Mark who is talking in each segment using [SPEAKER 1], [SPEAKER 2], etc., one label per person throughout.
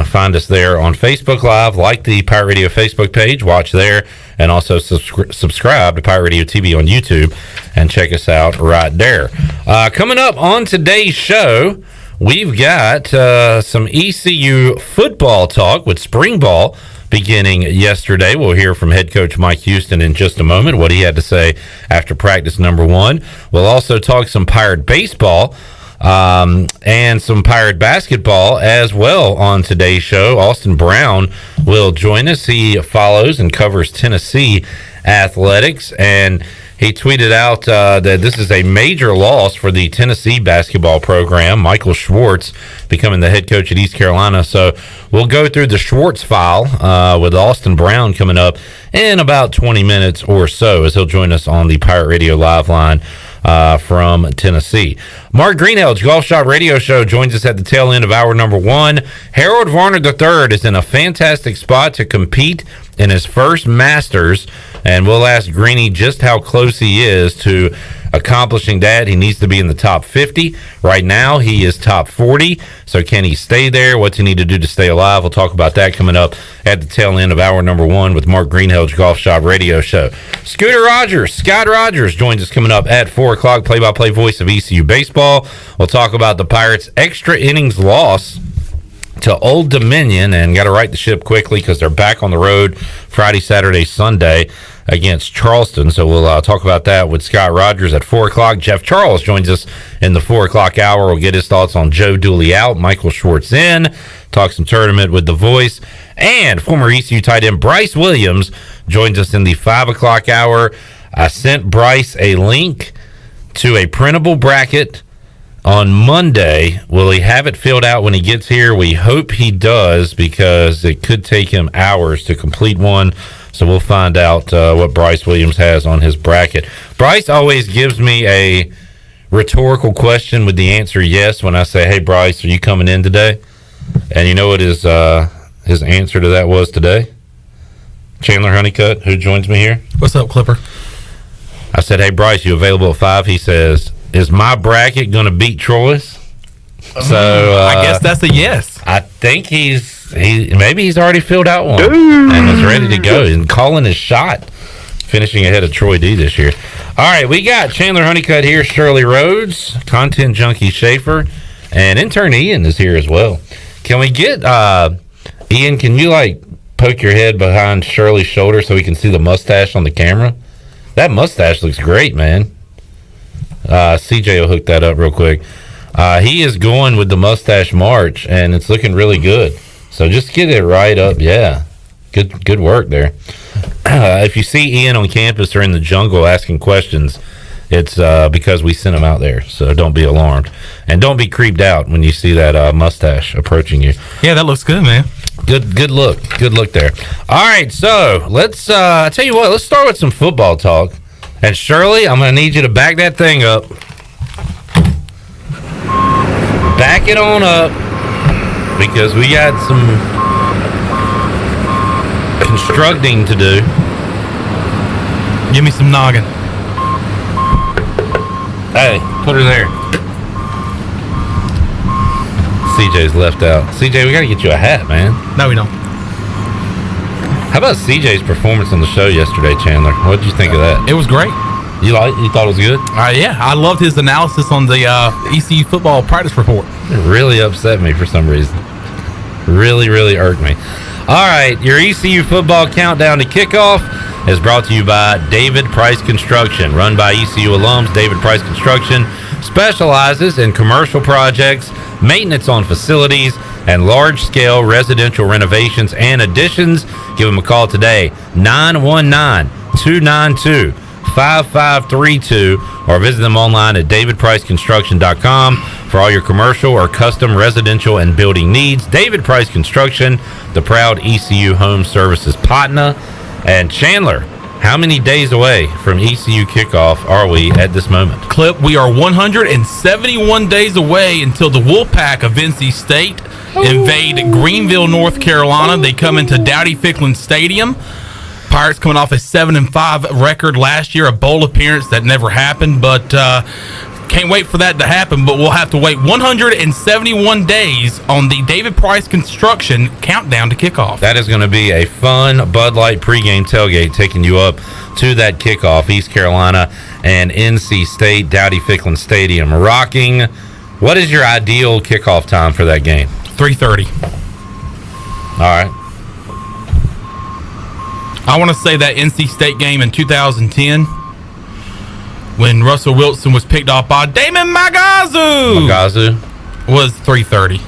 [SPEAKER 1] find us there on Facebook Live, like the Pirate Radio Facebook page, watch there, and also subscribe to Pirate Radio TV on YouTube and check us out right there. Coming up on today's show, we've got some ECU football talk with spring ball beginning yesterday. We'll hear from head coach Mike Houston in just a moment, what he had to say after practice number 1. We'll also talk some Pirate baseball and some Pirate basketball as well on today's show. Austin Brown will join us. He follows and covers Tennessee athletics, and he tweeted out that this is a major loss for the Tennessee basketball program. Michael Schwartz becoming the head coach at East Carolina. So we'll go through the Schwartz file with Austin Brown coming up in about 20 minutes or so, as he'll join us on the Pirate Radio Live line from Tennessee. Mark Greenhalgh, Golf Shop Radio Show, joins us at the tail end of hour number 1. Harold Varner III is in a fantastic spot to compete in his first Masters, and we'll ask Greeny just how close he is to accomplishing that. He needs to be in the top 50. Right now, he is top 40. So can he stay there? What's he need to do to stay alive? We'll talk about that coming up at the tail end of hour number 1 with Mark Greenhalgh, Golf Shop Radio Show. Scott Rogers joins us coming up at 4 o'clock, play-by-play voice of ECU baseball. We'll talk about the Pirates' extra innings loss to Old Dominion, and got to right the ship quickly because they're back on the road Friday, Saturday, Sunday against Charleston. So we'll talk about that with Scott Rogers at 4 o'clock. Jeff Charles joins us in the 4 o'clock hour. We'll get his thoughts on Joe Dooley out, Michael Schwartz in, talk some tournament with the voice, and former ECU tight end Bryce Williams joins us in the 5 o'clock hour. I sent Bryce a link to a printable bracket on Monday. Will he have it filled out when he gets here? We hope he does, because it could take him hours to complete one. So we'll find out what Bryce Williams has on his bracket. Bryce always gives me a rhetorical question with the answer yes when I say, hey, Bryce, are you coming in today? And you know what his answer to that was today? Chandler Honeycutt, who joins me here.
[SPEAKER 2] What's up, Clipper?
[SPEAKER 1] I said, hey, Bryce, you available at 5? He says, is my bracket going to beat Troy's? So
[SPEAKER 2] I guess that's a yes.
[SPEAKER 1] I think maybe he's already filled out one and is ready to go and calling his shot, finishing ahead of Troy D this year. All right, we got Chandler Honeycutt here, Shirley Rhodes, content junkie Schaefer, and intern Ian is here as well. Can we get Ian? Can you poke your head behind Shirley's shoulder so we can see the mustache on the camera? That mustache looks great, man. CJ will hook that up real quick. He is going with the mustache march, and it's looking really good. So just get it right up. Yeah, good work there. If you see Ian on campus or in the jungle asking questions, it's because we sent him out there. So don't be alarmed, and don't be creeped out when you see that mustache approaching you.
[SPEAKER 2] Yeah, that looks good, man.
[SPEAKER 1] Good look there. All right, so let's I tell you what, let's start with some football talk. And Shirley, I'm going to need you to back that thing up. Back it on up, because we got some constructing to do.
[SPEAKER 2] Give me some noggin.
[SPEAKER 1] Hey, put her there. CJ's left out. CJ, we got to get you a hat, man.
[SPEAKER 2] No, we don't.
[SPEAKER 1] How about CJ's performance on the show yesterday, Chandler? What did you think of that?
[SPEAKER 2] It was great.
[SPEAKER 1] You thought it was good?
[SPEAKER 2] Yeah, I loved his analysis on the ECU football practice report.
[SPEAKER 1] It really upset me for some reason. Really irked me. All right, your ECU football countdown to kickoff is brought to you by David Price Construction. Run by ECU alums, David Price Construction specializes in commercial projects, maintenance on facilities, and large-scale residential renovations and additions. Give them a call today, 919-292-5532, or visit them online at davidpriceconstruction.com for all your commercial or custom residential and building needs. David Price Construction, the proud ECU Home Services partner. And Chandler, how many days away from ECU kickoff are we at this moment?
[SPEAKER 2] Clip, we are 171 days away until the Wolfpack of NC State invade Greenville, North Carolina. They come into Dowdy-Ficklin Stadium. Pirates coming off a 7-5 record last year, a bowl appearance that never happened, but Can't wait for that to happen, but we'll have to wait 171 days on the David Price Construction countdown to kickoff.
[SPEAKER 1] That is going to be a fun Bud Light pregame tailgate taking you up to that kickoff. East Carolina and NC State, Dowdy-Ficklen Stadium rocking. What is your ideal kickoff time for that game?
[SPEAKER 2] 3:30.
[SPEAKER 1] All right.
[SPEAKER 2] I want to say that NC State game in 2010 when Russell Wilson was picked off by Damon Magazu was 3:30.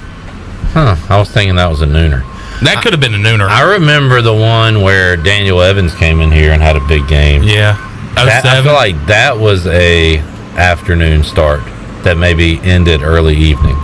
[SPEAKER 1] Huh. I was thinking that was a nooner.
[SPEAKER 2] That could have been a nooner.
[SPEAKER 1] I remember the one where Daniel Evans came in here and had a big game.
[SPEAKER 2] Yeah.
[SPEAKER 1] I feel like that was a afternoon start that maybe ended early evening.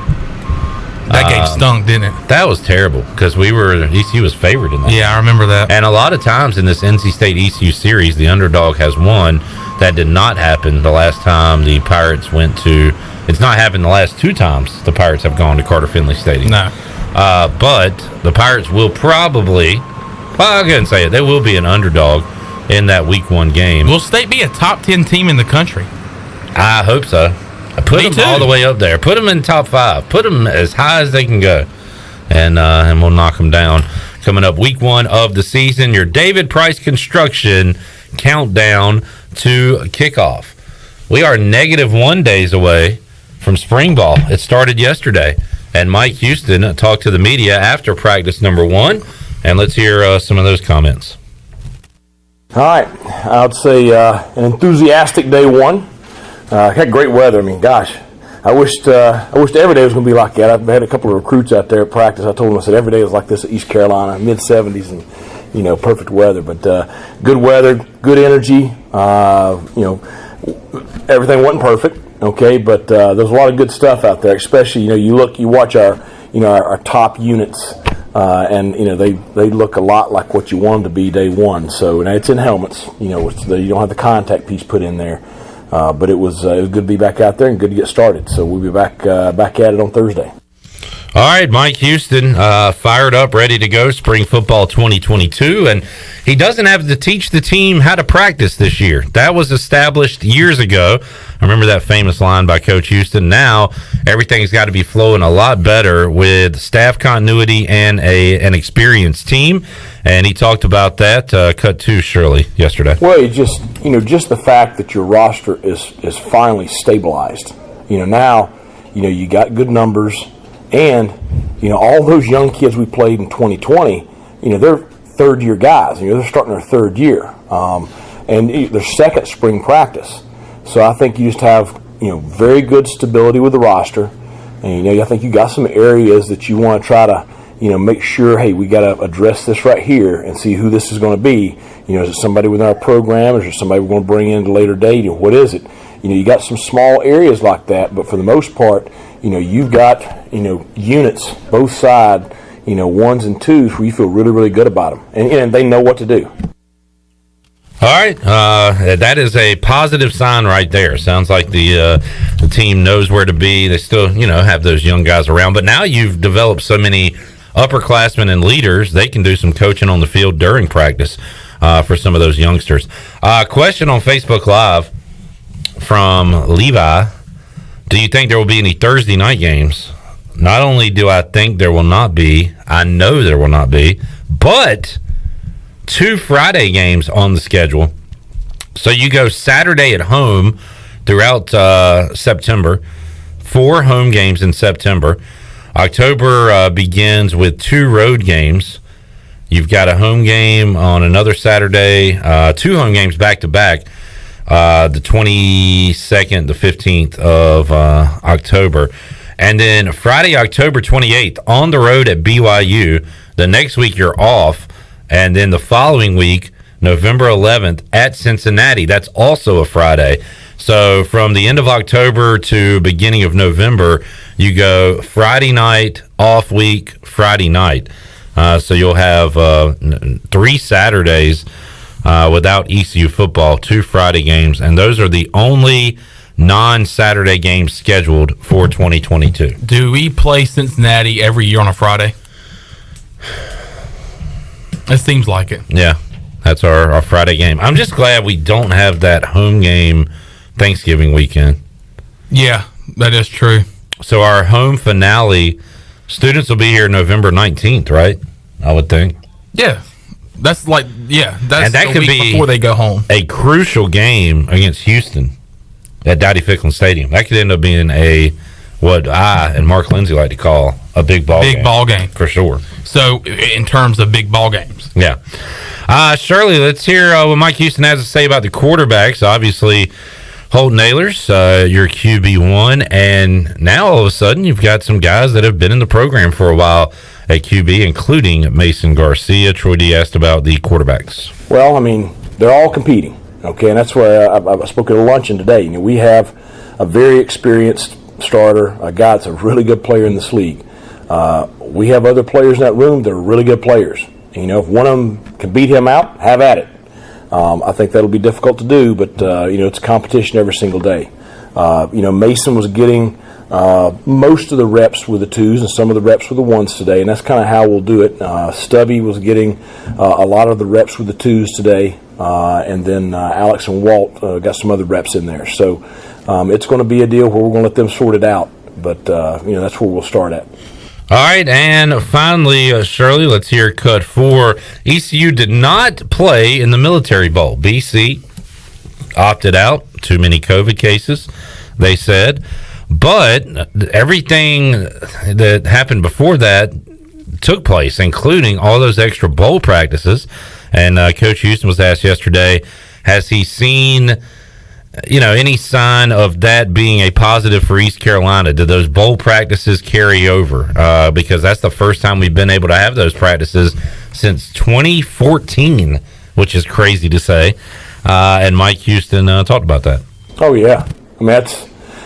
[SPEAKER 2] That game stunk, didn't it?
[SPEAKER 1] That was terrible because ECU was favored in that.
[SPEAKER 2] Yeah, I remember that.
[SPEAKER 1] And a lot of times in this NC State ECU series, the underdog has won. That did not happen the last time the Pirates went to. It's not happened the last two times the Pirates have gone to Carter Finley Stadium.
[SPEAKER 2] No.
[SPEAKER 1] But the Pirates will probably, well, I couldn't say it, they will be an underdog in that week one game.
[SPEAKER 2] Will State be a top 10 team in the country?
[SPEAKER 1] I hope so. Put
[SPEAKER 2] Me
[SPEAKER 1] them
[SPEAKER 2] too.
[SPEAKER 1] all the way up there. Put them in top 5. Put them as high as they can go. And we'll knock them down. Coming up week one of the season, your David Price Construction countdown to kickoff. We are -1 days away from spring ball. It started yesterday. And Mike Houston talked to the media after practice number 1. And let's hear some of those comments.
[SPEAKER 3] All right. I would say an enthusiastic day 1. Had great weather. I mean, gosh, I wished every day was going to be like that. I've had a couple of recruits out there at practice. I told them, I said, every day was like this at East Carolina, mid-70s and, perfect weather. But good weather, good energy. Everything wasn't perfect, okay, but there's a lot of good stuff out there, especially, you watch our top units, and, they look a lot like what you want them to be day 1. So, it's in helmets, you don't have the contact piece put in there. But it was good to be back out there and good to get started. So we'll be back at it on Thursday.
[SPEAKER 1] All right, Mike Houston fired up, ready to go, spring football 2022. And he doesn't have to teach the team how to practice this year. That was established years ago. I remember that famous line by Coach Houston. Now everything's got to be flowing a lot better with staff continuity and an experienced team. And he talked about that. Cut to Shirley yesterday.
[SPEAKER 3] Well, just the fact that your roster is finally stabilized. Now, you got good numbers, and all those young kids we played in 2020. They're third-year guys. They're starting their third year, and their second spring practice. So I think you just have very good stability with the roster, and I think you got some areas that you want to try to. Make sure, hey, we got to address this right here and see who this is going to be. Is it somebody within our program? Is it somebody we're going to bring in at a later date? What is it? You got some small areas like that, but for the most part, you've got, units, both sides, 1s and 2s where you feel really, really good about them. And they know what to do.
[SPEAKER 1] All right, that is a positive sign right there. Sounds like the team knows where to be. They still, have those young guys around. But now you've developed so many upperclassmen and leaders, they can do some coaching on the field during practice for some of those youngsters. Question on Facebook Live from Levi. Do you think there will be any Thursday night games? Not only do I think there will not be, I know there will not be, but 2 Friday games on the schedule. So you go Saturday at home throughout September, 4 home games in September. October begins with 2 road games. You've got a home game on another Saturday, 2 home games back-to-back, the 22nd, the 15th of October. And then Friday, October 28th, on the road at BYU. The next week you're off. And then the following week, November 11th, at Cincinnati. That's also a Friday. So from the end of October to beginning of November, you go Friday night, off week, Friday night. So you'll have 3 Saturdays without ECU football, 2 Friday games, and those are the only non-Saturday games scheduled for 2022.
[SPEAKER 2] Do we play Cincinnati every year on a Friday? It seems like it.
[SPEAKER 1] Yeah, that's our Friday game. I'm just glad we don't have that home game Thanksgiving weekend.
[SPEAKER 2] Yeah, that is true.
[SPEAKER 1] So our home finale, students will be here November 19th, right? I would think.
[SPEAKER 2] Yeah. That's that's
[SPEAKER 1] and that
[SPEAKER 2] the
[SPEAKER 1] could
[SPEAKER 2] week
[SPEAKER 1] be
[SPEAKER 2] before they go home.
[SPEAKER 1] A crucial game against Houston at Dowdy-Ficklen Stadium. That could end up being what I and Mark Lindsay like to call a big ball game. For sure.
[SPEAKER 2] So, in terms of big ball games.
[SPEAKER 1] Yeah. Shirley, let's hear what Mike Houston has to say about the quarterbacks. Obviously, Holton Ahlers, your QB1, and now all of a sudden you've got some guys that have been in the program for a while at QB, including Mason Garcia. Troy D asked about the quarterbacks.
[SPEAKER 3] Well, I mean, they're all competing, okay, and that's where I spoke at a luncheon today. You know, we have a very experienced starter, a guy that's a really good player in this league. We have other players in that room that are really good players. You know, if one of them can beat him out, have at it. I think that'll be difficult to do, but, it's a competition every single day. Mason was getting most of the reps with the twos and some of the reps with the ones today, and that's kind of how we'll do it. Stubby was getting a lot of the reps with the twos today, and then Alex and Walt got some other reps in there. So it's going to be a deal where we're going to let them sort it out, but, that's where we'll start at.
[SPEAKER 1] All right, and finally, Shirley, let's hear cut 4. ECU did not play in the Military Bowl. BC opted out. Too many COVID cases, they said. But everything that happened before that took place, including all those extra bowl practices. And Coach Houston was asked yesterday, has he seen any sign of that being a positive for East Carolina? Did those bowl practices carry over? Because that's the first time we've been able to have those practices since 2014, which is crazy to say. And Mike Houston talked about that.
[SPEAKER 3] Oh yeah, I mean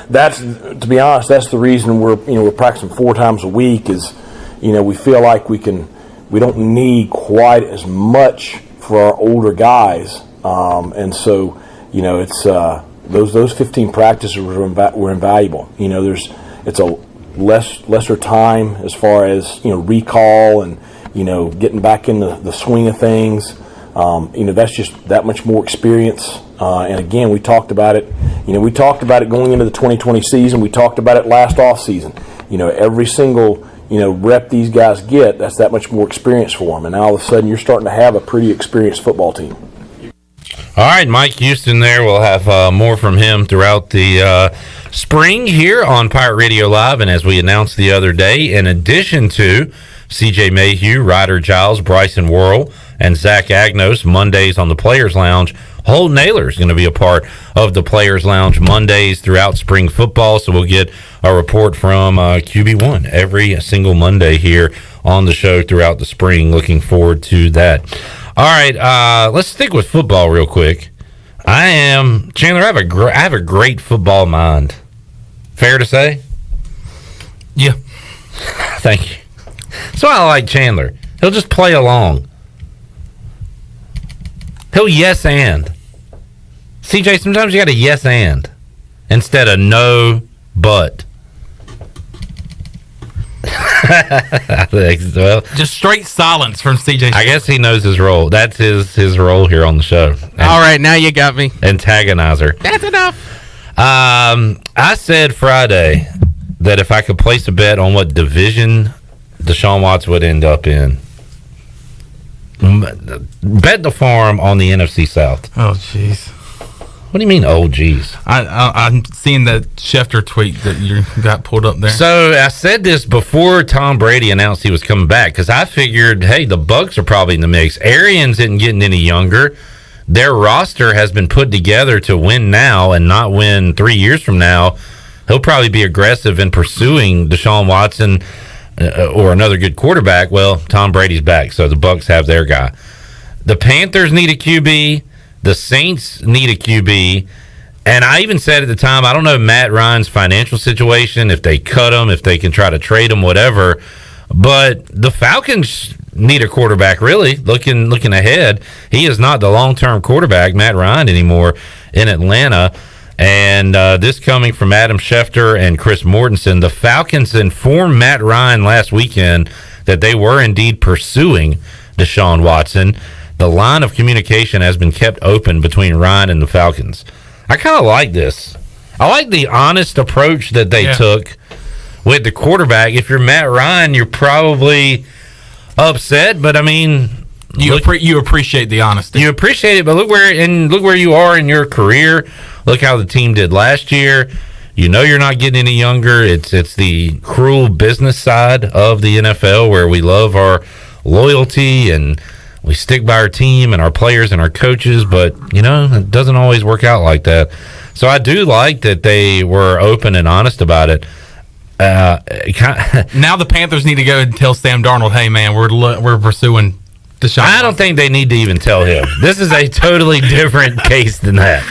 [SPEAKER 3] that's to be honest, that's the reason we're practicing 4 times a week. Is we feel like we don't need quite as much for our older guys, and so. It's those 15 practices were invaluable. It's a lesser time as far as recall and getting back in the swing of things. That's just that much more experience. And again, we talked about it. We talked about it going into the 2020 season. We talked about it last off season. Every single rep these guys get, that's that much more experience for them. And now all of a sudden, you're starting to have a pretty experienced football team.
[SPEAKER 1] All right, Mike Houston there. We'll have more from him throughout the spring here on Pirate Radio Live. And as we announced the other day, in addition to CJ Mayhew, Ryder Giles, Bryson Worrell, and Zach Agnos, Mondays on the Players Lounge, Holton Ahlers is going to be a part of the Players Lounge Mondays throughout spring football. So we'll get a report from QB1 every single Monday here on the show throughout the spring. Looking forward to that. All right, let's stick with football real quick. Chandler, I have a great football mind. Fair to say?
[SPEAKER 2] Yeah.
[SPEAKER 1] Thank you. That's why I like Chandler. He'll just play along. He'll yes and. CJ, sometimes you got to yes and instead of no but. Well,
[SPEAKER 2] just straight silence from CJ.
[SPEAKER 1] I guess he knows his role. That's his role here on the show.
[SPEAKER 4] All right, now you got me.
[SPEAKER 1] Antagonizer.
[SPEAKER 4] That's enough.
[SPEAKER 1] I said Friday that if I could place a bet on what division Deshaun Watson would end up in, bet the farm on the NFC South.
[SPEAKER 2] Oh, jeez.
[SPEAKER 1] What do you mean, oh, geez?
[SPEAKER 2] I'm seeing that Schefter tweet that you got pulled up there.
[SPEAKER 1] So I said this before Tom Brady announced he was coming back because I figured, hey, the Bucs are probably in the mix. Arians isn't getting any younger. Their roster has been put together to win now and not win 3 years from now. He'll probably be aggressive in pursuing Deshaun Watson or another good quarterback. Well, Tom Brady's back, so the Bucs have their guy. The Panthers need a QB. The Saints need a QB, and I even said at the time, I don't know Matt Ryan's financial situation, if they cut him, if they can try to trade him, whatever, but the Falcons need a quarterback, really, looking ahead. He is not the long-term quarterback, Matt Ryan, anymore in Atlanta, and this coming from Adam Schefter and Chris Mortensen. The Falcons informed Matt Ryan last weekend that they were indeed pursuing Deshaun Watson. The line of communication has been kept open between Ryan and the Falcons. I kind of like this. I like the honest approach that they took with the quarterback. If you're Matt Ryan, you're probably upset, but I mean,
[SPEAKER 2] you appreciate the honesty.
[SPEAKER 1] You appreciate it, but look where you are in your career. Look how the team did last year. You know you're not getting any younger. It's the cruel business side of the NFL where we love our loyalty and we stick by our team and our players and our coaches, but it doesn't always work out like that. So I do like that they were open and honest about it.
[SPEAKER 2] Now the Panthers need to go and tell Sam Darnold, "Hey man, we're pursuing Deshaun."
[SPEAKER 1] I don't think they need to even tell him. This is a totally different case than that.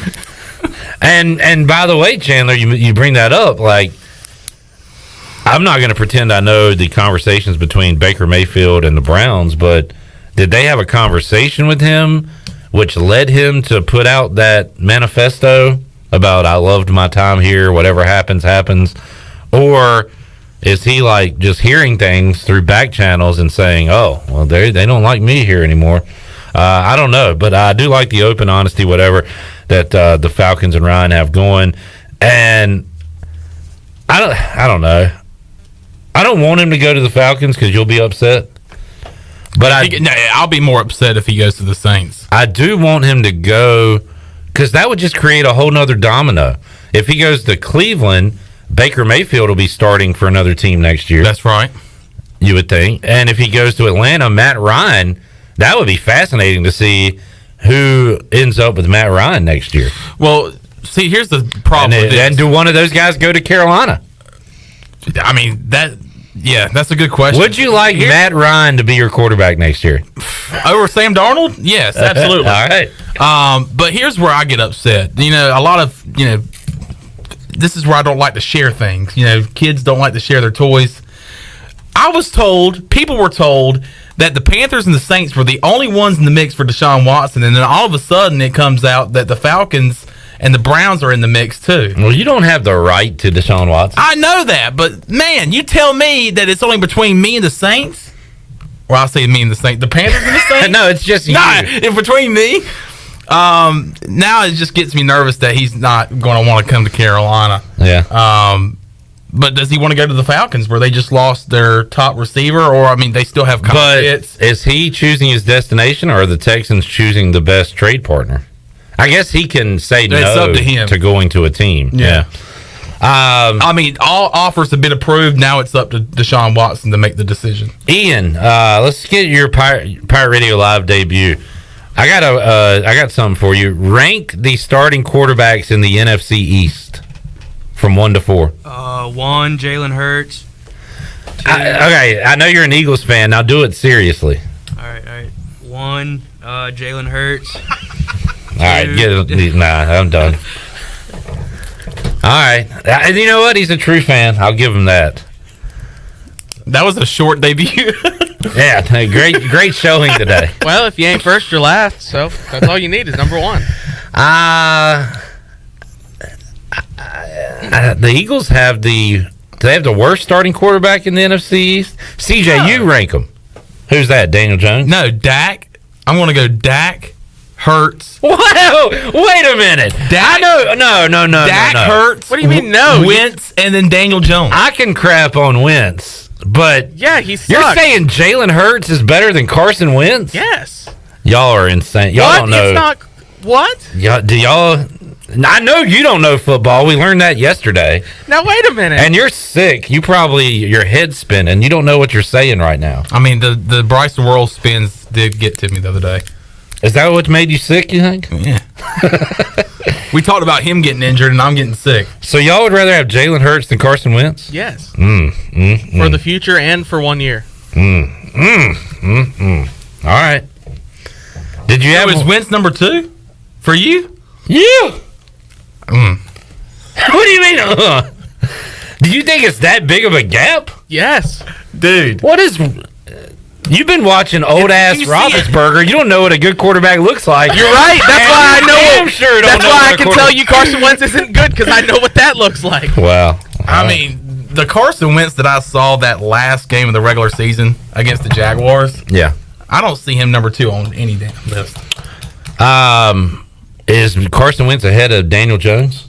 [SPEAKER 1] And by the way, Chandler, you bring that up. Like, I'm not going to pretend I know the conversations between Baker Mayfield and the Browns, but did they have a conversation with him which led him to put out that manifesto about "I loved my time here, whatever happens, happens"? Or is he like just hearing things through back channels and saying, "Oh, well, they don't like me here anymore"? I don't know, but I do like the open honesty, whatever that the Falcons and Ryan have going. And I don't know. I don't want him to go to the Falcons because you'll be upset. But
[SPEAKER 2] I'll be more upset if he goes to the Saints.
[SPEAKER 1] I do want him to go because that would just create a whole nother domino. If he goes to Cleveland, Baker Mayfield will be starting for another team next year.
[SPEAKER 2] That's right.
[SPEAKER 1] You would think. And if he goes to Atlanta, Matt Ryan, that would be fascinating to see who ends up with Matt Ryan next year.
[SPEAKER 2] Well, see, here's the problem with this.
[SPEAKER 1] And do one of those guys go to Carolina?
[SPEAKER 2] I mean, that's a good question.
[SPEAKER 1] Would you like Matt Ryan to be your quarterback next year?
[SPEAKER 2] Over Sam Darnold? Yes, absolutely.
[SPEAKER 1] All right.
[SPEAKER 2] But here's where I get upset. A lot of, this is where I don't like to share things. Kids don't like to share their toys. People were told that the Panthers and the Saints were the only ones in the mix for Deshaun Watson, and then all of a sudden it comes out that the Falcons and the Browns are in the mix too.
[SPEAKER 1] Well, you don't have the right to Deshaun Watson.
[SPEAKER 2] I know that, but man, you tell me that it's only between me and the Saints? Well, I'll say me and the Saints. The Panthers and the Saints?
[SPEAKER 1] No, it's just you.
[SPEAKER 2] Nah, it's between me. Now it just gets me nervous that he's not going to want to come to Carolina.
[SPEAKER 1] Yeah.
[SPEAKER 2] But does he want to go to the Falcons where they just lost their top receiver? Or, I mean, they still have confidence.
[SPEAKER 1] But is he choosing his destination or are the Texans choosing the best trade partner? I guess he can say
[SPEAKER 2] it's
[SPEAKER 1] no
[SPEAKER 2] up to him.
[SPEAKER 1] To going to a team.
[SPEAKER 2] Yeah. I mean, all offers have been approved. Now it's up to Deshaun Watson to make the decision.
[SPEAKER 1] Ian, let's get your Pirate Radio Live debut. I got something for you. Rank the starting quarterbacks in the NFC East from 1 to 4.
[SPEAKER 5] 1, Jalen Hurts.
[SPEAKER 1] Okay, I know you're an Eagles fan. Now do it seriously.
[SPEAKER 5] All right. 1, Jalen Hurts.
[SPEAKER 1] All right, nah, I'm done. All right, and you know what? He's a true fan. I'll give him that.
[SPEAKER 2] That was a short debut.
[SPEAKER 1] Yeah, great showing today.
[SPEAKER 4] Well, if you ain't first, you're last. So that's all you need is number 1.
[SPEAKER 1] The Eagles have the worst starting quarterback in the NFC East. CJ, you rank them. Who's that? Daniel Jones?
[SPEAKER 2] No, Dak. I'm going to go Dak, Hurts.
[SPEAKER 1] Whoa! Wait a minute.
[SPEAKER 2] Dak.
[SPEAKER 1] No.
[SPEAKER 2] Dak, Hurts.
[SPEAKER 4] What do you mean no?
[SPEAKER 2] Wentz, and then Daniel Jones.
[SPEAKER 1] I can crap on Wentz, but
[SPEAKER 4] yeah, he sucks.
[SPEAKER 1] You're saying Jalen Hurts is better than Carson Wentz?
[SPEAKER 4] Yes.
[SPEAKER 1] Y'all are insane. Y'all don't know.
[SPEAKER 4] It's not. What?
[SPEAKER 1] Y'all? I know you don't know football. We learned that yesterday.
[SPEAKER 4] Now wait a minute.
[SPEAKER 1] And you're sick. Your head's spinning. You don't know what you're saying right now.
[SPEAKER 2] I mean, the Bryce the World spins did get to me the other day.
[SPEAKER 1] Is that what made you sick, you think?
[SPEAKER 2] Yeah. We talked about him getting injured, and I'm getting sick.
[SPEAKER 1] So y'all would rather have Jalen Hurts than Carson Wentz?
[SPEAKER 4] Yes. For the future and for 1 year.
[SPEAKER 1] All right. Did you have...
[SPEAKER 2] Was Wentz number 2 for you?
[SPEAKER 1] Yeah. What do you mean? Do you think it's that big of a gap?
[SPEAKER 4] Yes.
[SPEAKER 2] Dude.
[SPEAKER 1] What is... You've been watching old-ass Roethlisberger. You don't know what a good quarterback looks like.
[SPEAKER 4] You're right. That's why I know.
[SPEAKER 1] That's
[SPEAKER 4] why I can tell you Carson Wentz isn't good, because I know what that looks like.
[SPEAKER 1] Wow.
[SPEAKER 2] I mean, the Carson Wentz that I saw that last game of the regular season against the Jaguars,
[SPEAKER 1] yeah,
[SPEAKER 2] I don't see him number 2 on any damn list.
[SPEAKER 1] Is Carson Wentz ahead of Daniel Jones?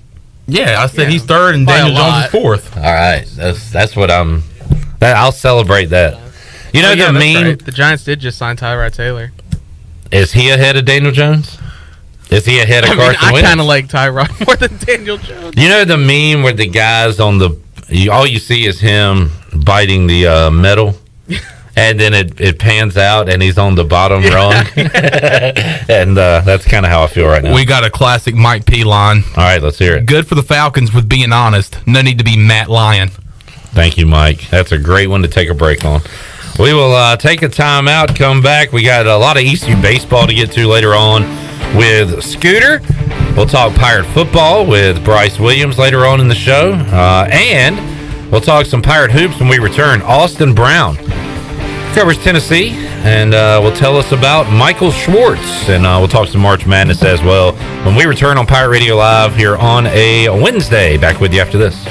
[SPEAKER 2] Yeah, I said he's third and Daniel Jones is fourth.
[SPEAKER 1] All right, that's what I'll celebrate that. You know the meme.
[SPEAKER 4] Right. The Giants did just sign Tyrod Taylor.
[SPEAKER 1] Is he ahead of Daniel Jones? Is he ahead of Carson
[SPEAKER 4] I
[SPEAKER 1] Wentz?
[SPEAKER 4] kind of like Tyrod more than Daniel Jones.
[SPEAKER 1] You know the meme where the guys on all you see is him biting the metal, and then it pans out and he's on the bottom rung, and that's kind of how I feel right now.
[SPEAKER 2] We got a classic Mike P line.
[SPEAKER 1] All right, let's hear it.
[SPEAKER 2] Good for the Falcons with being honest. No need to be Matt Lyon.
[SPEAKER 1] Thank you, Mike. That's a great one to take a break on. We will take a time out, come back. We got a lot of ECU baseball to get to later on with Scooter. We'll talk Pirate football with Bryce Williams later on in the show. And we'll talk some Pirate hoops when we return. Austin Brown covers Tennessee and will tell us about Michael Schwartz. And we'll talk some March Madness as well when we return on Pirate Radio Live here on a Wednesday. Back with you after this.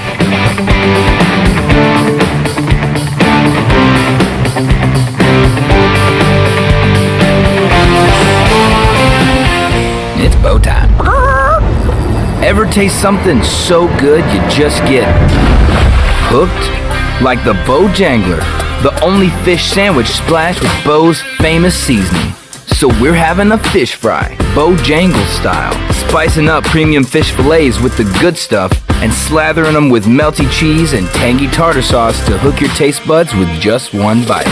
[SPEAKER 6] It's bow time. Ever taste something so good you just get hooked? Like the Bojangler, the only fish sandwich splashed with Bo's famous seasoning. So we're having a fish fry, Bojangle style, spicing up premium fish fillets with the good stuff and slathering them with melty cheese and tangy tartar sauce to hook your taste buds with just one bite.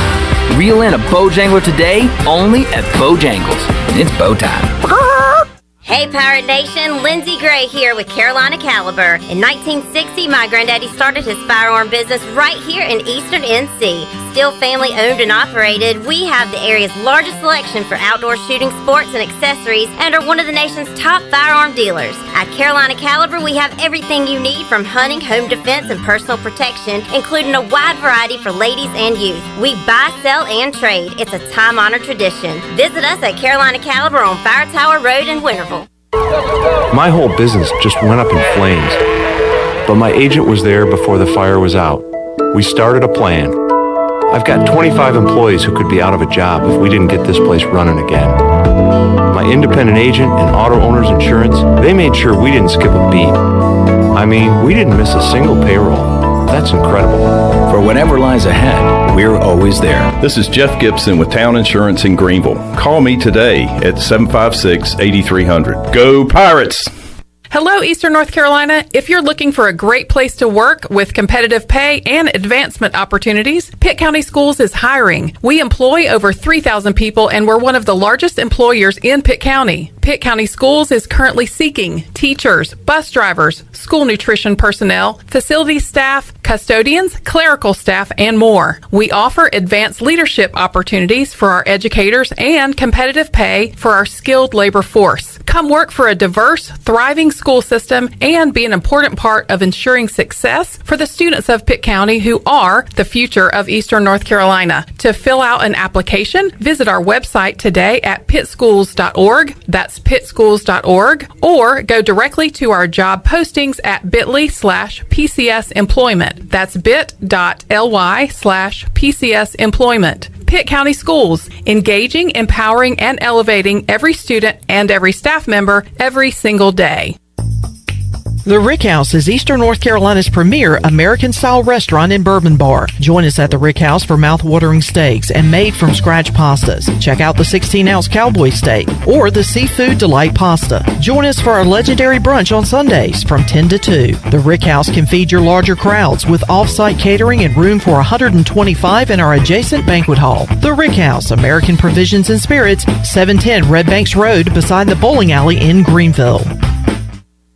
[SPEAKER 6] Reel in a Bojangler today, only at Bojangles. It's bow time.
[SPEAKER 7] Hey Pirate Nation, Lindsey Gray here with Carolina Caliber. In 1960, my granddaddy started his firearm business right here in Eastern NC. Still family owned and operated, we have the area's largest selection for outdoor shooting sports and accessories and are one of the nation's top firearm dealers. At Carolina Caliber, we have everything you need from hunting, home defense, and personal protection, including a wide variety for ladies and youth. We buy, sell, and trade. It's a time-honored tradition. Visit us at Carolina Caliber on Fire Tower Road in Winterville.
[SPEAKER 8] My whole business just went up in flames, but my agent was there before the fire was out. We started a plan. I've got 25 employees who could be out of a job if we didn't get this place running again. My independent agent and auto owner's insurance, they made sure we didn't skip a beat. I mean, we didn't miss a single payroll. That's incredible.
[SPEAKER 9] For whatever lies ahead, we're always there.
[SPEAKER 10] This is Jeff Gibson with Town Insurance in Greenville. Call me today at 756-8300. Go Pirates!
[SPEAKER 11] Hello, Eastern North Carolina. If you're looking for a great place to work with competitive pay and advancement opportunities, Pitt County Schools is hiring. We employ over 3,000 people, and we're one of the largest employers in Pitt County. Pitt County Schools is currently seeking teachers, bus drivers, school nutrition personnel, facility staff, custodians, clerical staff, and more. We offer advanced leadership opportunities for our educators and competitive pay for our skilled labor force. Come work for a diverse, thriving school system and be an important part of ensuring success for the students of Pitt County who are the future of Eastern North Carolina. To fill out an application, visit our website today at pittschools.org. That's pittschools.org, or go directly to our job postings at bit.ly/PCS employment. That's bit.ly/PCS employment. Pitt County Schools, engaging, empowering, and elevating every student and every staff member every single day.
[SPEAKER 12] The Rick House is Eastern North Carolina's premier American-style restaurant and bourbon bar. Join us at the Rick House for mouth-watering steaks and made-from-scratch pastas. Check out the 16-ounce cowboy steak or the seafood delight pasta. Join us for our legendary brunch on Sundays from 10 to 2. The Rick House can feed your larger crowds with off-site catering and room for 125 in our adjacent banquet hall. The Rick House, American Provisions and Spirits, 710 Red Banks Road beside the bowling alley in Greenville.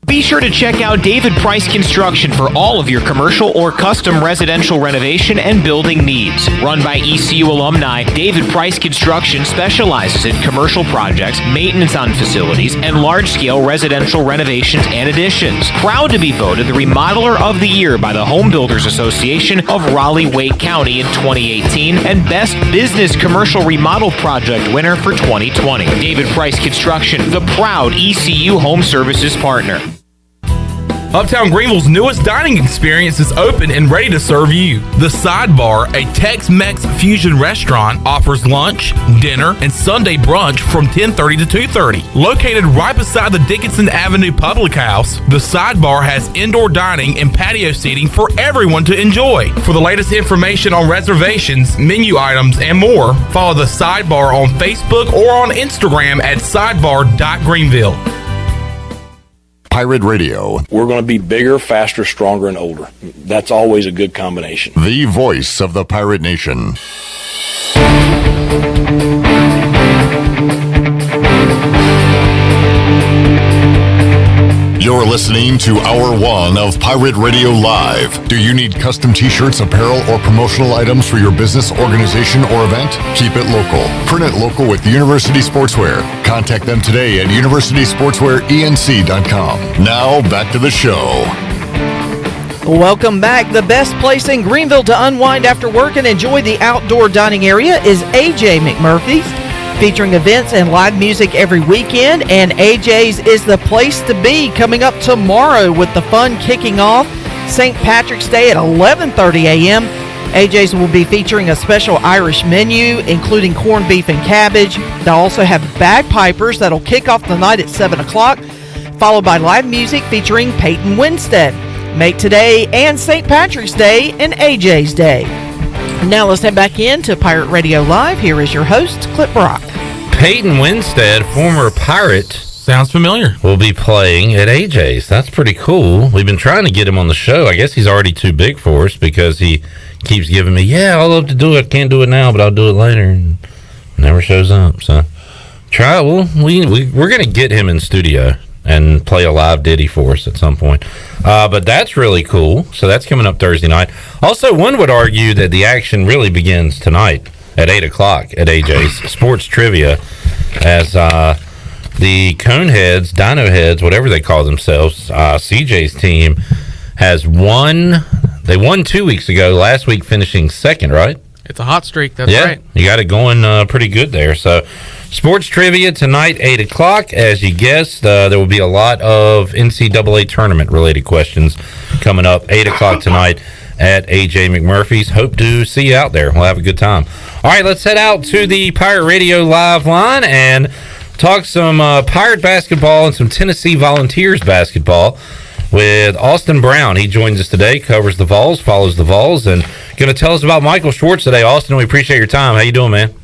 [SPEAKER 13] Be sure to check out David Price Construction for all of your commercial or custom residential renovation and building needs. Run by ECU alumni, David Price Construction specializes in commercial projects, maintenance on facilities, and large-scale residential renovations and additions. Proud to be voted the Remodeler of the Year by the Home Builders Association of Raleigh-Wake County in 2018 and Best Business Commercial Remodel Project winner for 2020. David Price Construction, the proud ECU Home Services partner.
[SPEAKER 2] Uptown Greenville's newest dining experience is open and ready to serve you. The Sidebar, a Tex-Mex fusion restaurant, offers lunch, dinner, and Sunday brunch from 10:30 to 2:30. Located right beside the Dickinson Avenue Public House, the Sidebar has indoor dining and patio seating for everyone to enjoy. For the latest information on reservations, menu items, and more, follow the Sidebar on Facebook or on Instagram at sidebar.greenville.
[SPEAKER 14] Pirate Radio.
[SPEAKER 3] We're going to be bigger, faster, stronger, and older. That's always a good combination.
[SPEAKER 14] The voice of the Pirate Nation. You're listening to Hour 1 of Pirate Radio Live. Do you need custom t-shirts, apparel, or promotional items for your business, organization, or event? Keep it local. Print it local with University Sportswear. Contact them today at universitysportswearenc.com. Now, back to the show.
[SPEAKER 12] Welcome back. The best place in Greenville to unwind after work and enjoy the outdoor dining area is AJ McMurphy's, featuring events and live music every weekend, and AJ's is the place to be. Coming up tomorrow with the fun kicking off St. Patrick's Day at 11:30 a.m. AJ's will be featuring a special Irish menu, including corned beef and cabbage. They'll also have bagpipers that'll kick off the night at 7 o'clock, followed by live music featuring Peyton Winstead. Make today and St. Patrick's Day an AJ's Day. Now let's head back into Pirate Radio Live. Here is your host, Clip Brock.
[SPEAKER 1] Peyton Winstead, former Pirate.
[SPEAKER 2] Sounds familiar.
[SPEAKER 1] Will be playing at AJ's. That's pretty cool. We've been trying to get him on the show. I guess he's already too big for us because he keeps giving me, I'd love to do it. Can't do it now, but I'll do it later. And never shows up. So try. Well, we're going to get him in studio and play a live ditty for us at some point. But that's really cool. So that's coming up Thursday night. Also, one would argue that the action really begins tonight at 8 o'clock at AJ's Sports Trivia, as the Coneheads, Dino Heads, whatever they call themselves, CJ's team has won. They won 2 weeks ago, last week finishing second, right?
[SPEAKER 4] It's a hot streak, that's right.
[SPEAKER 1] You got it going pretty good there. So Sports Trivia tonight, 8 o'clock. As you guessed, there will be a lot of NCAA tournament-related questions coming up, 8 o'clock tonight at AJ McMurphy's. Hope to see you out there. We'll have a good time. All right, let's head out to the Pirate Radio Live line and talk some Pirate basketball and some Tennessee Volunteers basketball with Austin Brown. He joins us today, covers the Vols, follows the Vols, and going to tell us about Michael Schwartz today. Austin, we appreciate your time. How you doing, man?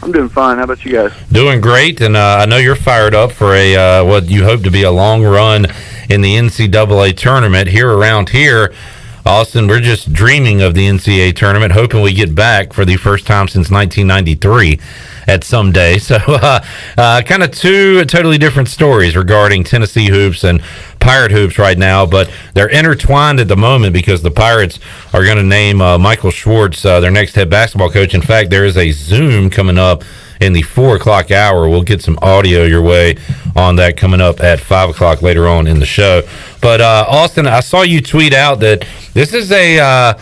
[SPEAKER 15] I'm doing fine. How about you guys?
[SPEAKER 1] Doing great, and I know you're fired up for a what you hope to be a long run in the NCAA tournament here around here. Austin, we're just dreaming of the NCAA tournament, hoping we get back for the first time since 1993 at some day. So kind of two totally different stories regarding Tennessee hoops and Pirate hoops right now, but they're intertwined at the moment because the Pirates are going to name Michael Schwartz their next head basketball coach. In fact, there is a Zoom coming up in the 4 o'clock hour. We'll get some audio your way on that coming up at 5 o'clock later on in the show. But Austin, I saw you tweet out that this is a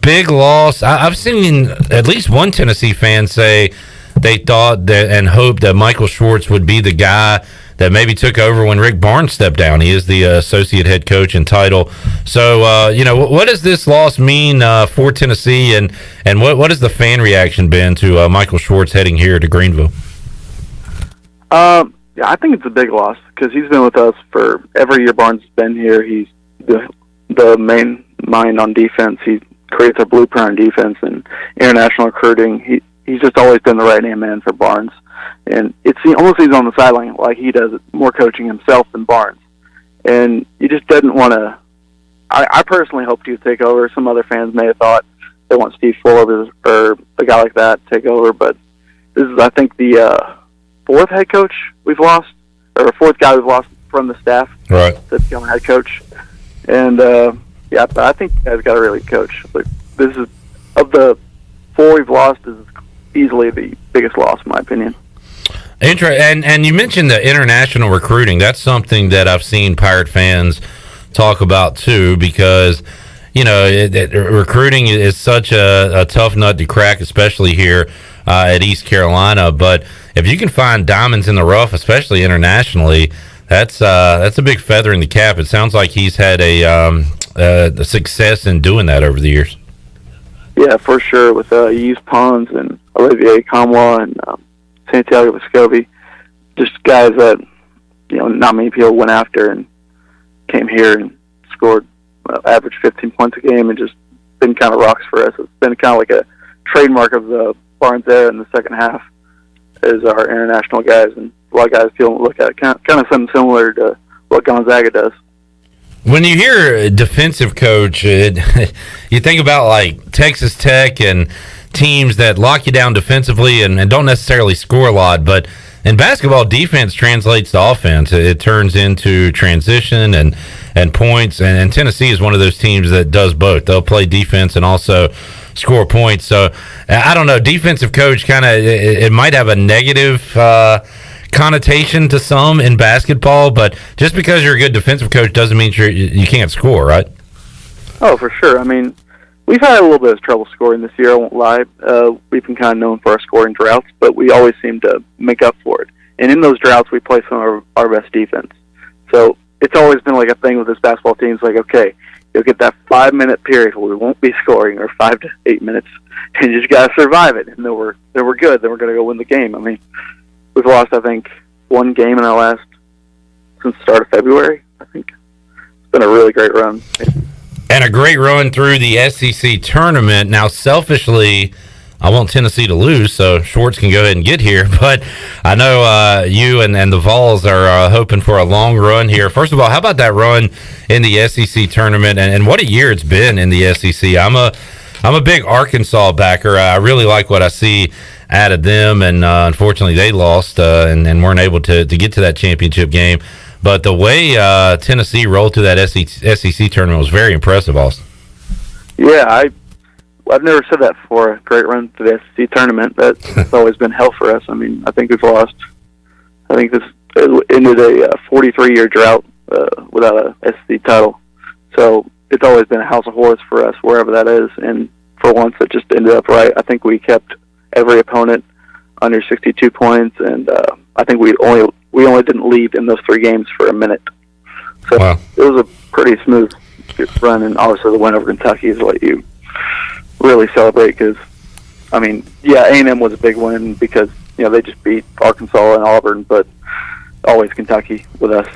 [SPEAKER 1] big loss. I've seen at least one Tennessee fan say they thought that and hoped that Michael Schwartz would be the guy that maybe took over when Rick Barnes stepped down. He is the associate head coach in title. So, what does this loss mean for Tennessee, and what has the fan reaction been to Michael Schwartz heading here to Greenville?
[SPEAKER 15] Yeah, I think it's a big loss because he's been with us for every year Barnes has been here. He's the main mind on defense. He creates a blueprint on defense and international recruiting. He's just always been the right-hand man for Barnes. And it almost seems on the sideline like he does more coaching himself than Barnes. And he just doesn't want to – I personally hoped he would take over. Some other fans may have thought they want Steve Forbes or a guy like that to take over. But this is, I think, the fourth head coach we've lost, or fourth guy we've lost from the staff to become a head coach. And, but I think the guy's got a really good coach. Like, this is – of the four we've lost, this is easily the biggest loss, in my opinion.
[SPEAKER 1] And you mentioned the international recruiting. That's something that I've seen Pirate fans talk about too, because recruiting is such a tough nut to crack, especially here at East Carolina. But if you can find diamonds in the rough, especially internationally, That's a big feather in the cap. It sounds like he's had a success in doing that over the years.
[SPEAKER 15] Yeah, for sure. With Yves Pons and Olivier Kamwa and Santiago Vescovi, just guys that not many people went after and came here and scored average 15 points a game and just been kind of rocks for us. It's been kind of like a trademark of the Barnes era in the second half is our international guys, and a lot of guys feel look at it kind of something similar to what Gonzaga does.
[SPEAKER 1] When you hear a defensive coach, you think about like Texas Tech and teams that lock you down defensively and don't necessarily score a lot, but in basketball, defense translates to offense. It turns into transition and points, and Tennessee is one of those teams that does both. They'll play defense and also score points. So, I don't know, defensive coach kind of, it might have a negative connotation to some in basketball, but just because you're a good defensive coach doesn't mean you can't score, right?
[SPEAKER 15] Oh, for sure. I mean, we've had a little bit of trouble scoring this year, I won't lie. We've been kind of known for our scoring droughts, but we always seem to make up for it. And in those droughts, we play some of our best defense. So it's always been like a thing with this basketball team. It's like, okay, you'll get that 5-minute period where we won't be scoring, or 5 to 8 minutes, and you just got to survive it. And then we're good. Then we're going to go win the game. I mean, we've lost, I think, one game in our last, since the start of February, I think. It's been a really great run.
[SPEAKER 1] And a great run through the SEC tournament. Now, selfishly, I want Tennessee to lose so Schwartz can go ahead and get here. But I know you and the Vols are hoping for a long run here. First of all, how about that run in the SEC tournament? And what a year it's been in the SEC. I'm a big Arkansas backer. I really like what I see out of them. And unfortunately, they lost and weren't able to get to that championship game. But the way Tennessee rolled through that SEC tournament was very impressive, Austin.
[SPEAKER 15] Yeah, I've never said that before. A great run to the SEC tournament. That's always been hell for us. I mean, I think we've lost. I think this ended a 43-year drought without a SEC title. So it's always been a house of horrors for us, wherever that is. And for once, it just ended up right. I think we kept every opponent under 62 points, and I think we only didn't lead in those 3 games for a minute. So wow. It was a pretty smooth run, and obviously the win over Kentucky is what you really celebrate because, I mean, yeah, A&M was a big win because, they just beat Arkansas and Auburn, but always Kentucky with us.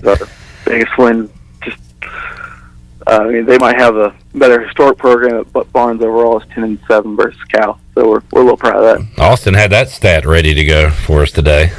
[SPEAKER 15] The biggest win. Just, I mean, they might have a better historic program, but Barnes overall is 10-7 versus Cal. So we're a little proud of that.
[SPEAKER 1] Austin had that stat ready to go for us today,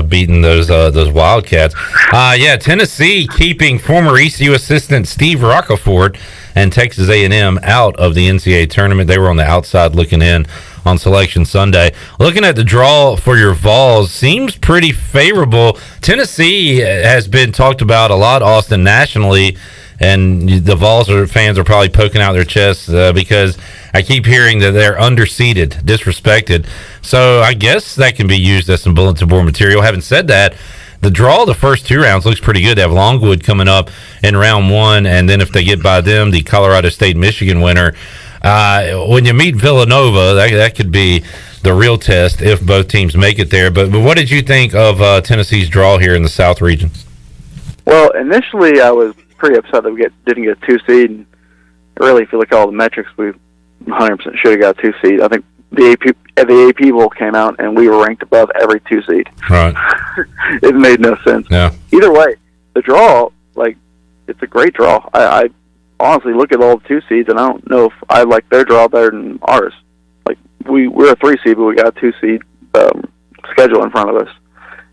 [SPEAKER 1] beating those Wildcats. Yeah, Tennessee keeping former ECU assistant Steve Rockefort and Texas A&M out of the NCAA tournament. They were on the outside looking in on Selection Sunday. Looking at the draw for your Vols, seems pretty favorable. Tennessee has been talked about a lot, Austin, nationally, and the Vols fans are probably poking out their chests because I keep hearing that they're underseeded, disrespected. So I guess that can be used as some bulletin board material. Having said that, the draw the first 2 rounds looks pretty good. They have Longwood coming up in round 1, and then if they get by them, the Colorado State-Michigan winner. When you meet Villanova, that could be the real test if both teams make it there. But what did you think of Tennessee's draw here in the South region?
[SPEAKER 15] Well, initially I was pretty upset that we didn't get a 2 seed. And really, if you look at all the metrics, we 100% should have got a 2 seed. I think the AP poll came out, and we were ranked above every 2 seed.
[SPEAKER 1] Right.
[SPEAKER 15] It made no sense.
[SPEAKER 1] Yeah.
[SPEAKER 15] Either way, the draw, it's a great draw. I honestly look at all the 2 seeds, and I don't know if I like their draw better than ours. We're a 3 seed, but we got a 2 seed schedule in front of us.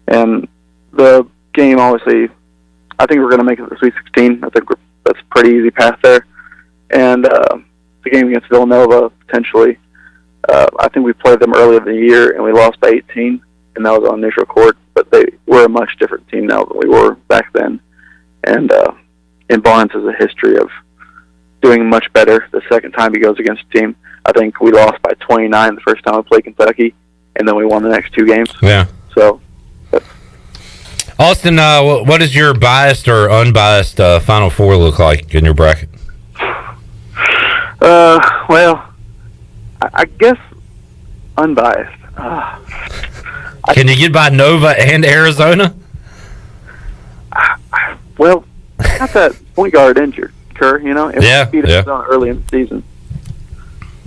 [SPEAKER 15] And the game, obviously, I think we're going to make it to the Sweet 16. I think that's a pretty easy path there. And the game against Villanova, potentially, I think we played them earlier in the year, and we lost by 18, and that was on neutral court. But we're a much different team now than we were back then. And Barnes has a history of doing much better the second time he goes against a team. I think we lost by 29 the first time we played Kentucky, and then we won the next 2 games.
[SPEAKER 1] Yeah.
[SPEAKER 15] So,
[SPEAKER 1] Austin, what does your biased or unbiased Final Four look like in your bracket?
[SPEAKER 15] Well, I guess unbiased.
[SPEAKER 1] Can you get by Nova and Arizona?
[SPEAKER 15] well, got that point guard injured, Kerr. You know, and
[SPEAKER 1] Yeah,
[SPEAKER 15] we beat us on early in the season.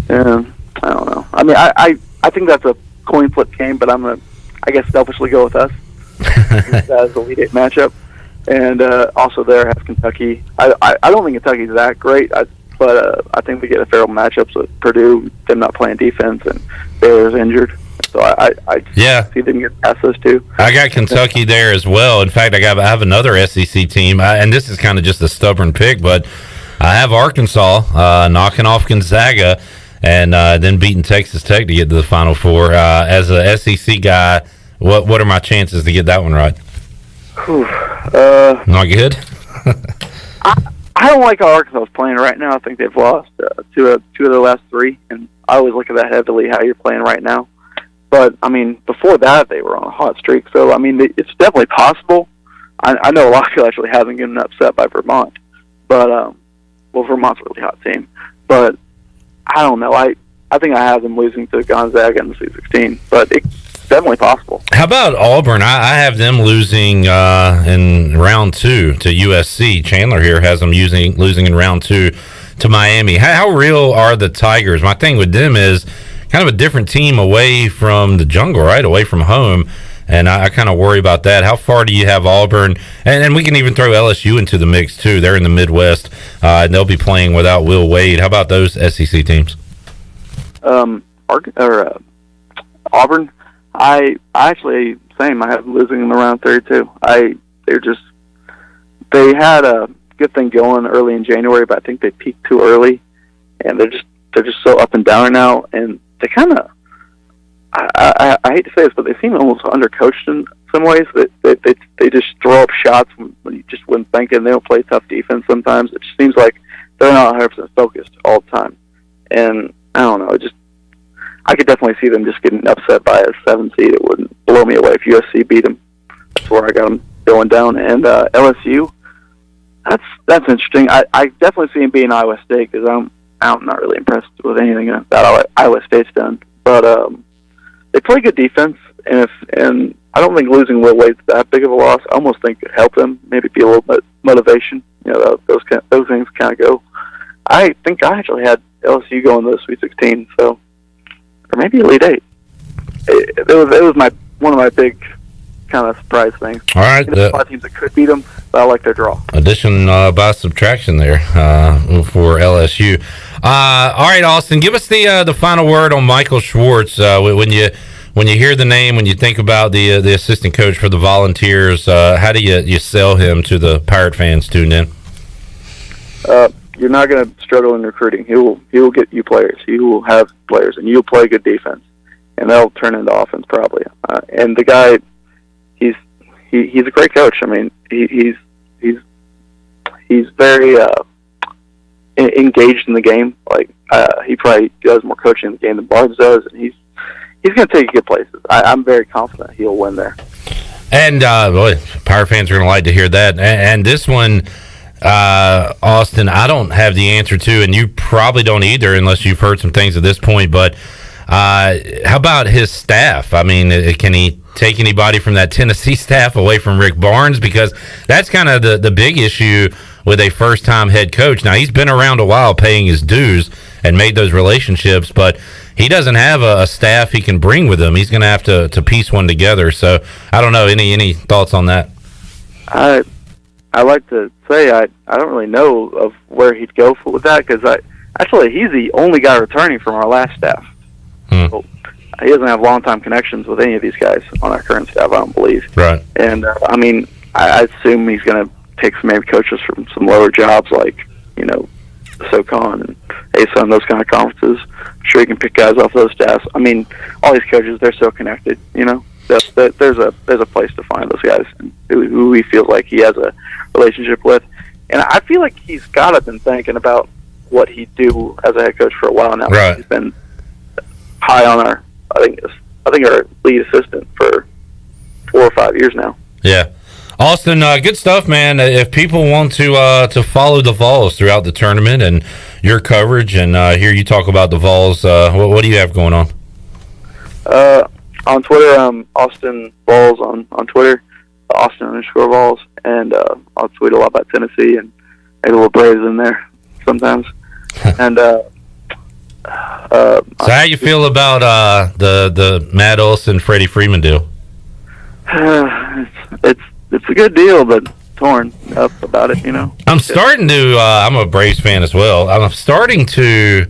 [SPEAKER 15] And I don't know. I mean, I think that's a coin flip game, but I'm gonna, I guess, selfishly go with us as the Elite Eight matchup. And also there has Kentucky. I don't think Kentucky's that great, but I think we get a fair matchups with Purdue, them not playing defense, and Baylor's injured. So I see them get past those two.
[SPEAKER 1] I got Kentucky there as well. In fact, I have another SEC team, and this is kind of just a stubborn pick, but I have Arkansas knocking off Gonzaga and then beating Texas Tech to get to the Final Four. As a SEC guy, what are my chances to get that one right? Not good.
[SPEAKER 15] I don't like how Arkansas is playing right now. I think they've lost two of their last three, and I always look at that heavily, how you're playing right now. But, I mean, before that, they were on a hot streak. So, I mean, it's definitely possible. I know a lot of people actually haven't gotten upset by Vermont. But, well, Vermont's a really hot team. But, I don't know. I think I have them losing to Gonzaga in the Sweet 16. But it's definitely possible.
[SPEAKER 1] How about Auburn? I have them losing in round 2 to USC. Chandler here has them losing in round 2 to Miami. How real are the Tigers? My thing with them is kind of a different team away from the jungle, right? Away from home. And I kind of worry about that. How far do you have Auburn? And we can even throw LSU into the mix, too. They're in the Midwest, and they'll be playing without Will Wade. How about those SEC teams?
[SPEAKER 15] Auburn, I actually, same. I have them losing in the round 32. They had a good thing going early in January, but I think they peaked too early. And they're just so up and down now, and they kind of, I hate to say this, but they seem almost undercoached in some ways. They just throw up shots when you just wouldn't think it, and they don't play tough defense sometimes. It just seems like they're not 100% focused all the time. And I don't know, I could definitely see them just getting upset by a 7 seed. It wouldn't blow me away if USC beat them. That's where I got them going down. And LSU, that's interesting. I definitely see them beating Iowa State because I'm not really impressed with anything that Iowa State's done. But they play good defense, and I don't think losing Will Wade's that big of a loss. I almost think it helped them, maybe be a little bit motivation. You know, those things kind of go. I think I actually had LSU going to the Sweet 16, so, or maybe Elite Eight. It was one of my big kind of surprise things.
[SPEAKER 1] All right,
[SPEAKER 15] there's a lot of teams that could beat them, but I like their draw.
[SPEAKER 1] Addition by subtraction there for LSU. All right, Austin, give us the final word on Michael Schwartz. When you hear the name, when you think about the assistant coach for the Volunteers, how do you sell him to the Pirate fans tuned in?
[SPEAKER 15] You're not going to struggle in recruiting. He will get you players. He will have players, and you'll play good defense, and that'll turn into offense probably. And the guy, he's a great coach. I mean, he's very engaged in the game. Like he probably does more coaching in the game than Barnes does, and he's going to take you good places. I'm very confident he'll win there.
[SPEAKER 1] And boy, Pirate fans are going to like to hear that. And this one, Austin, I don't have the answer to, and you probably don't either, unless you've heard some things at this point. But how about his staff? I mean, can he take anybody from that Tennessee staff away from Rick Barnes? Because that's kind of the big issue with a first-time head coach. Now, he's been around a while paying his dues and made those relationships, but he doesn't have a staff he can bring with him. He's going to have to piece one together. So, I don't know. Any thoughts on that?
[SPEAKER 15] I like to say I don't really know of where he'd go with that because he's the only guy returning from our last staff. So he doesn't have long-time connections with any of these guys on our current staff, I don't believe.
[SPEAKER 1] Right.
[SPEAKER 15] And, I mean, I assume he's going to take some maybe coaches from some lower jobs like, you know, SoCon and ASUN, those kind of conferences. I'm sure he can pick guys off those staffs. I mean, all these coaches, they're so connected, you know. There's a place to find those guys who he feels like he has a relationship with. And I feel like he's got to been thinking about what he'd do as a head coach for a while now.
[SPEAKER 1] Right.
[SPEAKER 15] He's been high on our, I think our lead assistant for 4 or 5 years now.
[SPEAKER 1] Yeah. Austin, good stuff, man. If people want to follow the Vols throughout the tournament and your coverage and hear you talk about the Vols, what do you have going on?
[SPEAKER 15] On Twitter, Austin Vols on Twitter. Austin underscore Vols, and I'll tweet a lot about Tennessee and maybe a little Braves in there sometimes. And
[SPEAKER 1] so how you feel about the Matt Olson, Freddie Freeman deal?
[SPEAKER 15] It's a good deal, but torn up about it,
[SPEAKER 1] I'm starting to I'm a Braves fan as well. I'm starting to,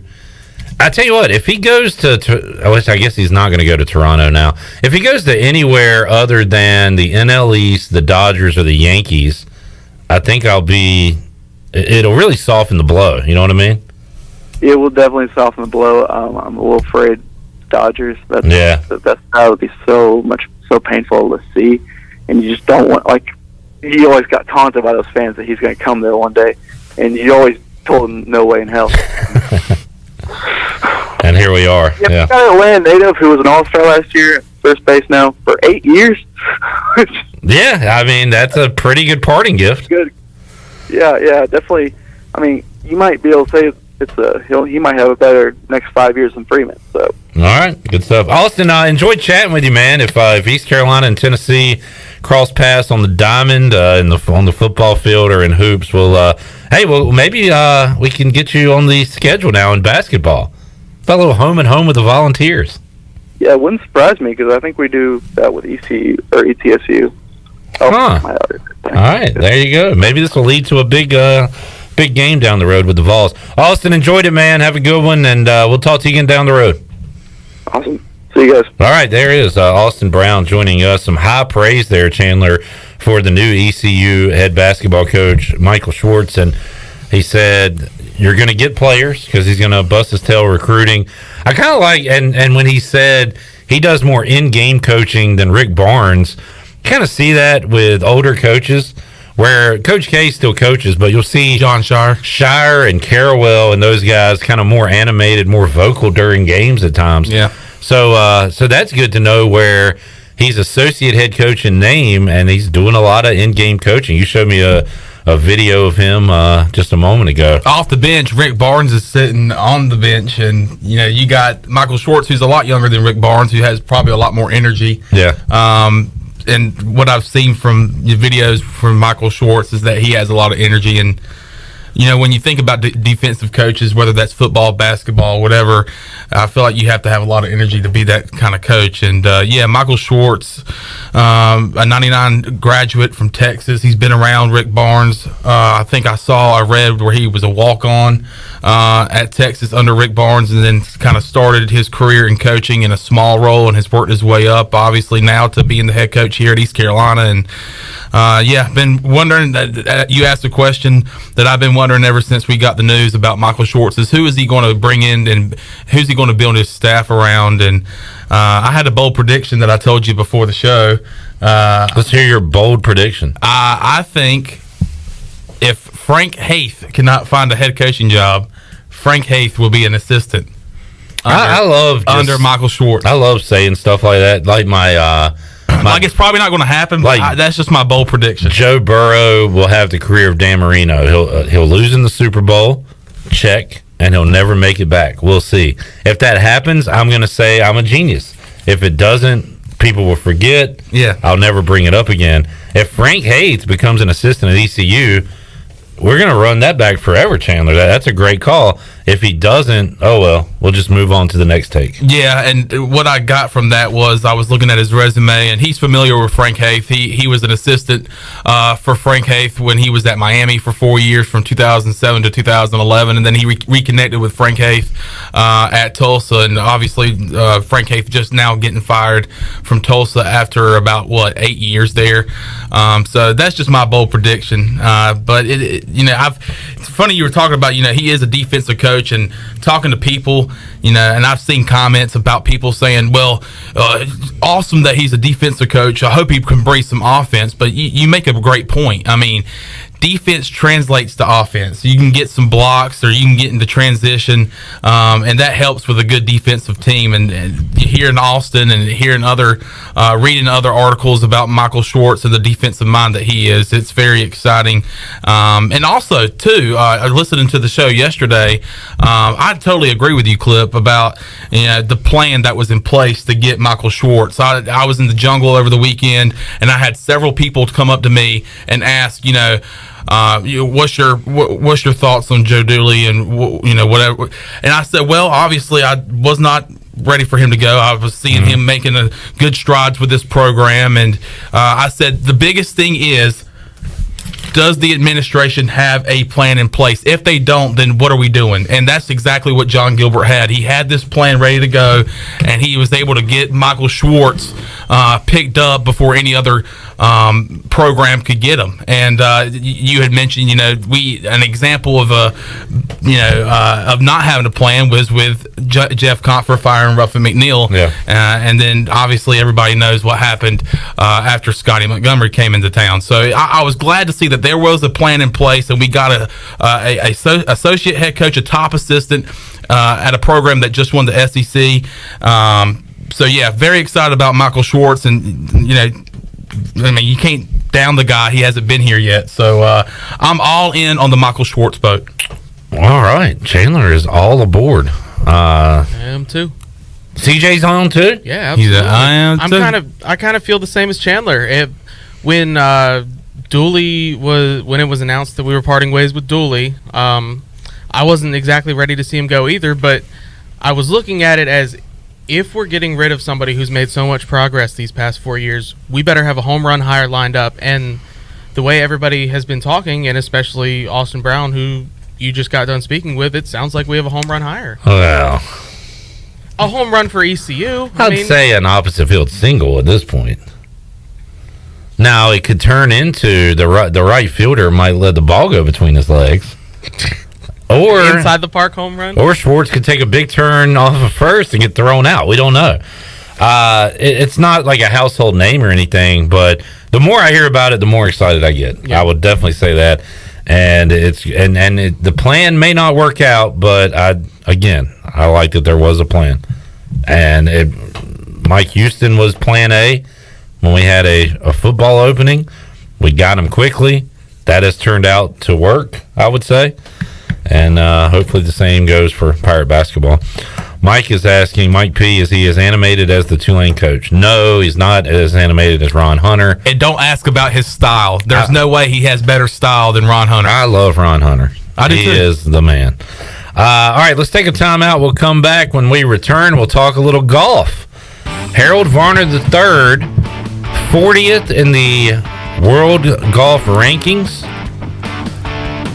[SPEAKER 1] I tell you what, if he goes to which I guess he's not going to go to Toronto now. If he goes to anywhere other than the NL East, the Dodgers, or the Yankees, I think it'll really soften the blow. You know what I mean?
[SPEAKER 15] It will definitely soften the blow. I'm a little afraid Dodgers. That would be so painful to see, and you just don't want, like, you always got taunted by those fans that he's going to come there one day, and you always told him no way in hell.
[SPEAKER 1] And here we are.
[SPEAKER 15] Yeah. We got Atlanta native who was an All-Star last year, first base now for 8 years.
[SPEAKER 1] Yeah, I mean, that's a pretty good parting gift.
[SPEAKER 15] Good. Yeah, definitely. I mean, you might be able to say he might have a better next 5 years than Freeman. So.
[SPEAKER 1] All right, good stuff. Austin, I enjoyed chatting with you, man. If East Carolina and Tennessee cross paths on the diamond, on the football field or in hoops, maybe we can get you on the schedule now in basketball. A little home and home with the Volunteers.
[SPEAKER 15] Yeah, it wouldn't surprise me because I think we do that with ECU or ETSU.
[SPEAKER 1] All right, there you go. Maybe this will lead to a big game down the road with the Vols. Austin, enjoyed it, man. Have a good one, and we'll talk to you again down the road.
[SPEAKER 15] Awesome. See you guys.
[SPEAKER 1] All right, there is Austin Brown joining us. Some high praise there, Chandler, for the new ECU head basketball coach, Michael Schwartz. And he said, you're going to get players because he's going to bust his tail recruiting. I kind of like, and when he said he does more in-game coaching than Rick Barnes, kind of see that with older coaches where Coach K still coaches, but you'll see
[SPEAKER 2] John Shire
[SPEAKER 1] and Carrawell and those guys kind of more animated, more vocal during games at times.
[SPEAKER 2] Yeah.
[SPEAKER 1] So that's good to know where he's associate head coach in name, and he's doing a lot of in-game coaching. You showed me a video of him just a moment ago.
[SPEAKER 2] Off the bench, Rick Barnes is sitting on the bench, and you got Michael Schwartz, who's a lot younger than Rick Barnes, who has probably a lot more energy.
[SPEAKER 1] Yeah.
[SPEAKER 2] And what I've seen from the videos from Michael Schwartz is that he has a lot of energy. And when you think about defensive coaches, whether that's football, basketball, whatever, I feel like you have to have a lot of energy to be that kind of coach. And Michael Schwartz, a 99 graduate from Texas. He's been around Rick Barnes. I think I read where he was a walk-on at Texas under Rick Barnes, and then kind of started his career in coaching in a small role and has worked his way up, obviously, now to being the head coach here at East Carolina. And been wondering that you asked a question that I've been wondering ever since we got the news about Michael Schwartz is who is he going to bring in and who's he going to build his staff around. And I had a bold prediction that I told you before the show.
[SPEAKER 1] Let's hear your bold prediction.
[SPEAKER 2] I think if Frank Haith cannot find a head coaching job, Frank Haith will be an assistant. Under Michael Schwartz.
[SPEAKER 1] I love saying stuff like that. Like
[SPEAKER 2] it's probably not going to happen, but that's just my bold prediction.
[SPEAKER 1] Joe Burrow will have the career of Dan Marino. He'll lose in the Super Bowl, check, and he'll never make it back. We'll see. If that happens, I'm going to say I'm a genius. If it doesn't, people will forget.
[SPEAKER 2] Yeah.
[SPEAKER 1] I'll never bring it up again. If Frank Haith becomes an assistant at ECU, we're going to run that back forever, Chandler. That's a great call. If he doesn't, oh well, we'll just move on to the next take.
[SPEAKER 2] Yeah, and what I got from that was I was looking at his resume, and he's familiar with Frank Haith. He was an assistant for Frank Haith when he was at Miami for 4 years, from 2007 to 2011, and then he reconnected with Frank Haith at Tulsa, and obviously Frank Haith just now getting fired from Tulsa after about 8 years there. So that's just my bold prediction. But it's funny you were talking about. He is a defensive coach, and talking to people, and I've seen comments about people saying, well, awesome that he's a defensive coach. I hope he can bring some offense. But you make a great point. I mean, defense translates to offense. You can get some blocks, or you can get into transition, and that helps with a good defensive team. And here in Austin, and hearing reading other articles about Michael Schwartz and the defensive mind that he is, it's very exciting. And also, too, listening to the show yesterday, I totally agree with you, Clip, about the plan that was in place to get Michael Schwartz Schwartz. I was in the jungle over the weekend, and I had several people come up to me and ask, what's your thoughts on Joe Dooley and whatever. And I said, well, obviously I was not ready for him to go. I was seeing him making a good strides with this program, and I said the biggest thing is, does the administration have a plan in place? If they don't, then what are we doing? And that's exactly what John Gilbert had. He had this plan ready to go, and he was able to get Michael Schwartz picked up before any other program could get him. And you had mentioned, an example of of not having a plan was with Jeff Compher firing Ruffin McNeil.
[SPEAKER 1] Yeah.
[SPEAKER 2] And then obviously everybody knows what happened after Scotty Montgomery came into town. So I was glad to see that there was a plan in place, and we got a associate head coach, a top assistant at a program that just won the SEC. So yeah, very excited about Michael Schwartz, and you can't down the guy. He hasn't been here yet, so I'm all in on the Michael Schwartz boat.
[SPEAKER 1] All right, Chandler is all aboard.
[SPEAKER 4] I am too.
[SPEAKER 1] CJ's on too.
[SPEAKER 4] Yeah, absolutely.
[SPEAKER 2] I am too.
[SPEAKER 4] I kind of feel the same as Chandler. When Dooley when it was announced that we were parting ways with Dooley, I wasn't exactly ready to see him go either. But I was looking at it as, if we're getting rid of somebody who's made so much progress these past 4 years, we better have a home run hire lined up. And the way everybody has been talking, and especially Austin Brown, who you just got done speaking with, it sounds like we have a home run hire.
[SPEAKER 1] Well,
[SPEAKER 4] a home run for ECU.
[SPEAKER 1] I'd say an opposite field single at this point. Now, it could turn into the right fielder might let the ball go between his legs. Or
[SPEAKER 4] inside the park home run.
[SPEAKER 1] Or Schwartz could take a big turn off of first and get thrown out. We don't know. It's not like a household name or anything, but the more I hear about it, the more excited I get. Yeah. I would definitely say that. And the plan may not work out, but I like that there was a plan. And Mike Houston was plan A when we had a football opening. We got him quickly. That has turned out to work, I would say. And hopefully the same goes for Pirate basketball. Mike is asking, Mike P., is he as animated as the Tulane coach? No, he's not as animated as Ron Hunter.
[SPEAKER 2] And don't ask about his style. There's no way he has better style than Ron Hunter.
[SPEAKER 1] I love Ron Hunter.
[SPEAKER 2] I do too.
[SPEAKER 1] He is the man. All right, let's take a timeout. We'll come back. When we return, we'll talk a little golf. Harold Varner III, 40th in the world golf rankings.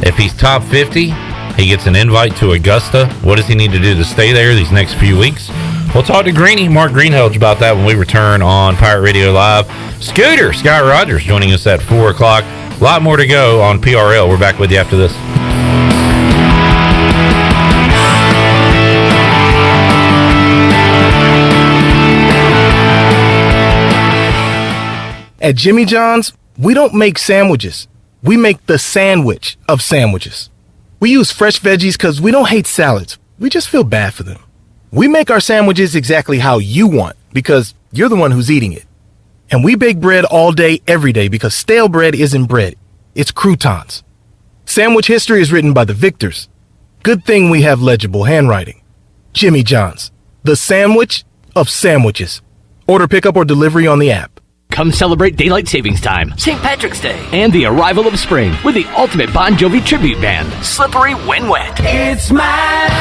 [SPEAKER 1] If he's top 50, he gets an invite to Augusta. What does he need to do to stay there these next few weeks? We'll talk to Mark Greenhalgh about that when we return on Pirate Radio Live. Scooter, Scott Rogers, joining us at 4 o'clock. A lot more to go on PRL. We're back with you after this.
[SPEAKER 16] At Jimmy John's, we don't make sandwiches. We make the sandwich of sandwiches. We use fresh veggies because we don't hate salads. We just feel bad for them. We make our sandwiches exactly how you want because you're the one who's eating it. And we bake bread all day, every day because stale bread isn't bread. It's croutons. Sandwich history is written by the victors. Good thing we have legible handwriting. Jimmy John's, the sandwich of sandwiches. Order pickup or delivery on the app.
[SPEAKER 17] Come celebrate Daylight Savings Time, St. Patrick's Day, and the arrival of spring with the ultimate Bon Jovi tribute band, Slippery When Wet.
[SPEAKER 18] It's my life,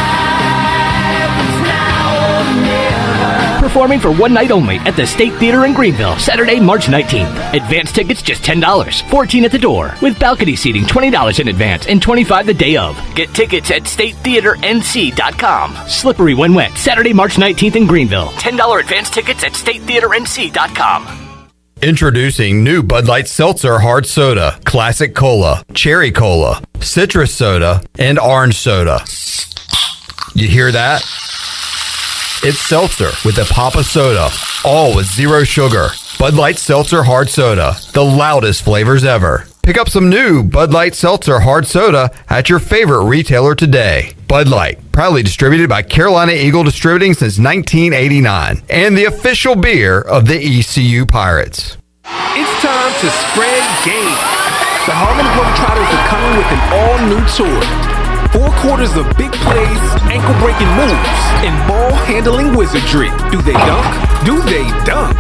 [SPEAKER 18] it's now or never.
[SPEAKER 17] Performing for one night only at the State Theater in Greenville, Saturday, March 19th. Advance tickets just $10, $14 at the door, with balcony seating $20 in advance and $25 the day of. Get tickets at statetheaternc.com. Slippery When Wet, Saturday, March 19th in Greenville. $10 advance tickets at statetheaternc.com.
[SPEAKER 19] Introducing new Bud Light Seltzer Hard Soda, Classic Cola, Cherry Cola, Citrus Soda, and Orange Soda. You hear that? It's seltzer with a pop of soda, all with zero sugar. Bud Light Seltzer Hard Soda, the loudest flavors ever. Pick up some new Bud Light Seltzer Hard Soda at your favorite retailer today. Bud Light, proudly distributed by Carolina Eagle Distributing since 1989, and the official beer of the ECU Pirates.
[SPEAKER 20] It's time to spread game. The Harlem Globetrotters are coming with an all-new tour. 4 quarters of big plays, ankle-breaking moves, and ball-handling wizardry. Do they dunk? Do they dunk?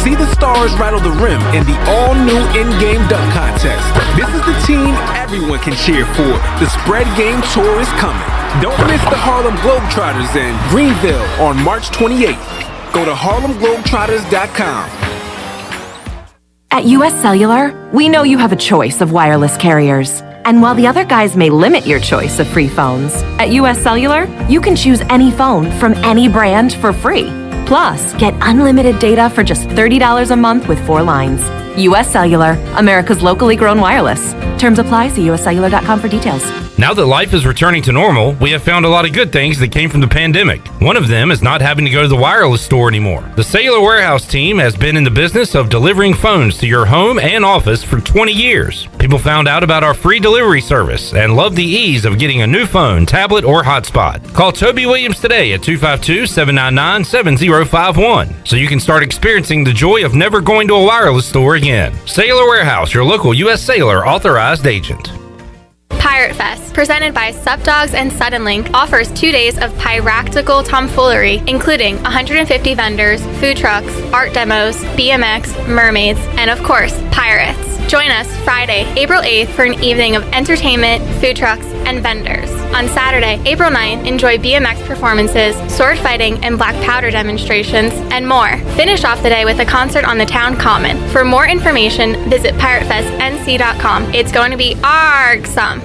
[SPEAKER 20] See the stars rattle the rim in the all-new in-game dunk contest. This is the team everyone can cheer for. The Spread Game Tour is coming. Don't miss the Harlem Globetrotters in Greenville on March 28th. Go to harlemglobetrotters.com.
[SPEAKER 21] At US Cellular, we know you have a choice of wireless carriers. And while the other guys may limit your choice of free phones, at US Cellular, you can choose any phone from any brand for free. Plus, get unlimited data for just $30 a month with 4 lines. US Cellular, America's locally grown wireless. Terms apply. See uscellular.com for details.
[SPEAKER 1] Now that life is returning to normal, we have found a lot of good things that came from the pandemic. One of them is not having to go to the wireless store anymore. The Cellular Warehouse team has been in the business of delivering phones to your home and office for 20 years. People found out about our free delivery service and love the ease of getting a new phone, tablet, or hotspot. Call Toby Williams today at 252-799-7051 so you can start experiencing the joy of never going to a wireless store again. Cellular Warehouse, your local U.S. Cellular authorized agent.
[SPEAKER 22] Pirate Fest, presented by Subdogs and Suddenlink, offers 2 daes of piractical tomfoolery, including 150 vendors, food trucks, art demos, BMX, mermaids, and of course, pirates. Join us Friday, April 8th for an evening of entertainment, food trucks, and vendors. On Saturday, April 9th, enjoy BMX performances, sword fighting, and black powder demonstrations, and more. Finish off the day with a concert on the town common. For more information, visit piratefestnc.com. It's going to be awesome.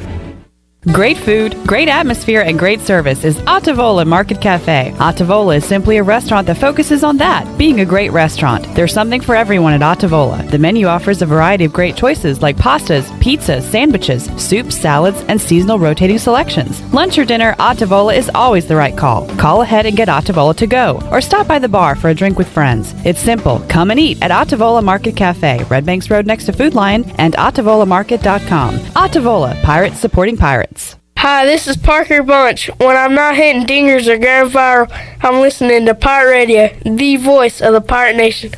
[SPEAKER 23] Great food, great atmosphere, and great service is Otavola Market Cafe. Otavola is simply a restaurant that focuses on that, being a great restaurant. There's something for everyone at Otavola. The menu offers a variety of great choices like pastas, pizzas, sandwiches, soups, salads, and seasonal rotating selections. Lunch or dinner, Otavola is always the right call. Call ahead and get Otavola to go, or stop by the bar for a drink with friends. It's simple. Come and eat at Otavola Market Cafe, Red Banks Road next to Food Lion, and OtavolaMarket.com. Otavola, pirates supporting pirates.
[SPEAKER 24] Hi, this is Parker Bunch. When I'm not hitting dingers or going viral, I'm listening to Pirate Radio, the voice of the Pirate Nation.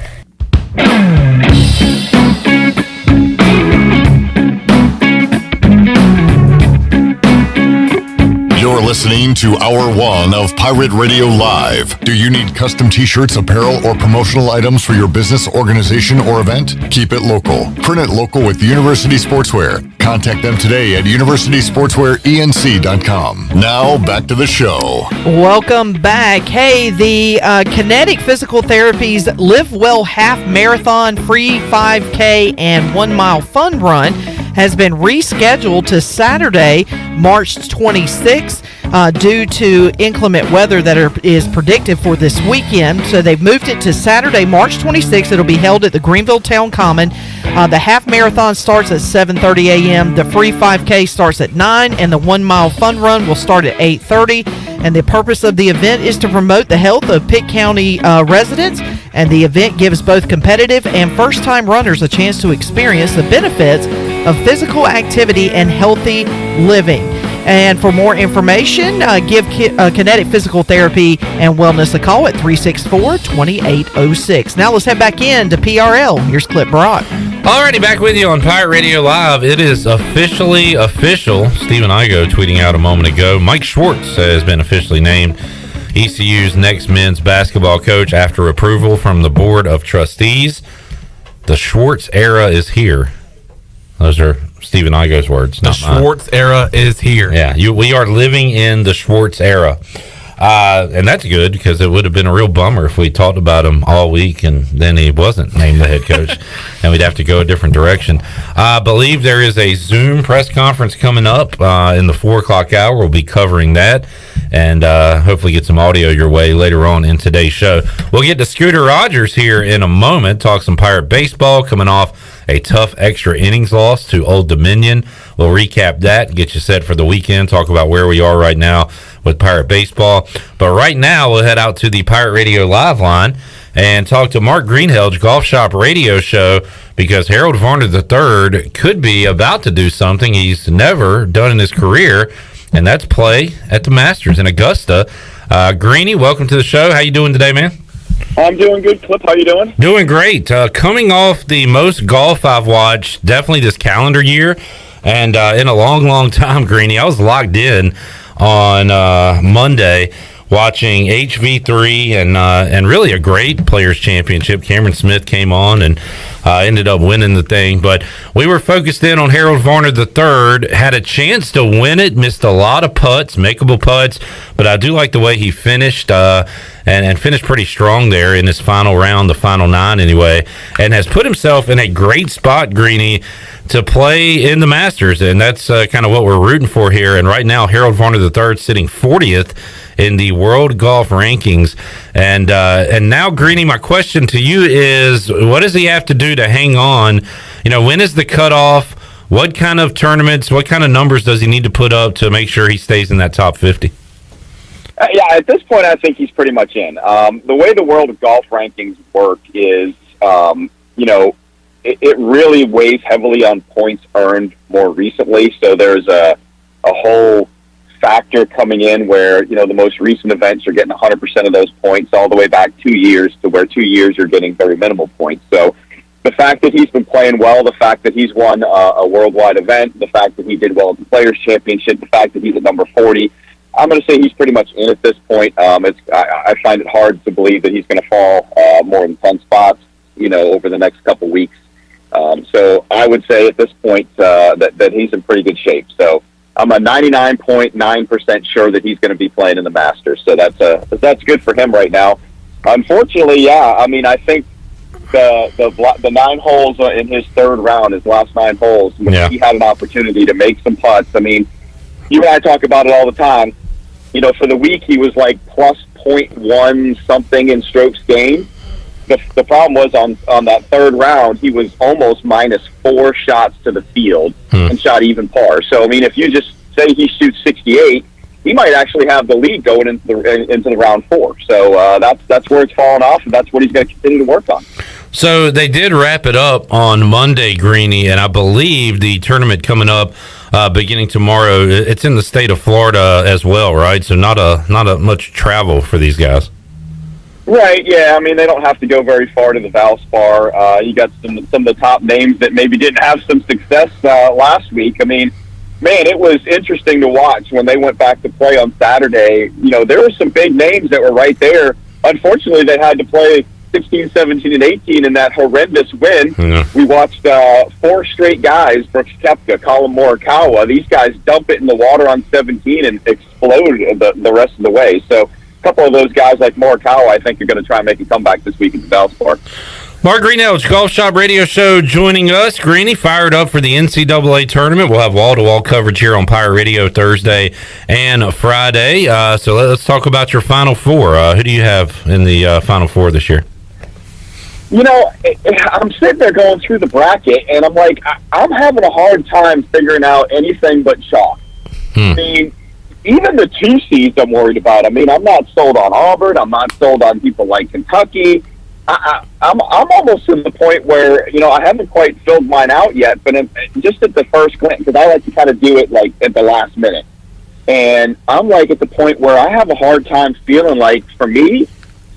[SPEAKER 14] You're listening to Hour 1 of Pirate Radio Live. Do you need custom t-shirts, apparel, or promotional items for your business, organization, or event? Keep it local. Print it local with University Sportswear. Contact them today at universitysportswearenc.com. Now, back to the show.
[SPEAKER 12] Welcome back. Hey, the Kinetic Physical Therapy's Live Well Half Marathon, Free 5K, and 1 Mile Fun Run has been rescheduled to Saturday, March 26th, due to inclement weather that is predicted for this weekend. So they've moved it to Saturday, March 26th. It'll be held at the Greenville Town Common. The half marathon starts at 7:30 a.m. The free 5K starts at 9, and the 1 Mile Fun Run will start at 8:30. And the purpose of the event is to promote the health of Pitt County residents. And the event gives both competitive and first-time runners a chance to experience the benefits of physical activity and healthy living. And for more information, give Kinetic Physical Therapy and Wellness a call at 364-2806. Now let's head back in to PRL. Here's Clip Brock.
[SPEAKER 1] Alrighty, back with you on Pirate Radio Live. It is officially official. Stephen Igo tweeting out a moment ago. Mike Schwartz has been officially named ECU's next men's basketball coach after approval from the Board of Trustees. The Schwartz era is here. Those are Stephen Igo's words.
[SPEAKER 2] The Schwartz era is here.
[SPEAKER 1] Yeah, we are living in the Schwartz era. And that's good because it would have been a real bummer if we talked about him all week and then he wasn't named the head coach and we'd have to go a different direction. I believe there is a Zoom press conference coming up in the 4 o'clock hour. We'll be covering that and hopefully get some audio your way later on in today's show. We'll get to Scooter Rogers here in a moment, talk some Pirate baseball coming off a tough extra innings loss to Old Dominion. We'll recap that, get you set for the weekend, talk about where we are right now with Pirate baseball. But right now, we'll head out to the Pirate Radio Live line and talk to Mark Greenhalgh, Golf Shop Radio Show, because Harold Varner III could be about to do something he's never done in his career, and that's play at the Masters in Augusta. Greenie, welcome to the show. How you doing today, man?
[SPEAKER 25] I'm doing good. Clip, how you doing?
[SPEAKER 1] Doing great. Coming off the most golf I've watched, definitely this calendar year. And in a long, long time, Greeny, I was locked in on Monday watching HV3 and really a great Players Championship. Cameron Smith came on and ended up winning the thing. But we were focused in on Harold Varner III. Had a chance to win it, missed a lot of putts, makeable putts. But I do like the way he finished and finished pretty strong there in his final round, the final 9 anyway, and has put himself in a great spot, Greeny, to play in the Masters. And that's kind of what we're rooting for here. And right now, Harold Varner III sitting 40th in the world golf rankings. And now, Greeny, my question to you is, what does he have to do to hang on? When is the cutoff? What kind of tournaments, what kind of numbers does he need to put up to make sure he stays in that top 50?
[SPEAKER 25] Yeah, at this point, I think he's pretty much in. The way the world of golf rankings work is, it really weighs heavily on points earned more recently. So there's a whole factor coming in where, the most recent events are getting 100% of those points all the way back 2 years to where 2 years you're getting very minimal points. So the fact that he's been playing well, the fact that he's won a worldwide event, the fact that he did well at the Players Championship, the fact that he's at number 40, I'm going to say he's pretty much in at this point. I find it hard to believe that he's going to fall more than 10 spots, over the next couple weeks. So I would say at this point that he's in pretty good shape. So I'm a 99.9% sure that he's going to be playing in the Masters. So that's good for him right now. Unfortunately, I think the 9 holes in his third round, his last 9 holes, he had an opportunity to make some putts. I mean, you and I talk about it all the time. For the week, he was like plus 0.1 something in strokes gained. The problem was on that third round, he was almost minus 4 shots to the field and shot even par. So, I mean, if you just say he shoots 68, he might actually have the lead going into the round 4. So that's where it's fallen off, and that's what he's going to continue to work on.
[SPEAKER 1] So they did wrap it up on Monday, Greeny, and I believe the tournament coming up beginning tomorrow, it's in the state of Florida as well, right? So not a much travel for these guys.
[SPEAKER 25] Right, yeah. I mean, they don't have to go very far to the Valspar. You got some of the top names that maybe didn't have some success last week. I mean, man, it was interesting to watch when they went back to play on Saturday. There were some big names that were right there. Unfortunately, they had to play 16, 17, and 18 in that horrendous win. Yeah. We watched 4 straight guys, Brooks Koepka, Colin Morikawa. These guys dump it in the water on 17 and explode the rest of the way. So a couple of those guys like Morikawa, I think, are going to try and make a comeback this week at the Valspar.
[SPEAKER 1] Mark Greenhalgh, Golf Shop Radio Show, joining us. Greeny, fired up for the NCAA tournament. We'll have wall-to-wall coverage here on Pirate Radio Thursday and Friday. So let's talk about your Final Four. Who do you have in the Final Four this year?
[SPEAKER 25] I'm sitting there going through the bracket, and I'm like, I'm having a hard time figuring out anything but chalk. I mean, even the 2 seeds I'm worried about. I mean, I'm not sold on Auburn. I'm not sold on people like Kentucky. I'm almost to the point where, I haven't quite filled mine out yet, but just at the first glance, because I like to kind of do it like at the last minute. And I'm like at the point where I have a hard time feeling like, for me,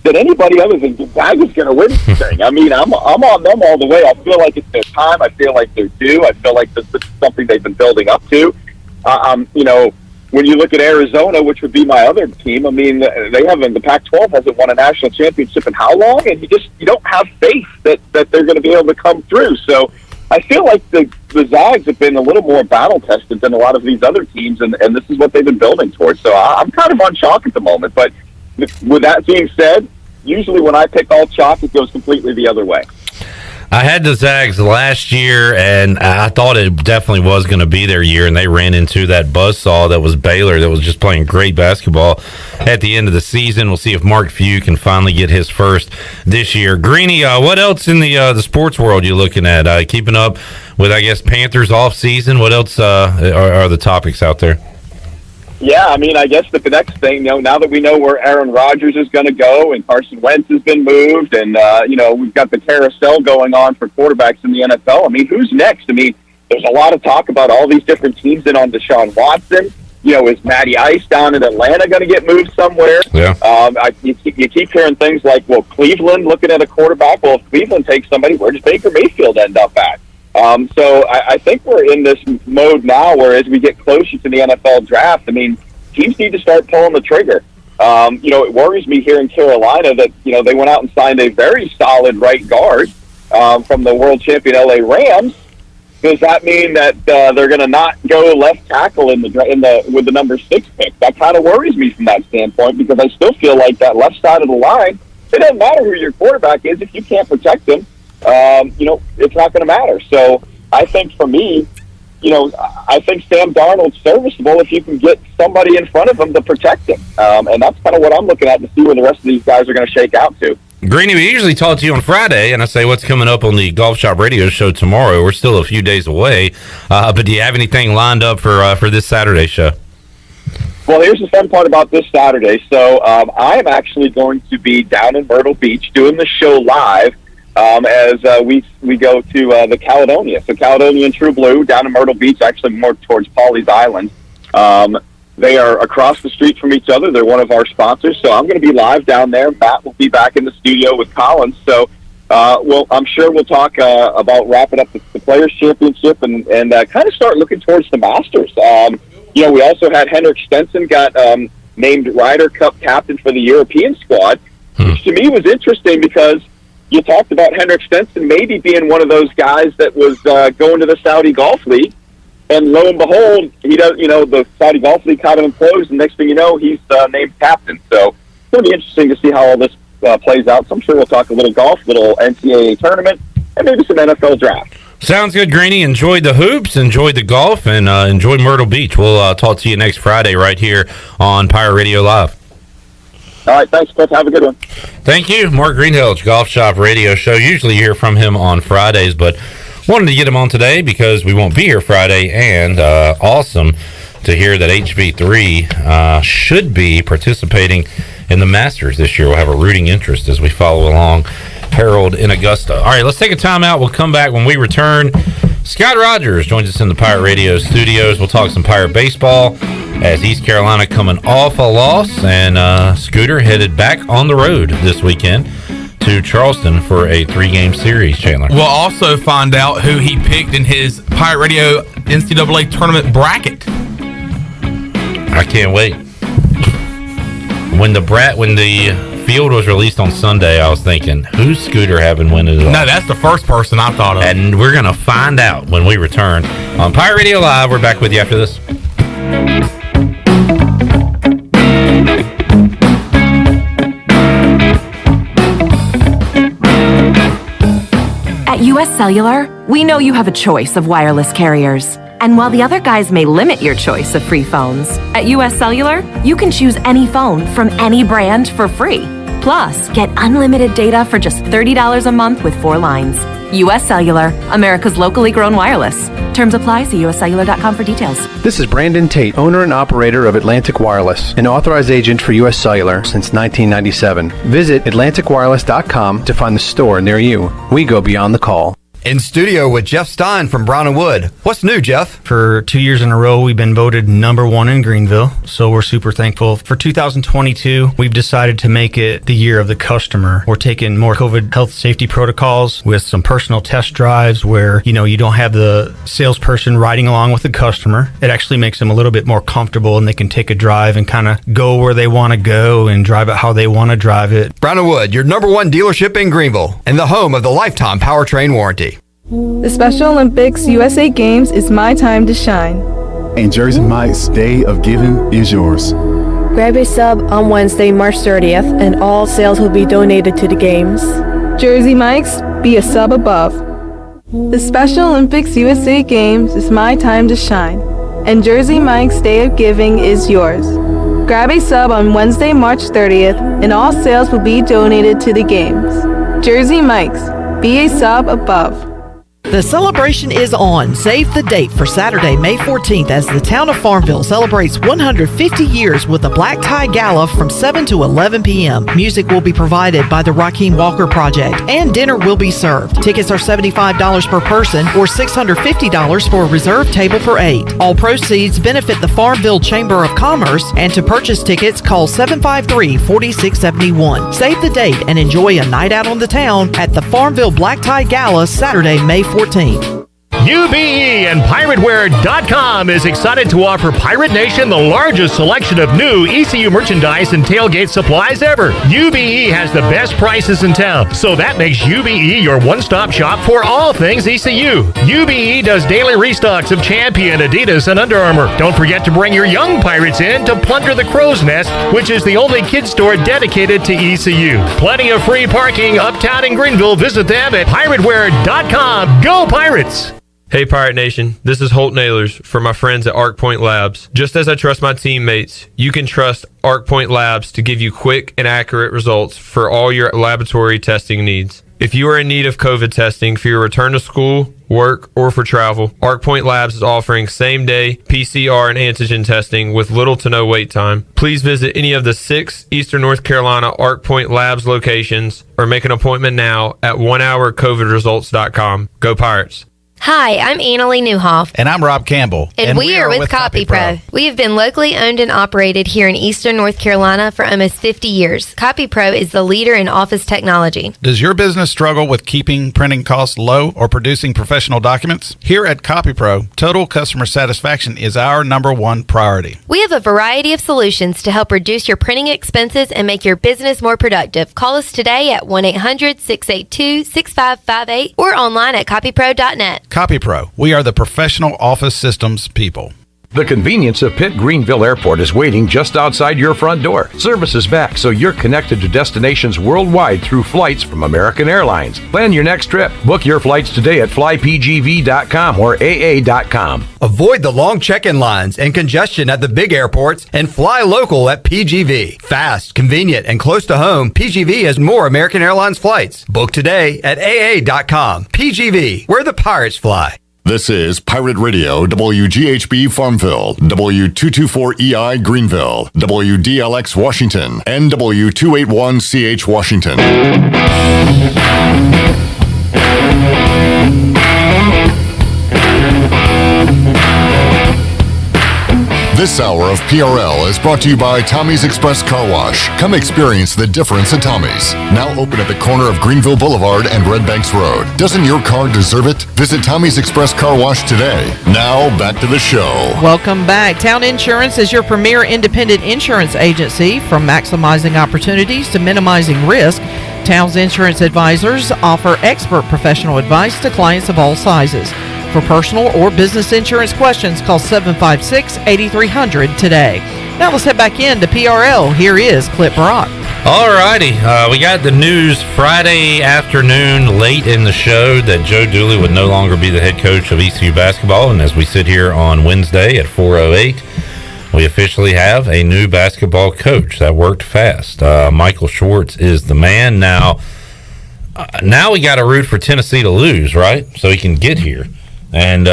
[SPEAKER 25] that anybody other than Gonzaga is going to win this thing. I mean, I'm on them all the way. I feel like it's their time. I feel like they're due. I feel like this is something they've been building up to. When you look at Arizona, which would be my other team, I mean, the Pac-12 hasn't won a national championship in how long? And you don't have faith that they're going to be able to come through. So I feel like the Zags have been a little more battle-tested than a lot of these other teams, and this is what they've been building towards. So I'm kind of on chalk at the moment. But with that being said, usually when I pick all chalk, it goes completely the other way.
[SPEAKER 1] I had the Zags last year, and I thought it definitely was going to be their year, and they ran into that buzzsaw that was Baylor that was just playing great basketball at the end of the season. We'll see if Mark Few can finally get his first this year. Greeny, what else in the sports world you looking at? Keeping up with, I guess, Panthers off season? What else are the topics out there?
[SPEAKER 25] Yeah, I mean, I guess the next thing, now that we know where Aaron Rodgers is going to go and Carson Wentz has been moved and, we've got the carousel going on for quarterbacks in the NFL, I mean, who's next? I mean, there's a lot of talk about all these different teams in on Deshaun Watson. Is Matty Ice down in Atlanta going to get moved somewhere? Yeah. You keep hearing things like, well, Cleveland looking at a quarterback. Well, if Cleveland takes somebody, where does Baker Mayfield end up at? So I think we're in this mode now where as we get closer to the NFL draft, I mean, teams need to start pulling the trigger. It worries me here in Carolina that, they went out and signed a very solid right guard from the world champion LA Rams. Does that mean that they're going to not go left tackle with the number 6 pick? That kind of worries me from that standpoint, because I still feel like that left side of the line, it doesn't matter who your quarterback is. If you can't protect him, it's not going to matter. So I think for me, I think Sam Darnold's serviceable if you can get somebody in front of him to protect him. And that's kind of what I'm looking at to see where the rest of these guys are going to shake out to.
[SPEAKER 1] Greeny, we usually talk to you on Friday, and I say what's coming up on the Golf Shop Radio Show tomorrow. We're still a few days away, but do you have anything lined up for this Saturday show?
[SPEAKER 25] Well, here's the fun part about this Saturday. So I am actually going to be down in Myrtle Beach doing the show live as we go to the Caledonia. So Caledonia and True Blue down in Myrtle Beach, actually more towards Pawleys Island. They are across the street from each other. They're one of our sponsors. So I'm going to be live down there. Matt will be back in the studio with Collins. So I'm sure we'll talk about wrapping up the Players' Championship and kind of start looking towards the Masters. We also had Henrik Stenson got named Ryder Cup captain for the European squad, which to me was interesting because you talked about Henrik Stenson maybe being one of those guys that was going to the Saudi Golf League. And lo and behold, he does. The Saudi Golf League kind of implodes, and next thing you know, he's named captain. So it's going to be interesting to see how all this plays out. So I'm sure we'll talk a little golf, little Ncaa tournament, and maybe some NFL draft.
[SPEAKER 1] Sounds good, Greeny. Enjoy the hoops, enjoy the golf, and enjoy Myrtle Beach. We'll talk to you next Friday right here on Pirate Radio Live.
[SPEAKER 25] All right, thanks, Cliff. Have a good one.
[SPEAKER 1] Thank you. Mark Greenhalgh, Golf Shop Radio Show. Usually you hear from him on Fridays, but wanted to get him on today because we won't be here Friday, and awesome to hear that HV3 should be participating in the Masters this year. We'll have a rooting interest as we follow along Harold in Augusta. All right, let's take a timeout. We'll come back when we return. Scott Rogers joins us in the Pirate Radio studios. We'll talk some Pirate baseball as East Carolina coming off a loss, and Scooter headed back on the road this weekend to Charleston for a 3-game series, Chandler.
[SPEAKER 2] We'll also find out who he picked in his Pirate Radio NCAA tournament bracket.
[SPEAKER 1] I can't wait. When the field was released on Sunday, I was thinking, who's Scooter having win it all?
[SPEAKER 2] No, that's the first person I thought of.
[SPEAKER 1] And we're going to find out when we return on Pirate Radio Live. We're back with you after this.
[SPEAKER 21] At US Cellular, we know you have a choice of wireless carriers. And while the other guys may limit your choice of free phones, at US Cellular, you can choose any phone from any brand for free. Plus, get unlimited data for just $30 a month with 4 lines. US Cellular, America's locally grown wireless. Terms apply. See uscellular.com for details.
[SPEAKER 5] This is Brandon Tate, owner and operator of Atlantic Wireless, an authorized agent for US Cellular since 1997. Visit atlanticwireless.com to find the store near you. We go beyond the call.
[SPEAKER 19] In studio with Jeff Stein from Brown & Wood. What's new, Jeff?
[SPEAKER 6] For 2 years in a row, we've been voted #1 in Greenville, so we're super thankful. For 2022, we've decided to make it the year of the customer. We're taking more COVID health safety protocols with some personal test drives where, you don't have the salesperson riding along with the customer. It actually makes them a little bit more comfortable, and they can take a drive and kind of go where they want to go and drive it how they want to drive it.
[SPEAKER 19] Brown & Wood, your #1 dealership in Greenville and the home of the lifetime powertrain warranty.
[SPEAKER 7] The Special Olympics USA Games is my time to shine.
[SPEAKER 8] And Jersey Mike's Day of Giving is yours.
[SPEAKER 9] Grab a sub on Wednesday, March 30th, and all sales will be donated to the Games.
[SPEAKER 7] Jersey Mike's, be a sub above. The Special Olympics USA Games is my time to shine. And Jersey Mike's Day of Giving is yours. Grab a sub on Wednesday, March 30th, and all sales will be donated to the Games. Jersey Mike's, be a sub above.
[SPEAKER 12] The celebration is on. Save the date for Saturday, May 14th as the town of Farmville celebrates 150 years with a Black Tie Gala from 7 to 11 p.m. Music will be provided by the Raheem Walker Project, and dinner will be served. Tickets are $75 per person or $650 for a reserved table for 8. All proceeds benefit the Farmville Chamber of Commerce, and to purchase tickets, call 753-4671. Save the date and enjoy a night out on the town at the Farmville Black Tie Gala Saturday, May 14th.
[SPEAKER 3] UBE and PirateWear.com is excited to offer Pirate Nation the largest selection of new ECU merchandise and tailgate supplies ever. UBE has the best prices in town, so that makes UBE your one-stop shop for all things ECU. UBE does daily restocks of Champion, Adidas, and Under Armour. Don't forget to bring your young Pirates in to plunder the Crow's Nest, which is the only kids store dedicated to ECU. Plenty of free parking uptown in Greenville. Visit them at PirateWear.com. Go Pirates!
[SPEAKER 10] Hey Pirate Nation, this is Holt Nailers for my friends at Arc Point Labs. Just as I trust my teammates, you can trust Arc Point Labs to give you quick and accurate results for all your laboratory testing needs. If you are in need of COVID testing for your return to school, work, or for travel, Arc Point Labs is offering same-day PCR and antigen testing with little to no wait time. Please visit any of the 6 Eastern North Carolina Arc Point Labs locations or make an appointment now at onehourcovidresults.com. Go Pirates!
[SPEAKER 11] Hi, I'm Annalie Newhoff.
[SPEAKER 13] And I'm Rob Campbell.
[SPEAKER 11] And we are with CopyPro. We have been locally owned and operated here in Eastern North Carolina for almost 50 years. CopyPro is the leader in office technology.
[SPEAKER 13] Does your business struggle with keeping printing costs low or producing professional documents? Here at CopyPro, total customer satisfaction is our #1 priority.
[SPEAKER 11] We have a variety of solutions to help reduce your printing expenses and make your business more productive. Call us today at 1-800-682-6558 or online at copypro.net.
[SPEAKER 13] CopyPro, we are the professional office systems people.
[SPEAKER 15] The convenience of Pitt Greenville Airport is waiting just outside your front door. Service is back, so you're connected to destinations worldwide through flights from American Airlines. Plan your next trip. Book your flights today at flypgv.com or aa.com.
[SPEAKER 19] Avoid the long check-in lines and congestion at the big airports and fly local at PGV. Fast, convenient, and close to home, PGV has more American Airlines flights. Book today at aa.com. PGV, where the pirates fly.
[SPEAKER 14] This is Pirate Radio, WGHB Farmville, W224EI Greenville, WDLX Washington, and W281CH Washington. This hour of PRL is brought to you by Tommy's Express Car Wash. Come experience the difference at Tommy's. Now open at the corner of Greenville Boulevard and Red Banks Road. Doesn't your car deserve it? Visit Tommy's Express Car Wash today. Now back to the show.
[SPEAKER 12] Welcome back. Town Insurance is your premier independent insurance agency. From maximizing opportunities to minimizing risk, Town's Insurance Advisors offer expert professional advice to clients of all sizes. For personal or business insurance questions, call 756-8300 today. Now let's head back into PRL. Here is Clip Brock.
[SPEAKER 1] All righty. We got the news Friday afternoon late in the show that Joe Dooley would no longer be the head coach of ECU basketball. And as we sit here on Wednesday at 4:08, we officially have a new basketball coach. That worked fast. Michael Schwartz is the man. Now we got to root for Tennessee to lose, right? So he can get here and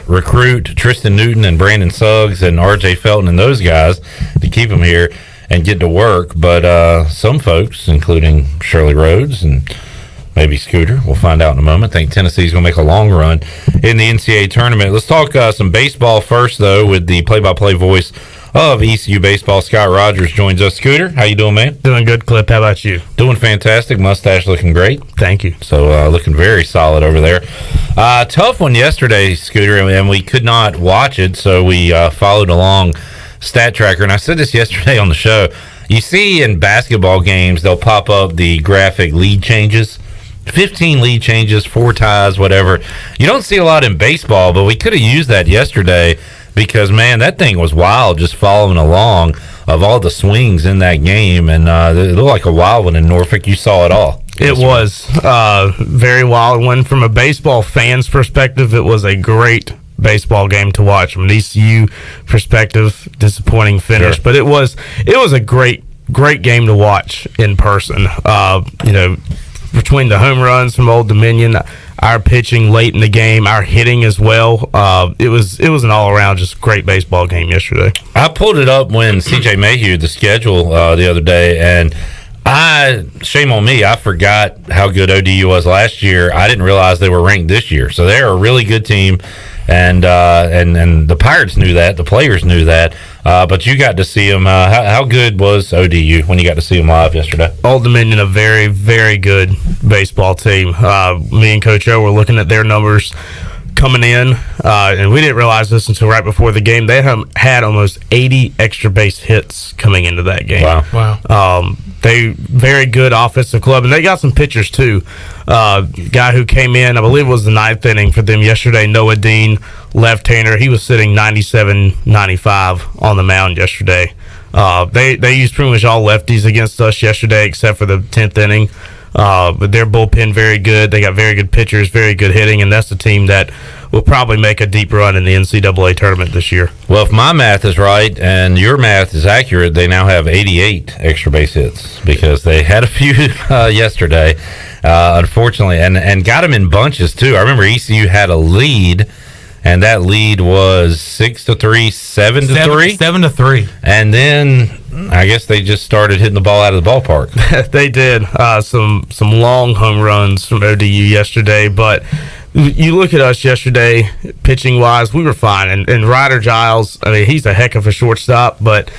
[SPEAKER 1] recruit Tristan Newton and Brandon Suggs and R.J. Felton and those guys to keep them here and get to work. But some folks, including Shirley Rhodes and maybe Scooter, we'll find out in a moment, think Tennessee's going to make a long run in the Ncaa Tournament. Let's talk some baseball first, though, with the play-by-play voice of ECU Baseball. Scott Rogers joins us. Scooter, how you doing, man?
[SPEAKER 26] Doing good, Clip. How about you?
[SPEAKER 1] Doing fantastic. Mustache looking great.
[SPEAKER 26] Thank you.
[SPEAKER 1] So looking very solid over there. Tough one yesterday, Scooter, and we could not watch it, so we followed along Stat Tracker. And I said this yesterday on the show. You see in basketball games, they'll pop up the graphic lead changes. 15 lead changes, 4 ties, whatever. You don't see a lot in baseball, but we could have used that yesterday because, man, that thing was wild just following along of all the swings in that game. And it looked like a wild one in Norfolk. You saw it all.
[SPEAKER 26] It was very wild one. From a baseball fan's perspective, it was a great baseball game to watch. From an ECU perspective, disappointing finish. Sure. But it was a great game to watch in person. Between the home runs from Old Dominion, our pitching late in the game, our hitting as well, it was an all-around just great baseball game yesterday.
[SPEAKER 1] I pulled it up when C.J. Mayhew, the schedule the other day, and shame on me, I forgot how good ODU was last year. I didn't realize they were ranked this year. So they're a really good team, and the Pirates knew that, the players knew that. But you got to see them. How good was ODU when you got to see them live yesterday?
[SPEAKER 26] Old Dominion, a very, very good baseball team. Me and Coach O were looking at their numbers coming in, and we didn't realize this until right before the game. They had almost 80 extra base hits coming into that game.
[SPEAKER 2] Wow.
[SPEAKER 26] They very good offensive club, and they got some pitchers too. Guy who came in, I believe it was the 9th inning for them yesterday, Noah Dean, left-hander. He was sitting 97-95 on the mound yesterday. They used pretty much all lefties against us yesterday except for the 10th inning. But their bullpen very good. They got very good pitchers, very good hitting, and that's the team that will probably make a deep run in the NCAA tournament this year.
[SPEAKER 1] Well, if my math is right and your math is accurate, they now have 88 extra base hits because they had a few yesterday, unfortunately, and got them in bunches too. I remember ECU had a lead, and that lead was 6-3, 7-3,
[SPEAKER 2] 7-3,
[SPEAKER 1] and then I guess they just started hitting the ball out of the ballpark.
[SPEAKER 26] They did some long home runs from ODU yesterday, but you look at us yesterday, pitching wise, we were fine. And Ryder Giles, I mean, he's a heck of a shortstop, but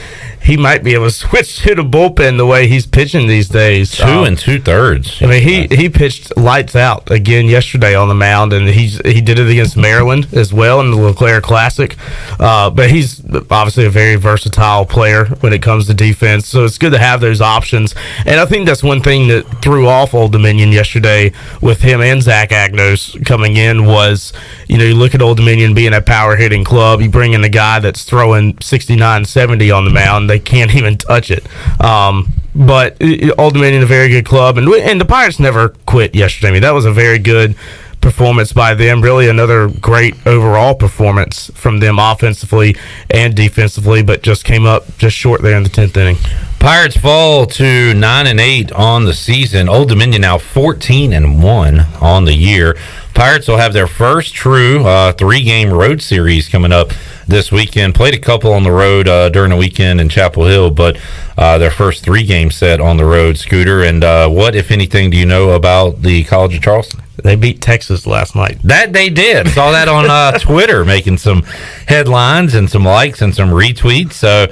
[SPEAKER 26] he might be able to switch to the bullpen the way he's pitching these days.
[SPEAKER 1] 2 2/3.
[SPEAKER 26] I mean, he pitched lights out again yesterday on the mound, and he did it against Maryland as well in the LeClaire Classic. But he's obviously a very versatile player when it comes to defense, so it's good to have those options. And I think that's one thing that threw off Old Dominion yesterday with him and Zach Agnos coming in was, you look at Old Dominion being a power hitting club, you bring in a guy that's throwing 69-70 on the mound, they can't even touch it. But Old Dominion, a very good club, and the Pirates never quit yesterday. I mean, that was a very good performance by them. Really another great overall performance from them offensively and defensively, but just came up just short there in the 10th inning.
[SPEAKER 1] Pirates fall to 9-8 on the season. Old Dominion now 14-1 on the year. Pirates will have their first true 3-game road series coming up this weekend. Played a couple on the road during the weekend in Chapel Hill, but their first 3-game set on the road, Scooter. And what, if anything, do you know about the College of Charleston?
[SPEAKER 26] They beat Texas last night.
[SPEAKER 1] That they did. Saw that on Twitter, making some headlines and some likes and some retweets. So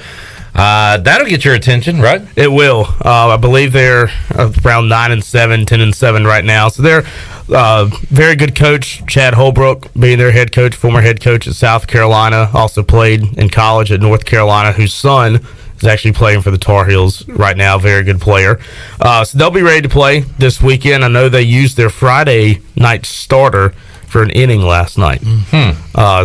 [SPEAKER 1] that'll get your attention, right?
[SPEAKER 26] It will. I believe they're around 9-7, 10-7 right now. So they're very good coach, Chad Holbrook, being their head coach, former head coach at South Carolina, also played in college at North Carolina, whose son is actually playing for the Tar Heels right now. Very good player. So they'll be ready to play this weekend. I know they used their Friday night starter for an inning last night.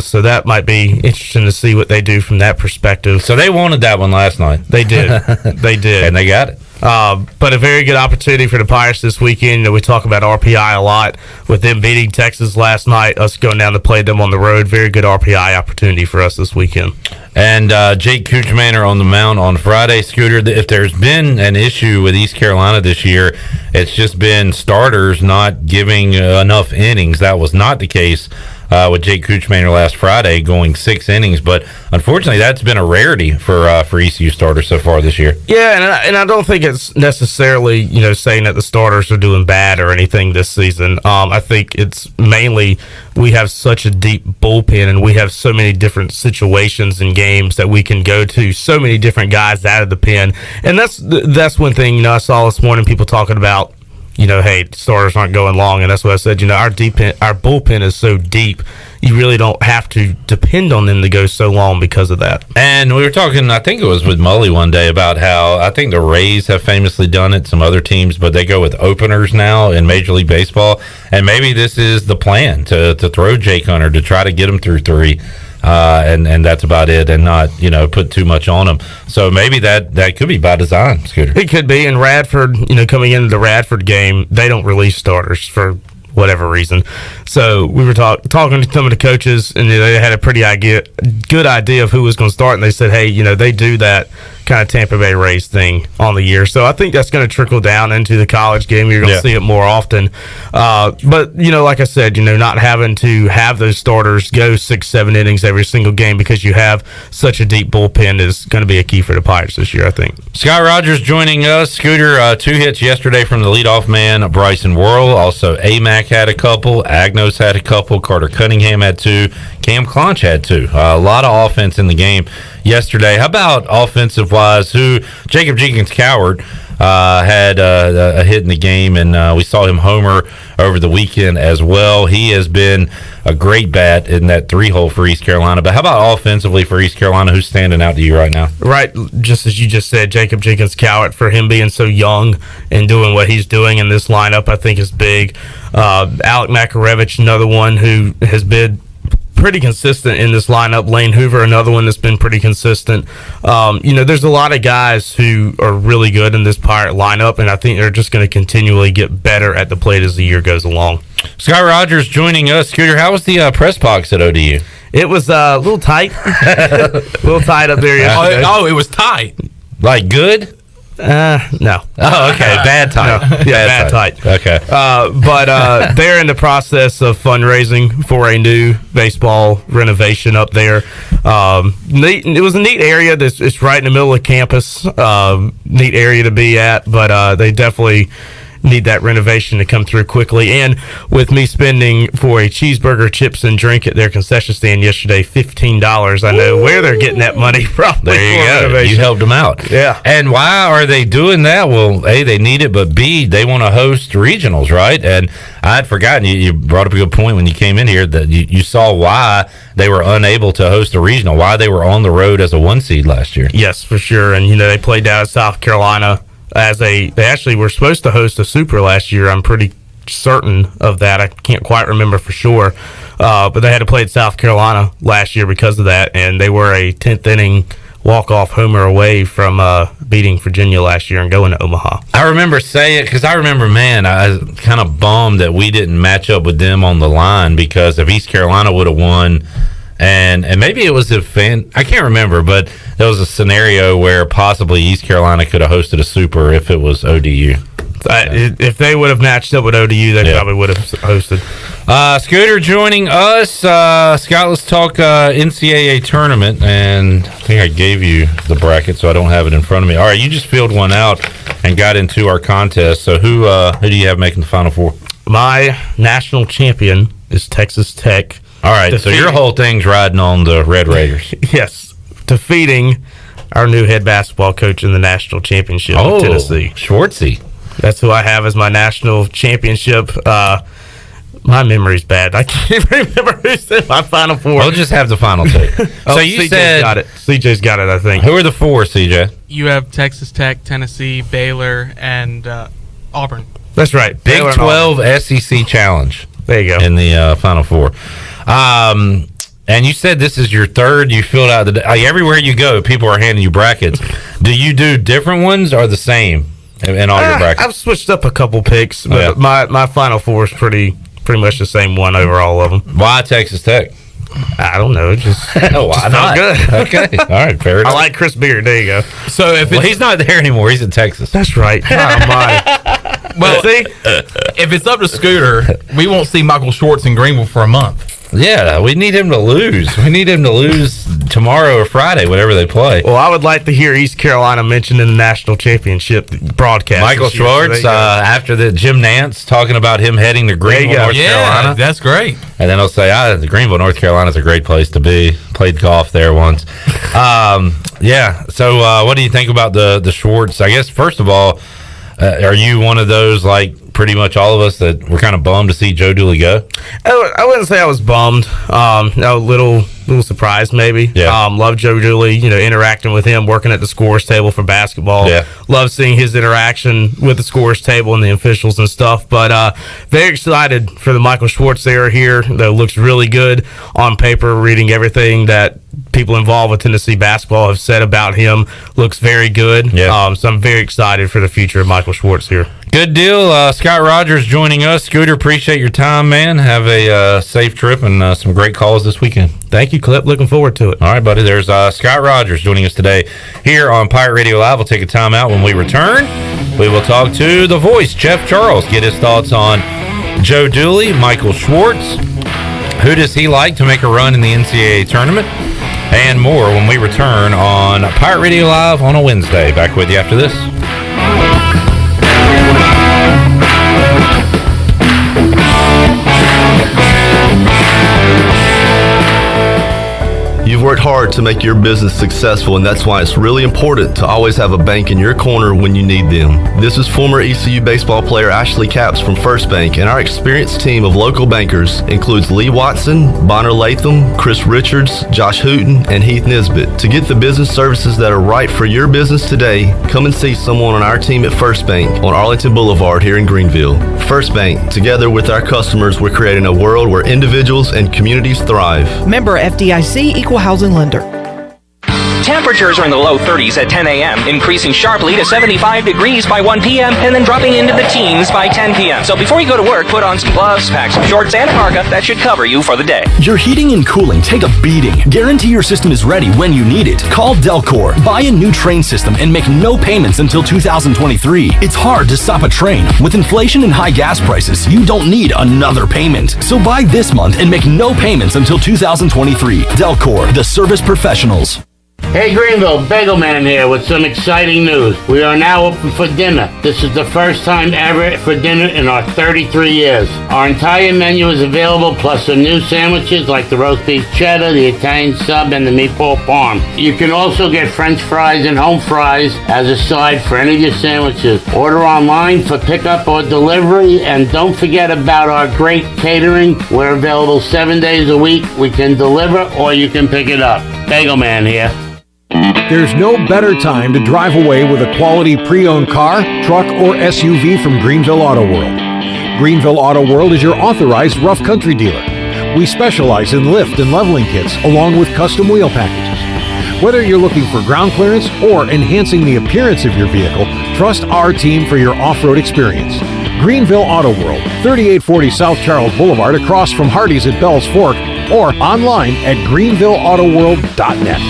[SPEAKER 26] So that might be interesting to see what they do from that perspective.
[SPEAKER 1] So they wanted that one last night.
[SPEAKER 26] They did. They did.
[SPEAKER 1] And they got it.
[SPEAKER 26] But a very good opportunity for the Pirates this weekend. We talk about RPI a lot with them beating Texas last night, us going down to play them on the road. Very good RPI opportunity for us this weekend.
[SPEAKER 1] And Jake Kuchmaner on the mound on Friday. Scooter, if there's been an issue with East Carolina this year, it's just been starters not giving enough innings. That was not the case with Jake Kuchmaner last Friday, going 6 innings. But unfortunately, that's been a rarity for ECU starters so far this year.
[SPEAKER 26] Yeah, and I don't think it's necessarily saying that the starters are doing bad or anything this season. I think it's mainly we have such a deep bullpen, and we have so many different situations and games that we can go to. So many different guys out of the pen, and that's one thing I saw this morning. People talking about, hey, starters aren't going long, and that's what I said. Our bullpen is so deep, you really don't have to depend on them to go so long because of that.
[SPEAKER 1] And we were talking, I think it was with Mully one day, about how I think the Rays have famously done it, some other teams, but they go with openers now in Major League Baseball, and maybe this is the plan to throw Jake Hunter to try to get him through 3. And that's about it, and not put too much on them. So maybe that could be by design, Scooter.
[SPEAKER 26] It could be. And Radford, coming into the Radford game, they don't release starters for whatever reason. So we were talking to some of the coaches, and they had a pretty good idea of who was going to start, and they said, hey, they do that kind of Tampa Bay Rays thing on the year. So I think that's going to trickle down into the college game. You're going to see it more often. But, like I said, not having to have those starters go 6-7 innings every single game because you have such a deep bullpen is going to be a key for the Pirates this year, I think.
[SPEAKER 1] Sky Rogers joining us. Scooter, 2 hits yesterday from the leadoff man, Bryson Worrell. Also, AMAC had a couple. Agnos had a couple. Carter Cunningham had 2. Cam Clonch had 2. A lot of offense in the game yesterday. How about offensive-wise? Jacob Jenkins Coward had a hit in the game, and we saw him homer over the weekend as well. He has been a great bat in that 3-hole for East Carolina. But how about offensively for East Carolina? Who's standing out to you right now?
[SPEAKER 26] Right, just as you just said, Jacob Jenkins-Cowart, for him being so young and doing what he's doing in this lineup, I think is big. Alec Makarevich, another one who has been pretty consistent in this lineup. Lane Hoover, another one that's been pretty consistent. There's a lot of guys who are really good in this Pirate lineup, and I think they're just going to continually get better at the plate as the year goes along.
[SPEAKER 1] Scott Rogers joining us. Scooter, how was the press box at ODU?
[SPEAKER 26] It was a little tight. A little tight up there yesterday.
[SPEAKER 2] Oh, it was tight.
[SPEAKER 1] Like good?
[SPEAKER 26] No.
[SPEAKER 1] Oh, okay. Bad tight.
[SPEAKER 26] No. Yeah, bad tight.
[SPEAKER 1] Okay.
[SPEAKER 26] But they're in the process of fundraising for a new baseball renovation up there. It was a neat area. It's right in the middle of campus. Neat area to be at, but they definitely need that renovation to come through quickly. And with me spending for a cheeseburger, chips, and drink at their concession stand yesterday, $15, I know where they're getting that money from.
[SPEAKER 1] There you go.
[SPEAKER 26] Renovation.
[SPEAKER 1] You helped them out.
[SPEAKER 26] Yeah.
[SPEAKER 1] And why are they doing that? Well, A, they need it, but B, they want to host regionals, right? And I had forgotten, you brought up a good point when you came in here, that you saw why they were unable to host a regional, why they were on the road as a 1 seed last year.
[SPEAKER 26] Yes, for sure. And, they played down in South Carolina. They actually were supposed to host a Super last year. I'm pretty certain of that. I can't quite remember for sure. But they had to play at South Carolina last year because of that, and they were a 10th inning walk-off homer away from beating Virginia last year and going to Omaha.
[SPEAKER 1] I remember saying it because I was kind of bummed that we didn't match up with them on the line, because if East Carolina would have won, and maybe it was I can't remember, but there was a scenario where possibly East Carolina could have hosted a Super if it was ODU.
[SPEAKER 26] If they would have matched up with ODU, they probably would have hosted.
[SPEAKER 1] Scooter joining us. Scott, let's talk NCAA tournament, and I think I gave you the bracket, so I don't have it in front of me. All right, you just filled one out and got into our contest. So who do you have making the Final Four?
[SPEAKER 26] My national champion is Texas Tech.
[SPEAKER 1] All right, so your whole thing's riding on the Red Raiders.
[SPEAKER 26] Yes, defeating our new head basketball coach in the national championship in Tennessee.
[SPEAKER 1] Schwartzy.
[SPEAKER 26] That's who I have as my national championship. My memory's bad. I can't remember who's in my Final Four.
[SPEAKER 1] We'll just have the final two. So you
[SPEAKER 26] CJ's
[SPEAKER 1] said
[SPEAKER 26] got it. CJ's got it, I think.
[SPEAKER 1] Who are the four, CJ?
[SPEAKER 4] You have Texas Tech, Tennessee, Baylor, and Auburn.
[SPEAKER 26] That's right.
[SPEAKER 1] Big 12 SEC Challenge.
[SPEAKER 26] There you go.
[SPEAKER 1] In the Final Four. And you said this is your third. You filled out everywhere you go, people are handing you brackets. Do you do different ones or the same in all your brackets?
[SPEAKER 26] I've switched up a couple picks, but my Final Four is pretty much the same one over all of them.
[SPEAKER 1] Why Texas Tech?
[SPEAKER 26] I don't know. Just
[SPEAKER 1] why not?
[SPEAKER 26] Good.
[SPEAKER 1] Okay. All right. Fair enough.
[SPEAKER 26] I like Chris Beard. There you go.
[SPEAKER 2] So
[SPEAKER 1] he's not there anymore. He's in Texas.
[SPEAKER 26] That's right.
[SPEAKER 2] Well, see, if it's up to Scooter, we won't see Michael Schwartz in Greenville for a month.
[SPEAKER 1] Yeah, we need him to lose. We need him to lose tomorrow or Friday, whatever they play.
[SPEAKER 26] Well, I would like to hear East Carolina mentioned in the national championship broadcast.
[SPEAKER 1] Michael Schwartz, after the Jim Nance talking about him heading to Greenville, North Carolina.
[SPEAKER 2] That's great.
[SPEAKER 1] And then he'll say, Greenville, North Carolina is a great place to be. Played golf there once. So what do you think about the Schwartz? I guess, first of all, are you one of those, like pretty much all of us, that were kind of bummed to see Joe Dooley go?
[SPEAKER 26] I wouldn't say I was bummed. A little surprised maybe.
[SPEAKER 1] Yeah.
[SPEAKER 26] Love Joe Dooley, interacting with him, working at the scores table for basketball.
[SPEAKER 1] Yeah.
[SPEAKER 26] Love seeing his interaction with the scores table and the officials and stuff. But very excited for the Michael Schwartz era here. That looks really good on paper. Reading everything that people involved with Tennessee basketball have said about him, looks very good.
[SPEAKER 1] Yeah.
[SPEAKER 26] So I'm very excited for the future of Michael Schwartz here.
[SPEAKER 1] Good deal. Scott Rogers joining us. Scooter, appreciate your time, man. Have a safe trip and some great calls this weekend.
[SPEAKER 26] Thank you, Clip. Looking forward to it.
[SPEAKER 1] All right, buddy. There's Scott Rogers joining us today here on Pirate Radio Live. We'll take a time out. When we return, we will talk to the voice, Jeff Charles, get his thoughts on Joe Dooley, Michael Schwartz. Who does he like to make a run in the NCAA tournament? And more when we return on Pirate Radio Live on a Wednesday. Back with you after this.
[SPEAKER 19] You've
[SPEAKER 16] worked hard to make your business successful, and that's why it's really important to always have a bank in your corner when you need them. This is former ECU baseball player Ashley Capps from First Bank, and our experienced team of local bankers includes Lee Watson, Bonner Latham, Chris Richards, Josh Hooten, and Heath Nisbet. To get the business services that are right for your business today, come and see someone on our team at First Bank on Arlington Boulevard here in Greenville. First Bank, together with our customers, we're creating a world where individuals and communities thrive.
[SPEAKER 12] Member FDIC, Equal Housing Lender.
[SPEAKER 17] Temperatures are in the low 30s at 10 a.m., increasing sharply to 75 degrees by 1 p.m., and then dropping into the teens by 10 p.m. So before you go to work, put on some gloves, pack some shorts and a parka. That should cover you for the day.
[SPEAKER 18] Your heating and cooling take a beating. Guarantee your system is ready when you need it. Call Delcor. Buy a new train system and make no payments until 2023. It's hard to stop a train. With inflation and high gas prices, you don't need another payment. So buy this month and make no payments until 2023. Delcor, the service professionals.
[SPEAKER 20] Hey Greenville, Bagel Man here with some exciting news. We are now open for dinner. This is the first time ever for dinner in our 33 years. Our entire menu is available, plus some new sandwiches like the roast beef cheddar, the Italian sub, and the meatball parm. You can also get French fries and home fries as a side for any of your sandwiches. Order online for pickup or delivery, and don't forget about our great catering. We're available 7 days a week. We can deliver or you can pick it up. Bagel Man here.
[SPEAKER 22] There's no better time to drive away with a quality pre-owned car, truck, or SUV from Greenville Auto World. Greenville Auto World is your authorized rough country dealer. We specialize in lift and leveling kits along with custom wheel packages. Whether you're looking for ground clearance or enhancing the appearance of your vehicle, trust our team for your off-road experience. Greenville Auto World, 3840 South Charles Boulevard across from Hardee's at Bell's Fork, or online at greenvilleautoworld.net.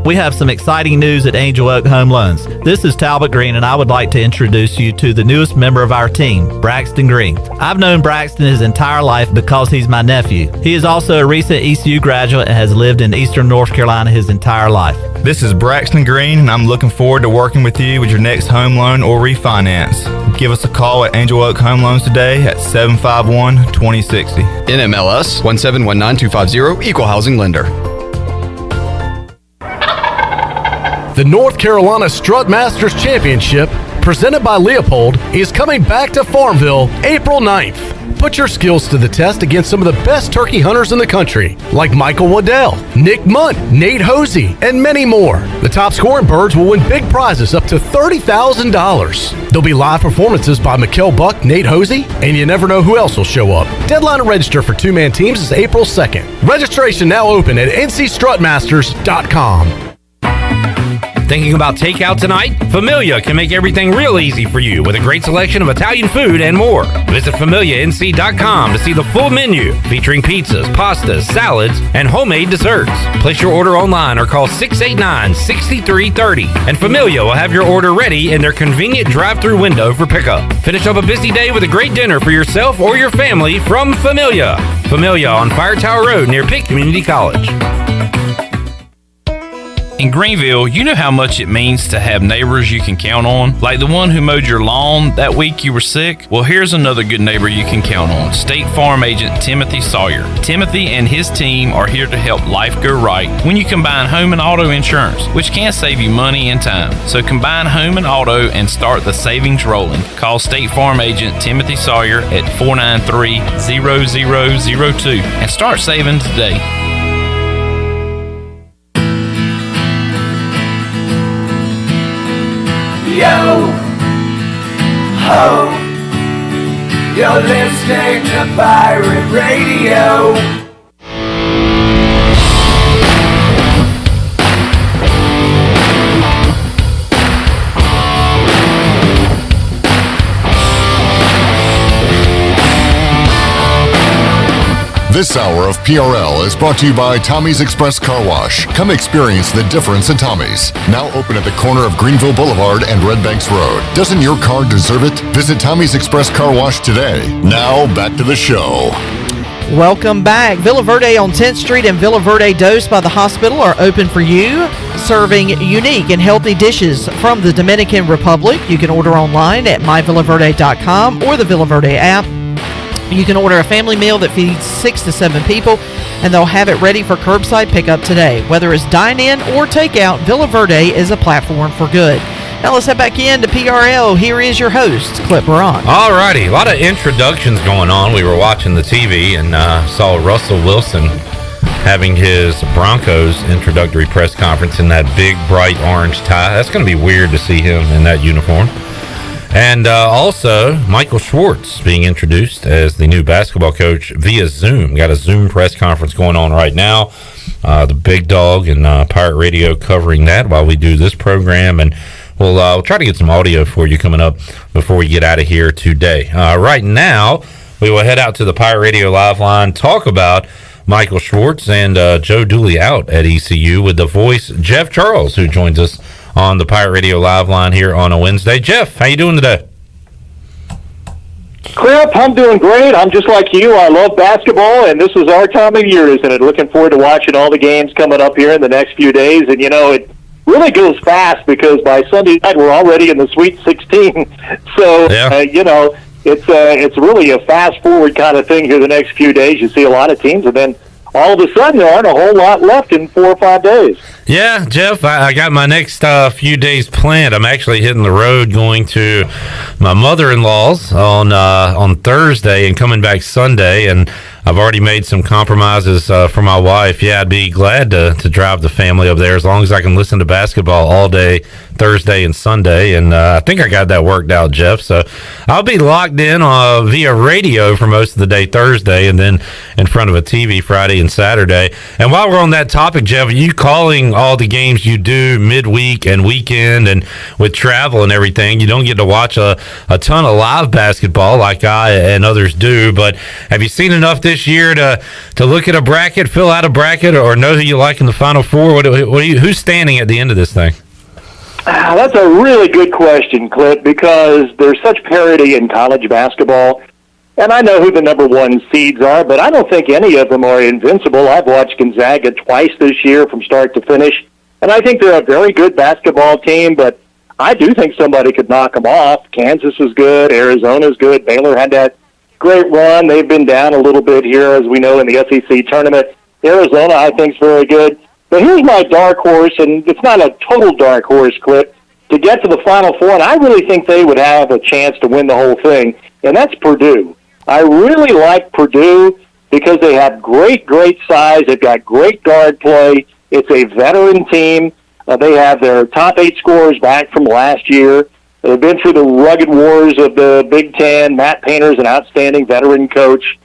[SPEAKER 23] We have some exciting news at Angel Oak Home Loans. This is Talbot Green, and I would like to introduce you to the newest member of our team, Braxton Green. I've known Braxton his entire life because he's my nephew. He is also a recent ECU graduate and has lived in Eastern North Carolina his entire life.
[SPEAKER 27] This is Braxton Green, and I'm looking forward to working with you with your next home loan or refinance. Give us a call at Angel Oak Home Loans today at 751-2060.
[SPEAKER 19] NMLS 1719250, Equal Housing Lender.
[SPEAKER 28] The North Carolina Strut Masters Championship, presented by Leopold, is coming back to Farmville April 9th. Put your skills to the test against some of the best turkey hunters in the country, like Michael Waddell, Nick Munt, Nate Hosey, and many more. The top scoring birds will win big prizes up to $30,000. There'll be live performances by Mikkel Buck, Nate Hosey, and you never know who else will show up. Deadline to register for two-man teams is April 2nd. Registration now open at ncstrutmasters.com.
[SPEAKER 1] Thinking about takeout tonight? Familia can make everything real easy for you with a great selection of Italian food and more. Visit FamiliaNC.com to see the full menu featuring pizzas, pastas, salads, and homemade desserts. Place your order online or call 689-6330, and Familia will have your order ready in their convenient drive-thru window for pickup. Finish up a busy day with a great dinner for yourself or your family from Familia. Familia on Fire Tower Road near Pitt Community College.
[SPEAKER 29] In Greenville, you know how much it means to have neighbors you can count on, like the one who mowed your lawn that week you were sick. Well, here's another good neighbor you can count on, State Farm agent Timothy Sawyer. Timothy and his team are here to help life go right when you combine home and auto insurance, which can save you money and time. So combine home and auto and start the savings rolling. Call State Farm agent Timothy Sawyer at 493-0002 and start saving today.
[SPEAKER 30] Yo, ho, you're listening to Pirate Radio.
[SPEAKER 14] This hour of PRL is brought to you by Tommy's Express Car Wash. Come experience the difference in Tommy's. Now open at the corner of Greenville Boulevard and Red Banks Road. Doesn't your car deserve it? Visit Tommy's Express Car Wash today. Now back to the show.
[SPEAKER 12] Welcome back. Villa Verde on 10th Street and Villa Verde Dos by the hospital are open for you, serving unique and healthy dishes from the Dominican Republic. You can order online at myvillaverde.com or the Villa Verde app. You can order a family meal that feeds 6 to 7 people, and they'll have it ready for curbside pickup today. Whether it's dine-in or takeout, Villa Verde is a platform for good. Now let's head back in to PRL. Here is your host, Clip Baron.
[SPEAKER 1] All righty. A lot of introductions going on. We were watching the TV and saw Russell Wilson having his Broncos introductory press conference in that big, bright orange tie. That's going to be weird to see him in that uniform. And also, Michael Schwartz being introduced as the new basketball coach via Zoom. Got a Zoom press conference going on right now. The Big Dog and Pirate Radio covering that while we do this program. And we'll try to get some audio for you coming up before we get out of here today. Right now, we will head out to the Pirate Radio Live line, talk about Michael Schwartz and Joe Dooley out at ECU with the voice Jeff Charles, who joins us on the Pirate Radio Live line here on a Wednesday. Jeff, how you doing today?
[SPEAKER 3] Clip, I'm doing great. I'm just like you. I love basketball, and this is our time of year, isn't it? Looking forward to watching all the games coming up here in the next few days. And, you know, it really goes fast because by Sunday night we're already in the Sweet 16. So, you know, it's really a fast-forward kind of thing here the next few days. You see a lot of teams, and then all of a sudden there aren't a whole lot left in 4 or 5 days.
[SPEAKER 1] Yeah, Jeff, I got my next few days planned. I'm actually hitting the road going to my mother-in-law's on Thursday and coming back Sunday, and I've already made some compromises for my wife. Yeah, I'd be glad to drive the family up there as long as I can listen to basketball all day Thursday and Sunday, and I think I got that worked out, Jeff. So I'll be locked in via radio for most of the day Thursday, and then in front of a TV Friday and Saturday. And while we're on that topic, Jeff, are you calling all the games you do midweek and weekend, and with travel and everything, you don't get to watch a ton of live basketball like I and others do, but have you seen enough this year to look at a bracket, fill out a bracket, or know who you like in the Final Four? Who's standing at the end of this thing?
[SPEAKER 3] That's a really good question, Clip, because there's such parity in college basketball. And I know who the number one seeds are, but I don't think any of them are invincible. I've watched Gonzaga twice this year from start to finish, and I think they're a very good basketball team, but I do think somebody could knock them off. Kansas is good. Arizona's good. Baylor had that great run. They've been down a little bit here, as we know, in the SEC tournament. Arizona, I think, is very good. But here's my dark horse, and it's not a total dark horse, Clip, to get to the Final Four, and I really think they would have a chance to win the whole thing, and that's Purdue. I really like Purdue because they have great size. They've got great guard play. It's a veteran team. They have their top 8 scorers back from last year. They've been through the rugged wars of the Big Ten. Matt Painter's an outstanding veteran coach.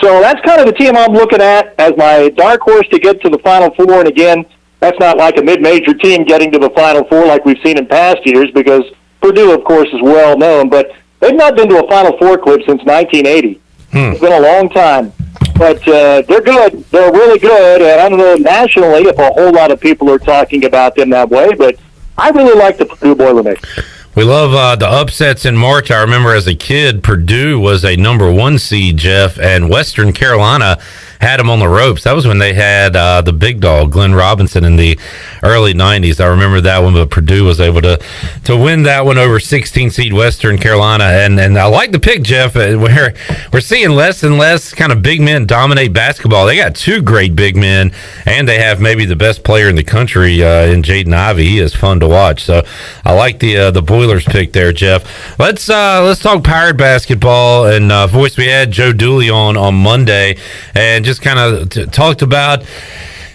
[SPEAKER 3] So that's kind of the team I'm looking at as my dark horse to get to the Final Four. And again, that's not like a mid-major team getting to the Final Four like we've seen in past years, because Purdue, of course, is well known. But they've not been to a Final Four, Clip, since 1980. It's been a long time. But they're good. They're really good. And I don't know nationally if a whole lot of people are talking about them that way, but I really like the Purdue Boilermakers.
[SPEAKER 1] We love the upsets in March. I remember as a kid, Purdue was a number 1 seed, Jeff, and Western Carolina had them on the ropes. That was when they had the big dog, Glenn Robinson, in the early 90s. I remember that one, but Purdue was able to win that one over 16 seed Western Carolina. And I like the pick, Jeff, where we're seeing less and less kind of big men dominate basketball. They got 2 great big men, and they have maybe the best player in the country in Jaden Ivey. He is fun to watch. So I like the Boilers pick there, Jeff. Let's talk Pirate basketball. And voice, we had Joe Dooley on Monday, and just kind of talked about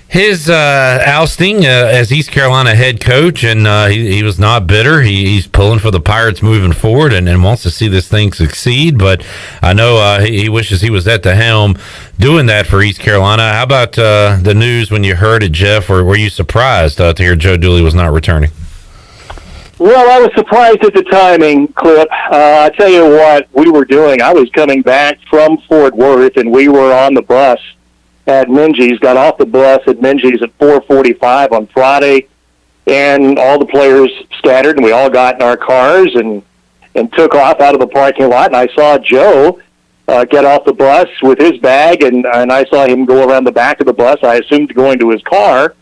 [SPEAKER 1] his ousting as East Carolina head coach, and he was not bitter. He's pulling for the Pirates moving forward and wants to see this thing succeed, but I know he wishes he was at the helm doing that for East Carolina. How about the news when you heard it, Jeff, or were you surprised to hear Joe Dooley was not returning?
[SPEAKER 3] Well, I was surprised at the timing, Clip. I tell you what we were doing. I was coming back from Fort Worth, and we were on the bus at Minji's, got off the bus at Minji's at 4:45 on Friday, and all the players scattered, and we all got in our cars and took off out of the parking lot, and I saw Joe get off the bus with his bag, and I saw him go around the back of the bus, I assumed going to his car.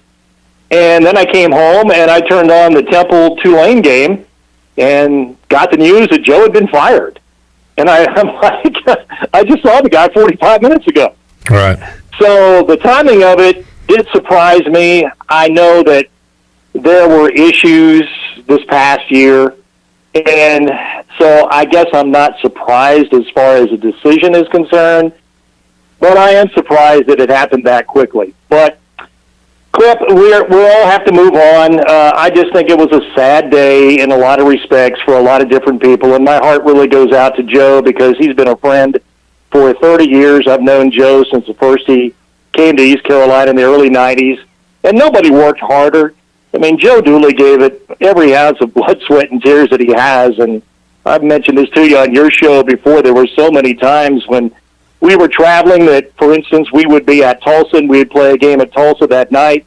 [SPEAKER 3] And then I came home, and I turned on the Temple-Tulane game and got the news that Joe had been fired. And I'm like, I just saw the guy 45 minutes ago.
[SPEAKER 1] Right.
[SPEAKER 3] So the timing of it did surprise me. I know that there were issues this past year, and so I guess I'm not surprised as far as the decision is concerned, but I am surprised that it happened that quickly. But, Clip, we all have to move on. I just think it was a sad day in a lot of respects for a lot of different people, and my heart really goes out to Joe because he's been a friend for 30 years. I've known Joe since the first he came to East Carolina in the early 90s, and nobody worked harder. I mean, Joe Dooley gave it every ounce of blood, sweat, and tears that he has, and I've mentioned this to you on your show before. There were so many times when we were traveling that, for instance, we would be at Tulsa, and we'd play a game at Tulsa that night,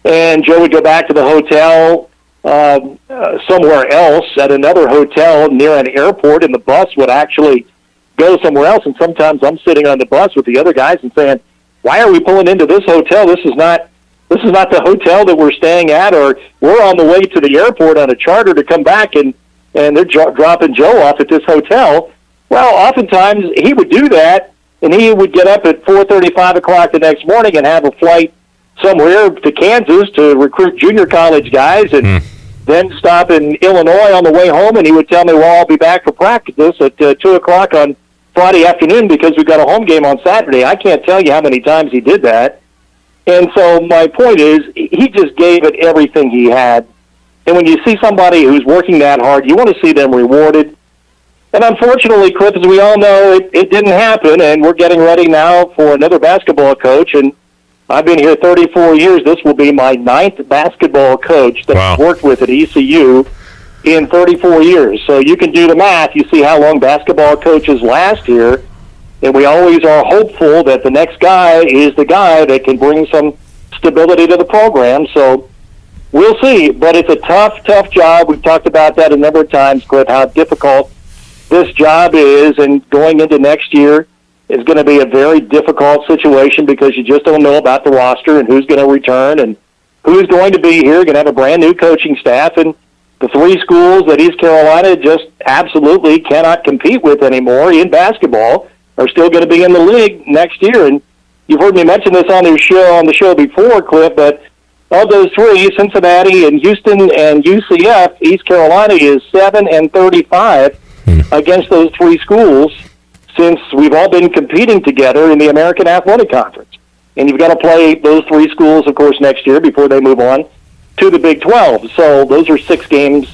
[SPEAKER 3] and Joe would go back to the hotel somewhere else at another hotel near an airport, and the bus would actually go somewhere else, and sometimes I'm sitting on the bus with the other guys and saying, why are we pulling into this hotel? This is not the hotel that we're staying at, or we're on the way to the airport on a charter to come back, and they're dropping Joe off at this hotel. Well, oftentimes he would do that, and he would get up at 4:30, 5 o'clock the next morning and have a flight somewhere to Kansas to recruit junior college guys, and then stop in Illinois on the way home, and he would tell me, well, I'll be back for practice at 2 o'clock on Friday afternoon because we've got a home game on Saturday. I can't tell you how many times he did that. And so my point is, he just gave it everything he had. And when you see somebody who's working that hard, you want to see them rewarded. And unfortunately, Cliff, as we all know, it didn't happen, and we're getting ready now for another basketball coach. And I've been here 34 years. This will be my 9th basketball coach that I've worked with at ECU in 34 years. So you can do the math. You see how long basketball coaches last here. And we always are hopeful that the next guy is the guy that can bring some stability to the program. So we'll see. But it's a tough job. We've talked about that a number of times, Cliff, how difficult this job is. And going into next year is going to be a very difficult situation because you just don't know about the roster and who's going to return and who's going to be here. Going to have a brand-new coaching staff. And the 3 schools that East Carolina just absolutely cannot compete with anymore in basketball are still going to be in the league next year. And you've heard me mention this on the show before, Cliff, but of those 3, Cincinnati and Houston and UCF, East Carolina is 7-35 against those 3 schools since we've all been competing together in the American Athletic Conference. And you've got to play those 3 schools, of course, next year before they move on to the Big 12. So those are 6 games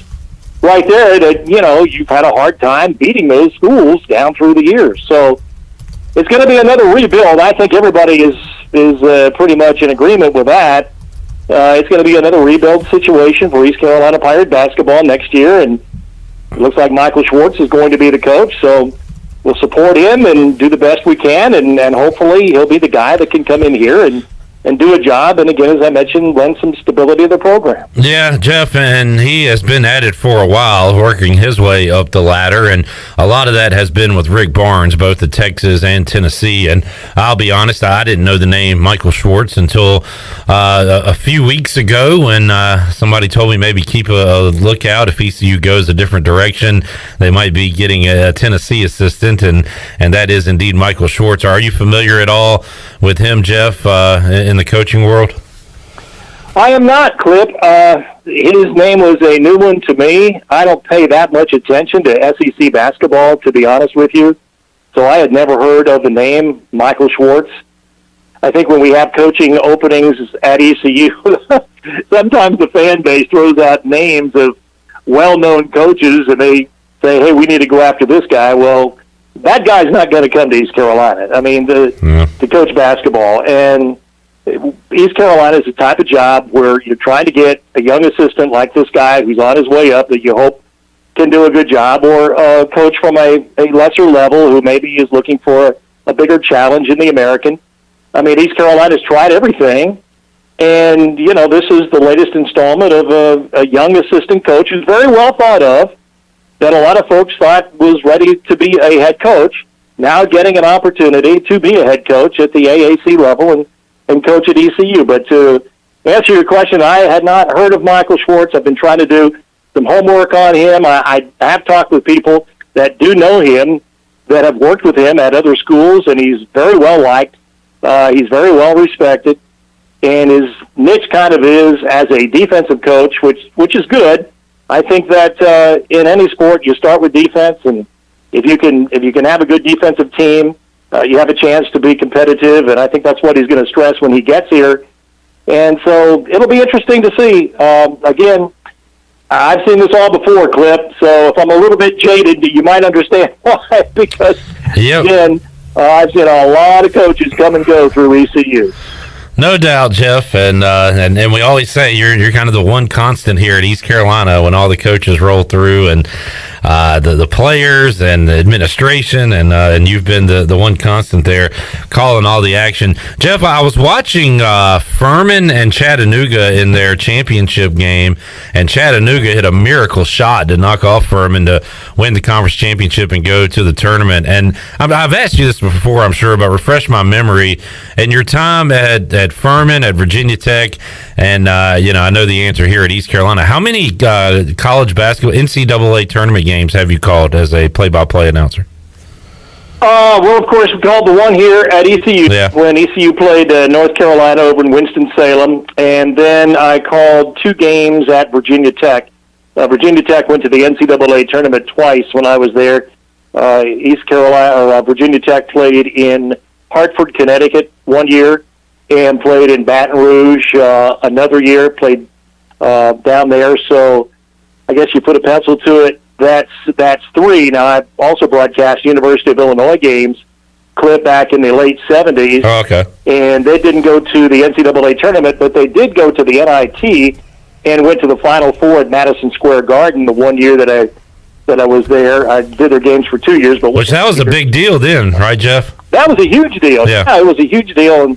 [SPEAKER 3] right there that, you've had a hard time beating those schools down through the years. So it's going to be another rebuild. I think everybody is pretty much in agreement with that. It's going to be another rebuild situation for East Carolina Pirate basketball next year, and it looks like Michael Schwartz is going to be the coach, so we'll support him and do the best we can, and hopefully he'll be the guy that can come in here and do a job, and again, as I mentioned, lend some stability to the program.
[SPEAKER 1] Yeah, Jeff, and he has been at it for a while, working his way up the ladder, and a lot of that has been with Rick Barnes, both at Texas and Tennessee, and I'll be honest, I didn't know the name Michael Schwartz until a few weeks ago when somebody told me maybe keep a lookout if ECU goes a different direction. They might be getting a Tennessee assistant, and that is indeed Michael Schwartz. Are you familiar at all with him, Jeff, in the coaching world?
[SPEAKER 3] I am not, Clip. His name was a new one to me. I don't pay that much attention to SEC basketball, to be honest with you. So I had never heard of the name Michael Schwartz. I think when we have coaching openings at ECU, sometimes the fan base throws out names of well-known coaches, and they say, hey, we need to go after this guy. Well, that guy's not going to come to East Carolina. I mean, to coach basketball. And East Carolina is the type of job where you're trying to get a young assistant like this guy who's on his way up that you hope can do a good job, or a coach from a lesser level who maybe is looking for a bigger challenge in the American. I mean, East Carolina's tried everything, and, this is the latest installment of a young assistant coach who's very well thought of, that a lot of folks thought was ready to be a head coach, now getting an opportunity to be a head coach at the AAC level and coach at ECU. But to answer your question, I had not heard of Michael Schwartz. I've been trying to do some homework on him. I have talked with people that do know him, that have worked with him at other schools, and he's very well liked. He's very well respected, and his niche kind of is as a defensive coach, which is good. I think that in any sport, you start with defense, and if you can have a good defensive team, you have a chance to be competitive, and I think that's what he's going to stress when he gets here. And so it'll be interesting to see. Again, I've seen this all before, Clip, so if I'm a little bit jaded, you might understand why, because, again, I've seen a lot of coaches come and go through ECU.
[SPEAKER 1] No doubt, Jeff, and we always say you're kind of the one constant here at East Carolina when all the coaches roll through, and the players and the administration, and you've been the one constant there, calling all the action. Jeff, I was watching Furman and Chattanooga in their championship game, and Chattanooga hit a miracle shot to knock off Furman to win the conference championship and go to the tournament. And I've asked you this before, I'm sure, but refresh my memory. And your time at Furman, at Virginia Tech, and I know the answer here at East Carolina. How many college basketball NCAA tournament games have you called as a play-by-play announcer?
[SPEAKER 3] Well, of course, we called the one here at ECU when ECU played North Carolina over in Winston-Salem, and then I called 2 games at Virginia Tech. Virginia Tech went to the NCAA tournament twice when I was there. Virginia Tech played in Hartford, Connecticut one year, and played in Baton Rouge another year, played down there. So I guess you put a pencil to it. That's 3. Now, I've also broadcast University of Illinois games, Clip, back in the late 70s.
[SPEAKER 1] Oh, okay.
[SPEAKER 3] And they didn't go to the NCAA tournament, but they did go to the NIT and went to the Final Four at Madison Square Garden the one year that I was there. I did their games for 2 years. But
[SPEAKER 1] that was a big deal then, right, Jeff?
[SPEAKER 3] That was a huge deal. Yeah, it was a huge deal.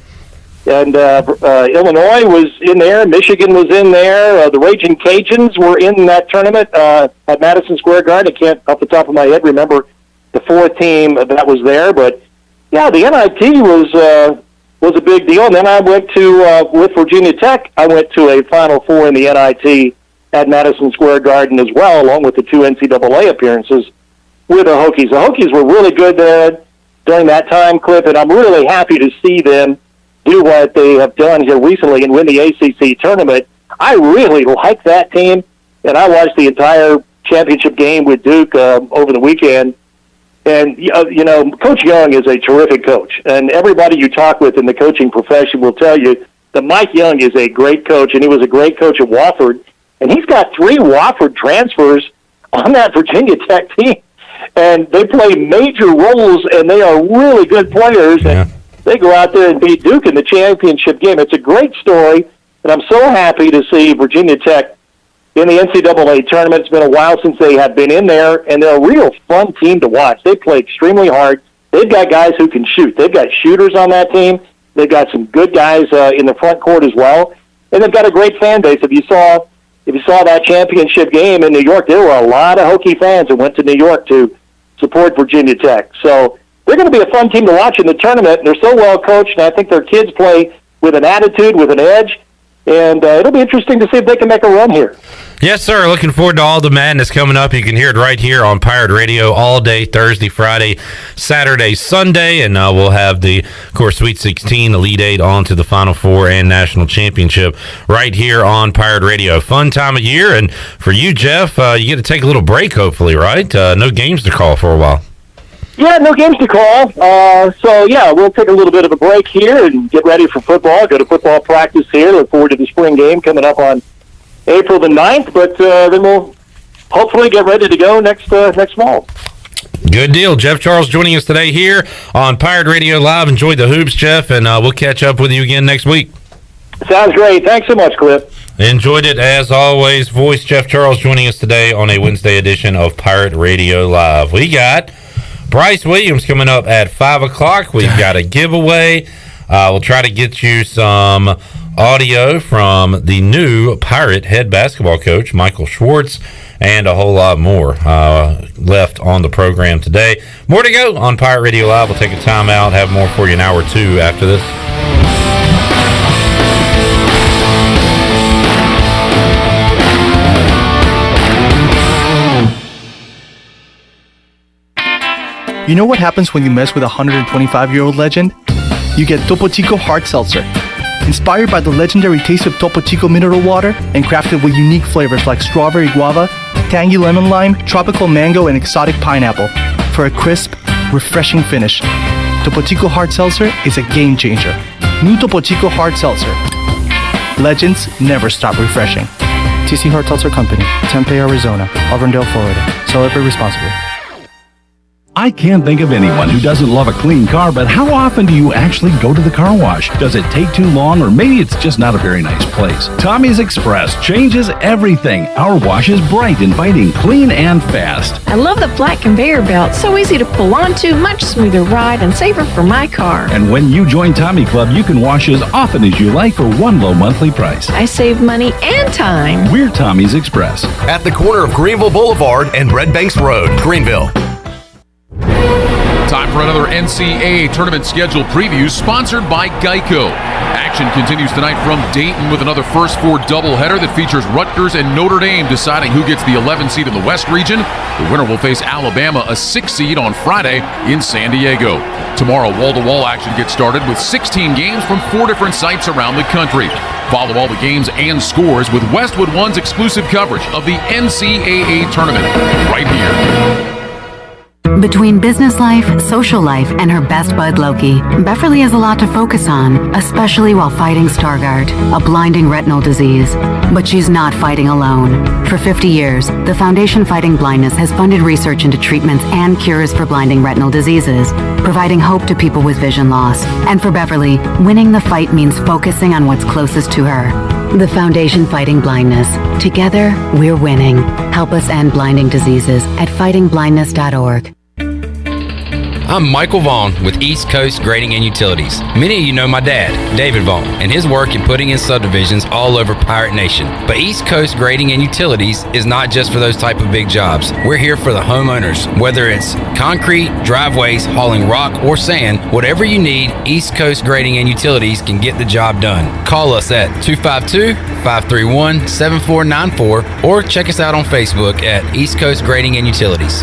[SPEAKER 3] And Illinois was in there. Michigan was in there. The Raging Cajuns were in that tournament at Madison Square Garden. I can't, off the top of my head, remember the 4th team that was there. But, yeah, the NIT was a big deal. And then I went to, with Virginia Tech, I went to a Final Four in the NIT at Madison Square Garden as well, along with the 2 NCAA appearances with the Hokies. The Hokies were really good there during that time, Clip, and I'm really happy to see them do what they have done here recently and win the ACC tournament. I really like that team, and I watched the entire championship game with Duke over the weekend. And, Coach Young is a terrific coach, and everybody you talk with in the coaching profession will tell you that Mike Young is a great coach, and he was a great coach at Wofford, and he's got 3 Wofford transfers on that Virginia Tech team, and they play major roles, and they are really good players.
[SPEAKER 1] Yeah.
[SPEAKER 3] And they go out there and beat Duke in the championship game. It's a great story, and I'm so happy to see Virginia Tech in the NCAA tournament. It's been a while since they have been in there, and they're a real fun team to watch. They play extremely hard. They've got guys who can shoot. They've got shooters on that team. They've got some good guys in the front court as well, and they've got a great fan base. If you saw that championship game in New York, there were a lot of Hokie fans that went to New York to support Virginia Tech. So they're going to be a fun team to watch in the tournament, and they're so well coached, and I think their kids play with an attitude, with an edge, and it'll be interesting to see if they can make a run here.
[SPEAKER 1] Yes, sir. Looking forward to all the madness coming up. You can hear it right here on Pirate Radio all day, Thursday, Friday, Saturday, Sunday, and we'll have the, of course, Sweet 16, Elite 8 on to the Final Four and National Championship right here on Pirate Radio. Fun time of year, and for you, Jeff, you get to take a little break, hopefully, right? No games to call for a while.
[SPEAKER 3] Yeah, no games to call. So, we'll take a little bit of a break here and get ready for football. Go to football practice here. Look forward to the spring game coming up on April the 9th. But then we'll hopefully get ready to go next fall.
[SPEAKER 1] Good deal. Jeff Charles joining us today here on Pirate Radio Live. Enjoy the hoops, Jeff, and we'll catch up with you again next week.
[SPEAKER 3] Sounds great. Thanks so much, Cliff.
[SPEAKER 1] Enjoyed it as always. Voice Jeff Charles joining us today on a Wednesday edition of Pirate Radio Live. We got Bryce Williams coming up at 5 o'clock. We've got a giveaway. We'll try to get you some audio from the new Pirate head basketball coach, Michael Schwartz, and a whole lot more left on the program today. More to go on Pirate Radio Live. We'll take a time out, have more for you an hour or two after this.
[SPEAKER 5] You know what happens when you mess with a 125-year-old legend? You get Topo Chico Hard Seltzer. Inspired by the legendary taste of Topo Chico mineral water and crafted with unique flavors like strawberry guava, tangy lemon lime, tropical mango, and exotic pineapple for a crisp, refreshing finish. Topo Chico Hard Seltzer is a game changer. New Topo Chico Hard Seltzer. Legends never stop refreshing. TC Hard Seltzer Company, Tempe, Arizona, Auburndale, Florida. Celebrate responsibly.
[SPEAKER 6] I can't think of anyone who doesn't love a clean car, but how often do you actually go to the car wash? Does it take too long, or maybe it's just not a very nice place? Tommy's Express changes everything. Our wash is bright, inviting, clean, and fast.
[SPEAKER 7] I love the flat conveyor belt. So easy to pull onto, much smoother ride, and safer for my car.
[SPEAKER 6] And when you join Tommy Club, you can wash as often as you like for one low monthly price.
[SPEAKER 7] I save money and time.
[SPEAKER 6] We're Tommy's Express.
[SPEAKER 8] At the corner of Greenville Boulevard and Red Banks Road, Greenville.
[SPEAKER 9] Time for another NCAA tournament schedule preview sponsored by Geico. Action continues tonight from Dayton with another first four doubleheader that features Rutgers and Notre Dame deciding who gets the 11th seed in the West region. The winner will face Alabama, a 6th seed, on Friday in San Diego. Tomorrow, wall-to-wall action gets started with 16 games from 4 different sites around the country. Follow all the games and scores with Westwood One's exclusive coverage of the NCAA tournament right here.
[SPEAKER 10] Between business life, social life, and her best bud Loki, Beverly has a lot to focus on, especially while fighting Stargardt, a blinding retinal disease. But she's not fighting alone. For 50 years, the Foundation Fighting Blindness has funded research into treatments and cures for blinding retinal diseases, providing hope to people with vision loss. And for Beverly, winning the fight means focusing on what's closest to her. The Foundation Fighting Blindness. Together, we're winning. Help us end blinding diseases at fightingblindness.org.
[SPEAKER 11] I'm Michael Vaughn with East Coast Grading and Utilities. Many of you know my dad, David Vaughn, and his work in putting in subdivisions all over Pirate Nation. But East Coast Grading and Utilities is not just for those type of big jobs. We're here for the homeowners. Whether it's concrete, driveways, hauling rock, or sand, whatever you need, East Coast Grading and Utilities can get the job done. Call us at 252-531-7494 or check us out on Facebook at East Coast Grading and Utilities.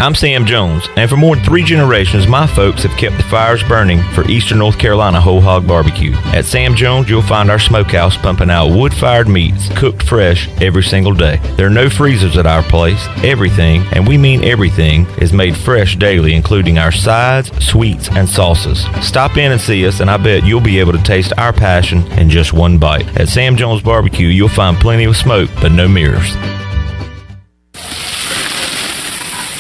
[SPEAKER 23] I'm Sam Jones, and for more than 3 generations, my folks have kept the fires burning for Eastern North Carolina Whole Hog Barbecue. At Sam Jones, you'll find our smokehouse pumping out wood-fired meats, cooked fresh every single day. There are no freezers at our place. Everything, and we mean everything, is made fresh daily, including our sides, sweets, and sauces. Stop in and see us, and I bet you'll be able to taste our passion in just one bite. At Sam Jones Barbecue, you'll find plenty of smoke, but no mirrors.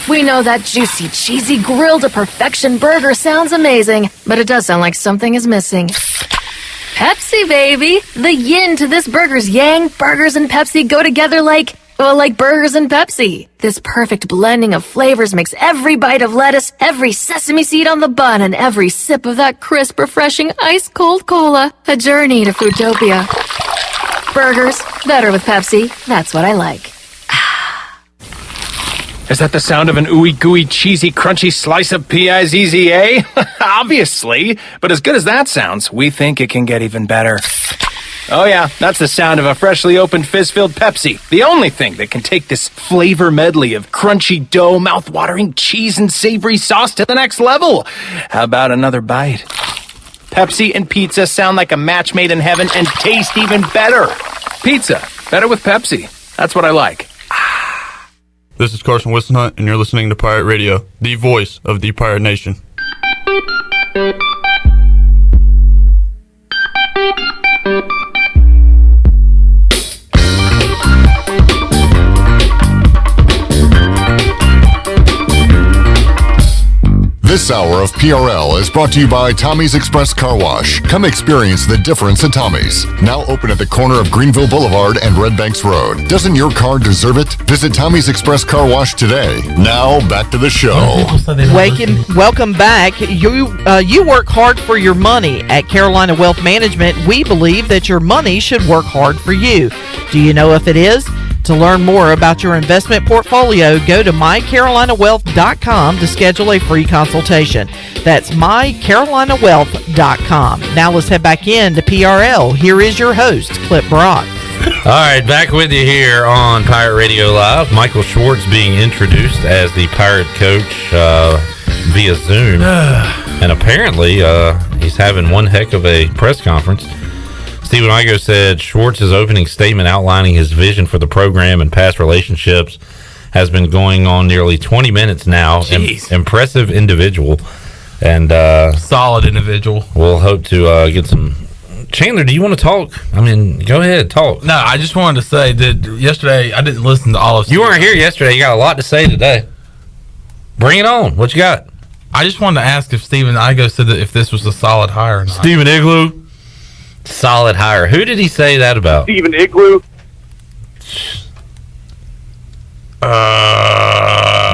[SPEAKER 21] We know that juicy, cheesy, grilled to perfection burger sounds amazing, but it does sound like something is missing. Pepsi, baby! The yin to this burger's yang. Burgers and Pepsi go together like burgers and Pepsi. This perfect blending of flavors makes every bite of lettuce, every sesame seed on the bun, and every sip of that crisp, refreshing, ice-cold cola a journey to Foodtopia. Burgers, better with Pepsi. That's what I like.
[SPEAKER 24] Is that the sound of an ooey gooey cheesy crunchy slice of P-I-Z-Z-A? Obviously, but as good as that sounds, we think it can get even better. Oh yeah, that's the sound of a freshly opened fizz-filled Pepsi. The only thing that can take this flavor medley of crunchy dough, mouth-watering cheese, and savory sauce to the next level. How about another bite? Pepsi and pizza sound like a match made in heaven and taste even better. Pizza, better with Pepsi. That's what I like.
[SPEAKER 25] This is Carson Wissenhunt, and you're listening to Pirate Radio, the voice of the Pirate Nation.
[SPEAKER 14] This hour of PRL is brought to you by Tommy's Express Car Wash. Come experience the difference at Tommy's. Now open at the corner of Greenville Boulevard and Red Banks Road. Doesn't your car deserve it? Visit Tommy's Express Car Wash today. Now back to the show.
[SPEAKER 12] Welcome back. You work hard for your money. At Carolina Wealth Management, we believe that your money should work hard for you. Do you know if it is? To learn more about your investment portfolio, go to mycarolinawealth.com to schedule a free consultation. That's mycarolinawealth.com. Now let's head back in to PRL. Here is your host, Clip Brock.
[SPEAKER 1] All right, back with you here on Pirate Radio Live. Michael Schwartz being introduced as the Pirate coach via Zoom. And apparently, he's having one heck of a press conference. Stephen Igo said Schwartz's opening statement outlining his vision for the program and past relationships has been going on nearly 20 minutes now. Impressive individual. And
[SPEAKER 2] solid individual.
[SPEAKER 1] We'll hope to get some... Chandler, do you want to talk? I mean, go ahead, talk.
[SPEAKER 2] No, I just wanted to say that yesterday I didn't listen to all of...
[SPEAKER 1] You weren't here yesterday. You got a lot to say today. Bring it on. What you got?
[SPEAKER 2] I just wanted to ask if Stephen Igo said that if this was a solid hire or not.
[SPEAKER 1] Stephen Igloo? Solid hire. Who did he say that about?
[SPEAKER 3] Stephen Igloo?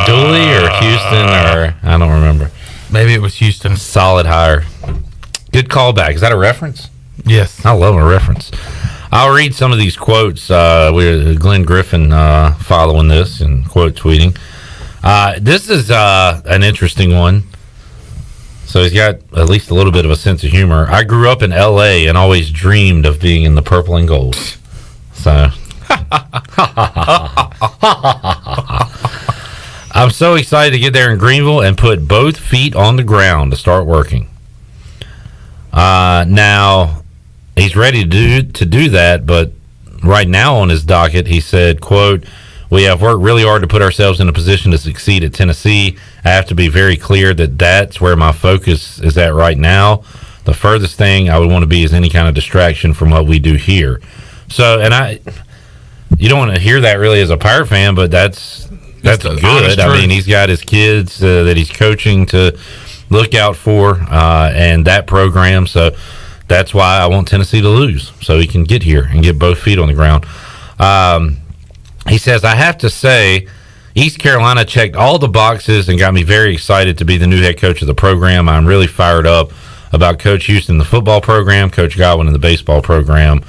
[SPEAKER 1] Dooley or Houston or... I don't remember.
[SPEAKER 2] Maybe it was Houston.
[SPEAKER 1] Solid hire. Good callback. Is that a reference?
[SPEAKER 2] Yes.
[SPEAKER 1] I love a reference. I'll read some of these quotes. We're Glenn Griffin following this and quote tweeting. This is an interesting one. So he's got at least a little bit of a sense of humor. I grew up in L.A. and always dreamed of being in the purple and gold. So... I'm so excited to get there in Greenville and put both feet on the ground to start working. Now, he's ready to do that, but right now on his docket, he said, quote, "We have worked really hard to put ourselves in a position to succeed at Tennessee. I have to be very clear that that's where my focus is at right now. The furthest thing I would want to be is any kind of distraction from what we do here." So, and you don't want to hear that really as a Pirate fan, but that's good. I mean, he's got his kids that he's coaching to look out for and that program. So that's why I want Tennessee to lose so he can get here and get both feet on the ground. He says, "I have to say, East Carolina checked all the boxes and got me very excited to be the new head coach of the program. I'm really fired up about Coach Houston, the football program, Coach Godwin, and the baseball program."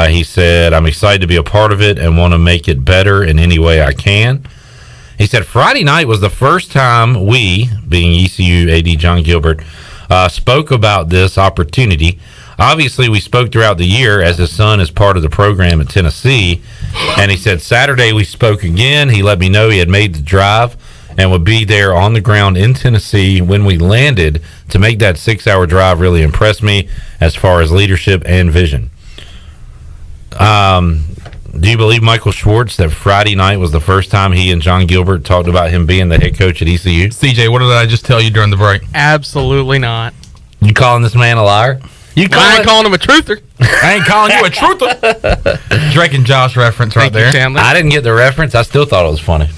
[SPEAKER 1] He said, "I'm excited to be a part of it and want to make it better in any way I can." He said, "Friday night was the first time we, being ECU AD John Gilbert, spoke about this opportunity. Obviously, we spoke throughout the year as his son is part of the program at Tennessee." And he said, "Saturday we spoke again. He let me know he had made the drive and would be there on the ground in Tennessee when we landed. To make that 6-hour drive really impressed me as far as leadership and vision." Do you believe, Michael Schwartz, that Friday night was the first time he and John Gilbert talked about him being the head coach at ECU?
[SPEAKER 2] CJ, what did I just tell you during the break?
[SPEAKER 4] Absolutely not.
[SPEAKER 1] You calling this man a liar?
[SPEAKER 4] I ain't calling him a truther.
[SPEAKER 2] I ain't calling you a truther. Drake and Josh reference right there.
[SPEAKER 1] I didn't get the reference. I still thought it was funny.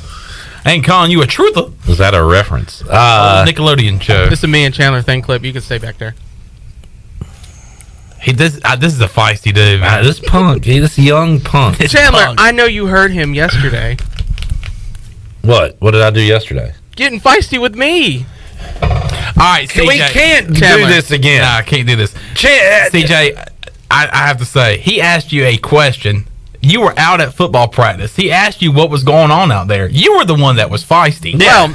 [SPEAKER 2] I ain't calling you a truther.
[SPEAKER 1] Was that a reference?
[SPEAKER 2] Nickelodeon show.
[SPEAKER 4] This is me and Chandler thing clip. You can stay back there.
[SPEAKER 2] This is a feisty dude, man.
[SPEAKER 1] This punk. This young punk.
[SPEAKER 4] Chandler, I know you heard him yesterday.
[SPEAKER 1] What? What did I do yesterday?
[SPEAKER 4] Getting feisty with me.
[SPEAKER 2] All right, CJ.
[SPEAKER 1] We can't
[SPEAKER 2] Chandler.
[SPEAKER 1] do this again.
[SPEAKER 2] Nah, I can't do this. CJ, I have to say, he asked you a question. You were out at football practice. He asked you what was going on out there. You were the one that was feisty.
[SPEAKER 1] Yeah.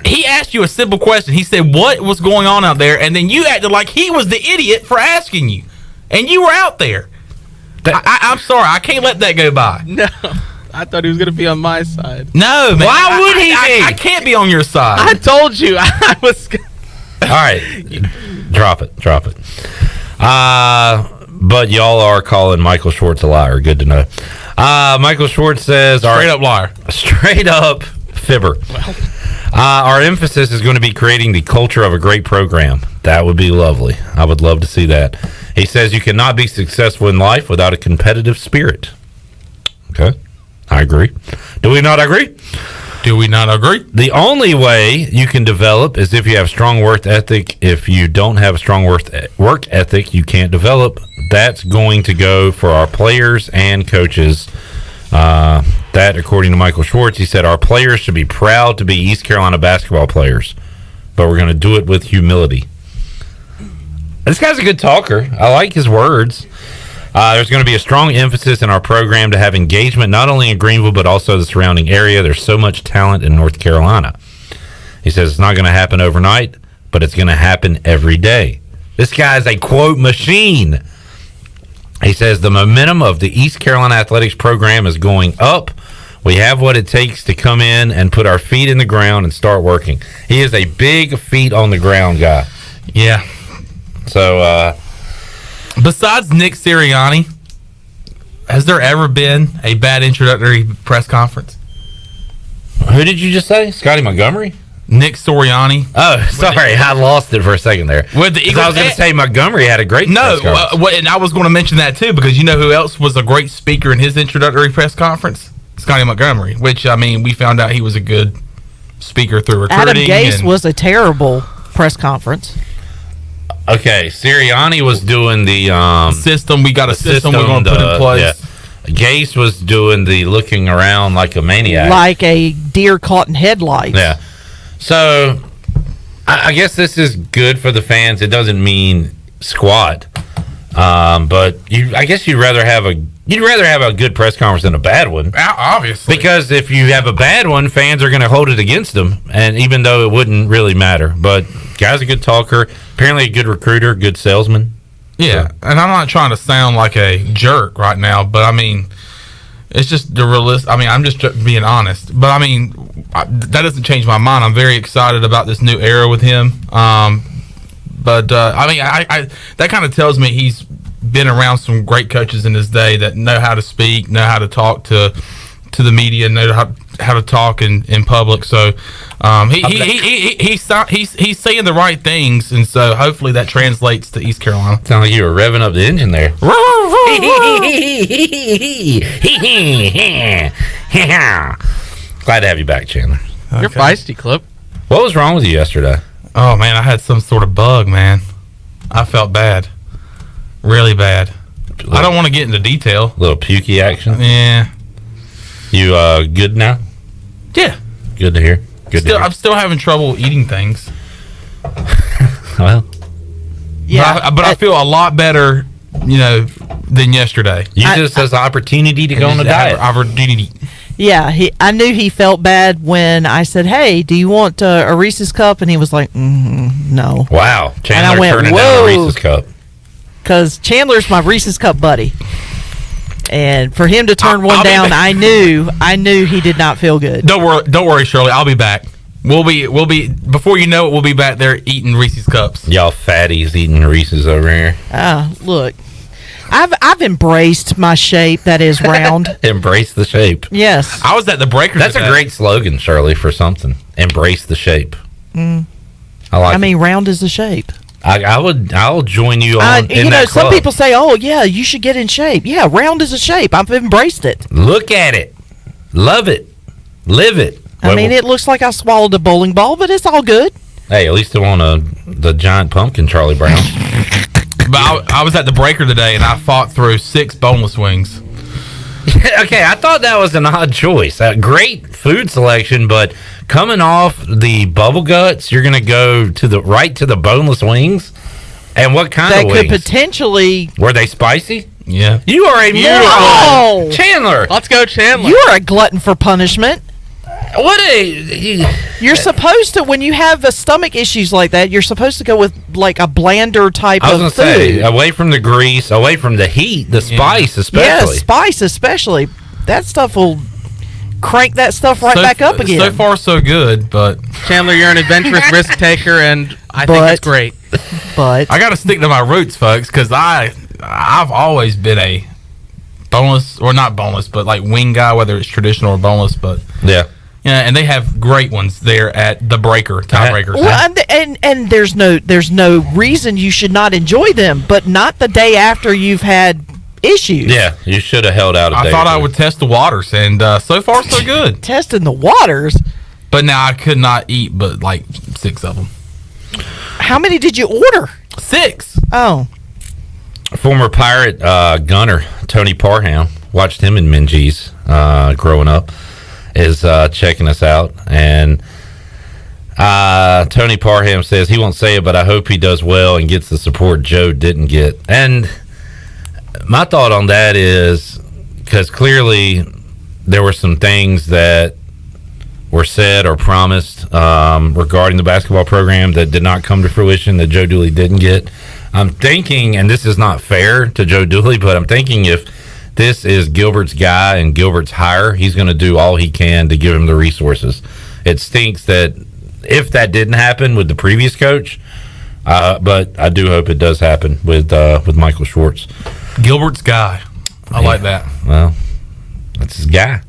[SPEAKER 2] He asked you a simple question. He said, "What was going on out there?" And then you acted like he was the idiot for asking you. And you were out there. I'm sorry. I can't let that go by.
[SPEAKER 4] No. I thought he was going to be on my side.
[SPEAKER 2] No, man.
[SPEAKER 1] Why would he be?
[SPEAKER 2] I can't be on your side.
[SPEAKER 4] I told you. I was...
[SPEAKER 1] All right. Drop it. But y'all are calling Michael Schwartz a liar. Good to know. Michael Schwartz says...
[SPEAKER 2] Straight up liar.
[SPEAKER 1] Straight up fibber.
[SPEAKER 4] Well...
[SPEAKER 1] our emphasis is going to be creating the culture of a great program. That would be lovely. I would love to see that. He says you cannot be successful in life without a competitive spirit. Okay. I agree. Do we not agree?
[SPEAKER 2] Do we not agree?
[SPEAKER 1] The only way you can develop is if you have strong work ethic. If you don't have a strong work ethic, you can't develop. That's going to go for our players and coaches. That, according to Michael Schwartz, he said, our players should be proud to be East Carolina basketball players, but we're going to do it with humility. This guy's a good talker. I like his words. There's going to be a strong emphasis in our program to have engagement, not only in Greenville, but also the surrounding area. There's so much talent in North Carolina. He says it's not going to happen overnight, but it's going to happen every day. This guy's a quote machine. He says the momentum of the East Carolina athletics program is going up. We have what it takes to come in and put our feet in the ground and start working. He is a big feet on the ground guy.
[SPEAKER 2] Yeah.
[SPEAKER 1] So,
[SPEAKER 2] besides Nick Sirianni, has there ever been a bad introductory press conference?
[SPEAKER 1] Who did you just say? Scotty Montgomery?
[SPEAKER 2] Nick Sirianni.
[SPEAKER 1] Oh, sorry, I lost it for a second there.
[SPEAKER 2] With the Eagles,
[SPEAKER 1] I was going to say Montgomery had a great press conference.
[SPEAKER 2] And I was going to mention that too, because you know who else was a great speaker in his introductory press conference? Scotty Montgomery, which, I mean, we found out he was a good speaker through recruiting.
[SPEAKER 12] Adam Gase was a terrible press conference.
[SPEAKER 1] Okay, Sirianni was doing the
[SPEAKER 2] system. We got a system we're going to put in place.
[SPEAKER 1] Yeah. Gase was doing the looking around like a maniac.
[SPEAKER 12] Like a deer caught in headlights.
[SPEAKER 1] Yeah. So, I guess this is good for the fans. It doesn't mean squat. But I guess you'd rather have a good press conference than a bad one.
[SPEAKER 2] Obviously.
[SPEAKER 1] Because if you have a bad one, fans are going to hold it against them, and even though it wouldn't really matter. But guy's a good talker, apparently a good recruiter, good salesman.
[SPEAKER 2] Yeah, and I'm not trying to sound like a jerk right now, but I mean, it's just the realist. I mean, I'm just being honest. But I mean, that doesn't change my mind. I'm very excited about this new era with him. I mean, I that kind of tells me he's been around some great coaches in his day that know how to speak, know how to talk to the media, know how to talk in public. So he's saying the right things, and so hopefully that translates to East Carolina.
[SPEAKER 1] Sound like you were revving up the engine there. Glad to have you back, Chandler.
[SPEAKER 4] Okay. You're feisty, Clip.
[SPEAKER 1] What was wrong with you yesterday?
[SPEAKER 2] Oh man, I had some sort of bug, man. I felt bad, really bad. I don't want to get into detail.
[SPEAKER 1] Little pukey action.
[SPEAKER 2] Yeah.
[SPEAKER 1] You good now?
[SPEAKER 2] Yeah.
[SPEAKER 1] Good to hear.
[SPEAKER 2] I'm still having trouble eating things.
[SPEAKER 1] Well,
[SPEAKER 2] yeah, but I feel a lot better, than yesterday.
[SPEAKER 1] Use this as an opportunity to go on a diet.
[SPEAKER 2] Opportunity.
[SPEAKER 12] Yeah, I knew he felt bad when I said, "Hey, do you want a Reese's cup?" And he was like, "No."
[SPEAKER 1] Wow, Chandler
[SPEAKER 12] and I went,
[SPEAKER 1] turning
[SPEAKER 12] "Whoa,"
[SPEAKER 1] down a Reese's cup.
[SPEAKER 12] Because Chandler's my Reese's cup buddy, and for him to turn one down, I knew he did not feel good.
[SPEAKER 2] Don't worry, Shirley. I'll be back. We'll be before you know it. We'll be back there eating Reese's cups.
[SPEAKER 1] Y'all fatties eating Reese's over here.
[SPEAKER 12] Look, I've embraced my shape that is round.
[SPEAKER 1] Embrace the shape.
[SPEAKER 12] Yes,
[SPEAKER 2] I was at the Breakers.
[SPEAKER 1] That's a great slogan, Shirley, for something. Embrace the shape.
[SPEAKER 12] I
[SPEAKER 1] like.
[SPEAKER 12] mean, round is the shape.
[SPEAKER 1] I'll join you on. In that
[SPEAKER 12] some
[SPEAKER 1] club.
[SPEAKER 12] people say, "Oh, yeah, you should get in shape." Yeah, round is a shape. I've embraced it.
[SPEAKER 1] Look at it, love it, live it.
[SPEAKER 12] I mean, it looks like I swallowed a bowling ball, but it's all good.
[SPEAKER 1] Hey, at least it wasn't the giant pumpkin, Charlie Brown.
[SPEAKER 2] But I was at the Breaker today, and I fought through 6 boneless wings.
[SPEAKER 1] Okay, I thought that was an odd choice. Great food selection, but coming off the bubble guts, you're going to go to the boneless wings. And what kind of wings?
[SPEAKER 12] That could potentially.
[SPEAKER 1] Were they spicy?
[SPEAKER 2] Yeah.
[SPEAKER 1] You are a moron, Chandler.
[SPEAKER 4] Let's go, Chandler.
[SPEAKER 12] You are a glutton for punishment. You're supposed to, when you have stomach issues like that, you're supposed to go with like a blander type of food.
[SPEAKER 1] I was going to say, away from the grease, away from the heat, the spice especially.
[SPEAKER 12] Yeah, spice especially. That stuff will crank that stuff right back up again.
[SPEAKER 2] So far, so good, but...
[SPEAKER 4] Chandler, you're an adventurous risk taker, and I think it's great.
[SPEAKER 12] But
[SPEAKER 2] I got to stick to my roots, folks, because I've always been a boneless, or not boneless, but like wing guy, whether it's traditional or boneless, but...
[SPEAKER 1] Yeah.
[SPEAKER 2] Yeah, and they have great ones there at the Breaker, Tiebreakers.
[SPEAKER 12] Well, and there's no reason you should not enjoy them, but not the day after you've had issues.
[SPEAKER 1] Yeah, you should have held out a day.
[SPEAKER 2] I thought I would test the waters, and so far so good.
[SPEAKER 12] Testing the waters?
[SPEAKER 2] But now I could not eat but like 6 of them.
[SPEAKER 12] How many did you order?
[SPEAKER 2] 6.
[SPEAKER 12] Oh.
[SPEAKER 1] Former Pirate gunner Tony Parham, watched him in Minji's growing up, is checking us out, and Tony Parham says he won't say it, but I hope he does well and gets the support Joe didn't get. And my thought on that is, because clearly there were some things that were said or promised regarding the basketball program that did not come to fruition, that Joe Dooley didn't get. I'm thinking, and this is not fair to Joe Dooley, but I'm thinking if this is Gilbert's guy and Gilbert's hire, he's going to do all he can to give him the resources. It stinks that if that didn't happen with the previous coach, but I do hope it does happen with Michael Schwartz.
[SPEAKER 2] Gilbert's guy. I like that.
[SPEAKER 1] Well, that's his guy.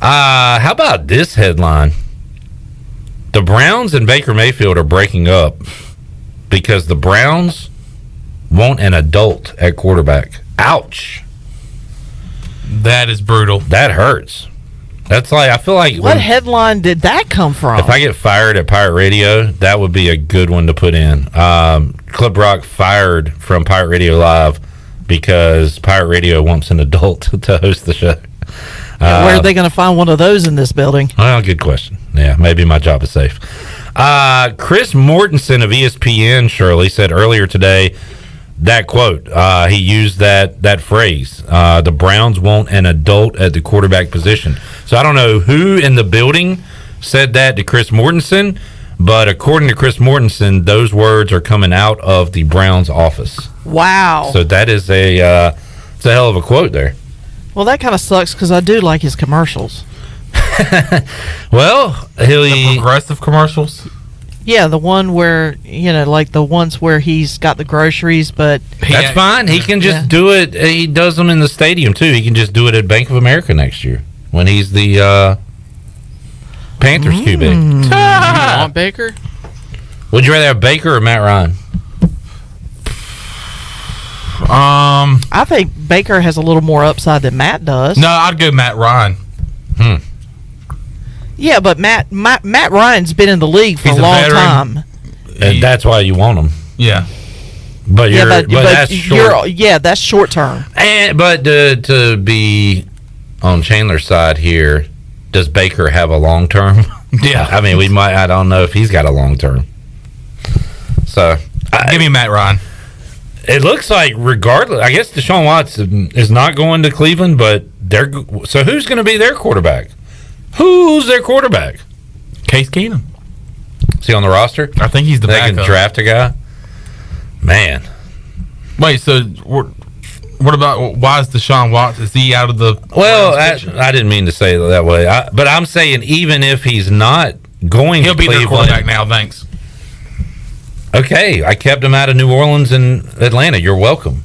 [SPEAKER 1] How about this headline? The Browns and Baker Mayfield are breaking up because the Browns want an adult at quarterback. Ouch.
[SPEAKER 2] That is brutal.
[SPEAKER 1] That hurts. That's like, I feel like...
[SPEAKER 12] What headline did that come from?
[SPEAKER 1] If I get fired at Pirate Radio, that would be a good one to put in. Clip Rock fired from Pirate Radio Live because Pirate Radio wants an adult to host the show.
[SPEAKER 12] Where are they going to find one of those in this building?
[SPEAKER 1] Well, good question. Yeah, maybe my job is safe. Chris Mortensen of ESPN, Shirley, said earlier today that quote. He used that phrase. The Browns want an adult at the quarterback position. So I don't know who in the building said that to Chris Mortensen, but according to Chris Mortensen, those words are coming out of the Browns office.
[SPEAKER 12] Wow.
[SPEAKER 1] So that is it's a hell of a quote there.
[SPEAKER 12] Well, that kind of sucks because I do like his commercials.
[SPEAKER 1] Well,
[SPEAKER 2] the progressive commercials?
[SPEAKER 12] Yeah, the one where, like the ones where he's got the groceries, but...
[SPEAKER 1] That's fine. He can just do it. He does them in the stadium, too. He can just do it at Bank of America next year when he's the Panthers QB.
[SPEAKER 4] You want Baker?
[SPEAKER 1] Would you rather have Baker or Matt Ryan?
[SPEAKER 12] I think Baker has a little more upside than Matt does.
[SPEAKER 2] No, I'd go Matt Ryan.
[SPEAKER 12] Yeah, but Matt Ryan's been in the league for a long time.
[SPEAKER 1] And that's why you want him.
[SPEAKER 2] Yeah.
[SPEAKER 1] But that's short.
[SPEAKER 12] That's short term.
[SPEAKER 1] But to be on Chandler's side here, does Baker have a long term?
[SPEAKER 2] Yeah.
[SPEAKER 1] I mean, I don't know if he's got a long term. So
[SPEAKER 2] give me Matt Ryan.
[SPEAKER 1] It looks like, regardless, I guess Deshaun Watson is not going to Cleveland, but so who's going to be their quarterback? Who's their quarterback?
[SPEAKER 2] Case Keenum.
[SPEAKER 1] Is he on the roster?
[SPEAKER 2] I think he's the backup.
[SPEAKER 1] They can draft a guy? Man.
[SPEAKER 2] Wait, so what about, why is Deshaun Watson? Is he out of the...
[SPEAKER 1] Well, I didn't mean to say it that way. But I'm saying even if he's not going to Cleveland... He'll be
[SPEAKER 2] their quarterback now, thanks.
[SPEAKER 1] Okay, I kept him out of New Orleans and Atlanta. You're welcome.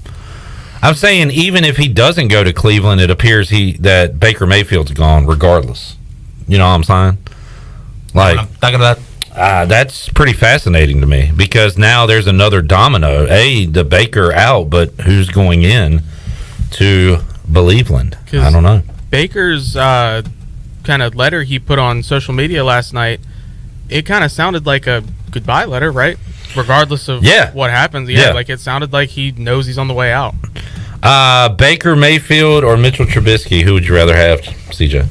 [SPEAKER 1] I'm saying even if he doesn't go to Cleveland, it appears that Baker Mayfield's gone regardless. You know what I'm saying? Like, that's pretty fascinating to me because now there's another domino. The Baker out, but who's going in to Believeland? I don't know.
[SPEAKER 4] Baker's kind of letter he put on social media last night, it kind of sounded like a goodbye letter, right? Regardless of what happens. Yeah, like it sounded like he knows he's on the way out.
[SPEAKER 1] Baker Mayfield or Mitchell Trubisky, who would you rather have, CJ?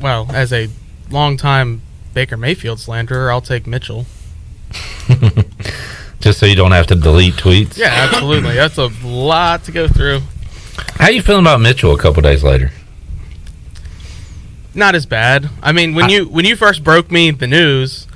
[SPEAKER 4] Well, as a longtime Baker Mayfield slanderer, I'll take Mitchell.
[SPEAKER 1] Just so you don't have to delete tweets?
[SPEAKER 4] Yeah, absolutely. That's a lot to go through.
[SPEAKER 1] How you feeling about Mitchell a couple days later?
[SPEAKER 4] Not as bad. I mean, when you first broke me the news,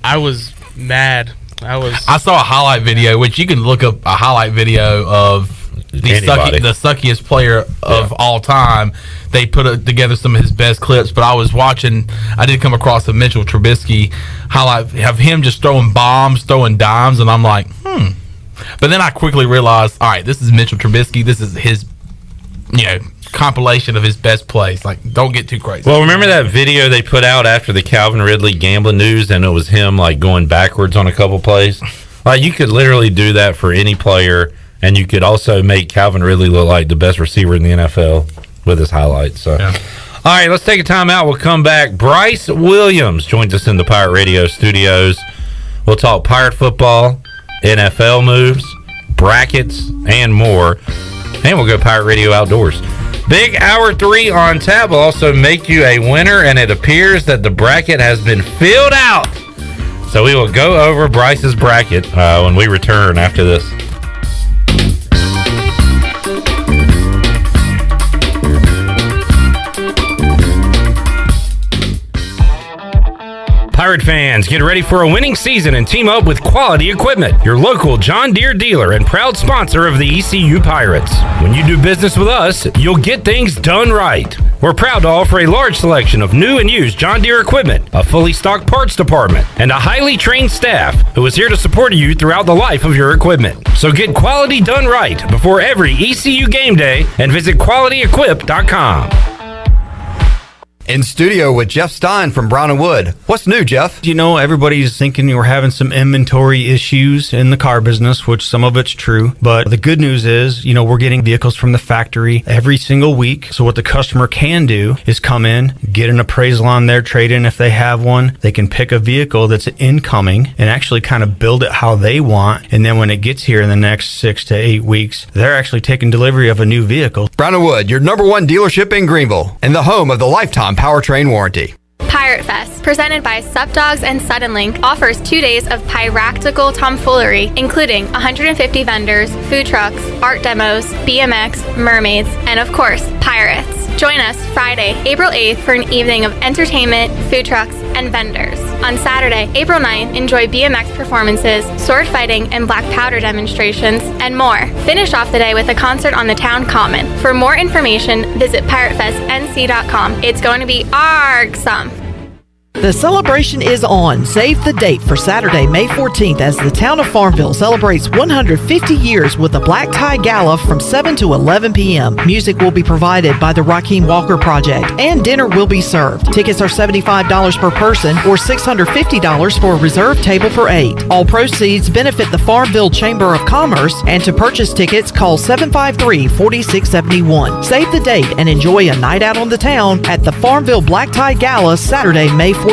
[SPEAKER 4] I was mad.
[SPEAKER 2] I saw a highlight video, which you can look up a highlight video of the suckiest player of all time. They put together some of his best clips, but I did come across a Mitchell Trubisky highlight of him just throwing bombs, throwing dimes, and I'm like, But then I quickly realized, all right, this is Mitchell Trubisky. This is his, compilation of his best plays. Like, don't get too crazy.
[SPEAKER 1] Well, remember that video they put out after the Calvin Ridley gambling news, and it was him like going backwards on a couple plays? Like, you could literally do that for any player, and you could also make Calvin Ridley look like the best receiver in the NFL with his highlights. So, All right, let's take a time out. We'll come back. Bryce Williams joins us in the Pirate Radio studios. We'll talk Pirate football, NFL moves, brackets, and more. And we'll go Pirate Radio outdoors. Big Hour 3 on tap will also make you a winner, and it appears that the bracket has been filled out. So we will go over Bryce's bracket when we return after this. Pirate fans, get ready for a winning season and team up with Quality Equipment, your local John Deere dealer and proud sponsor of the ECU Pirates. When you do business with us, you'll get things done right. We're proud to offer a large selection of new and used John Deere equipment, a fully stocked parts department, and a highly trained staff who is here to support you throughout the life of your equipment. So get quality done right before every ECU game day and visit QualityEquip.com.
[SPEAKER 13] In studio with Jeff Stein from Brown & Wood. What's new, Jeff?
[SPEAKER 15] You know, everybody's thinking we're having some inventory issues in the car business, which some of it's true. But the good news is, you know, we're getting vehicles from the factory every single week. So what the customer can do is come in, get an appraisal on their trade-in if they have one. They can pick a vehicle that's incoming and actually kind of build it how they want. And then when it gets here in the next 6 to 8 weeks, they're actually taking delivery of a new vehicle.
[SPEAKER 13] Brown & Wood, your #1 dealership in Greenville and the home of the lifetime powertrain warranty.
[SPEAKER 16] Pirate Fest, presented by Sup Dogs and Suddenlink, offers 2 days of piractical tomfoolery, including 150 vendors, food trucks, art demos, BMX, mermaids, and of course, pirates. Join us Friday, April 8th for an evening of entertainment, food trucks, and vendors. On Saturday, April 9th, enjoy BMX performances, sword fighting, and black powder demonstrations, and more. Finish off the day with a concert on the town common. For more information, visit piratefestnc.com. It's going to be argsome.
[SPEAKER 12] The celebration is on. Save the date for Saturday, May 14th, as the town of Farmville celebrates 150 years with a black tie gala from 7 to 11 p.m. Music will be provided by the Raheem Walker Project, and dinner will be served. Tickets are $75 per person or $650 for a reserved table for 8. All proceeds benefit the Farmville Chamber of Commerce, and to purchase tickets, call 753-4671. Save the date and enjoy a night out on the town at the Farmville Black Tie Gala, Saturday, May 14th.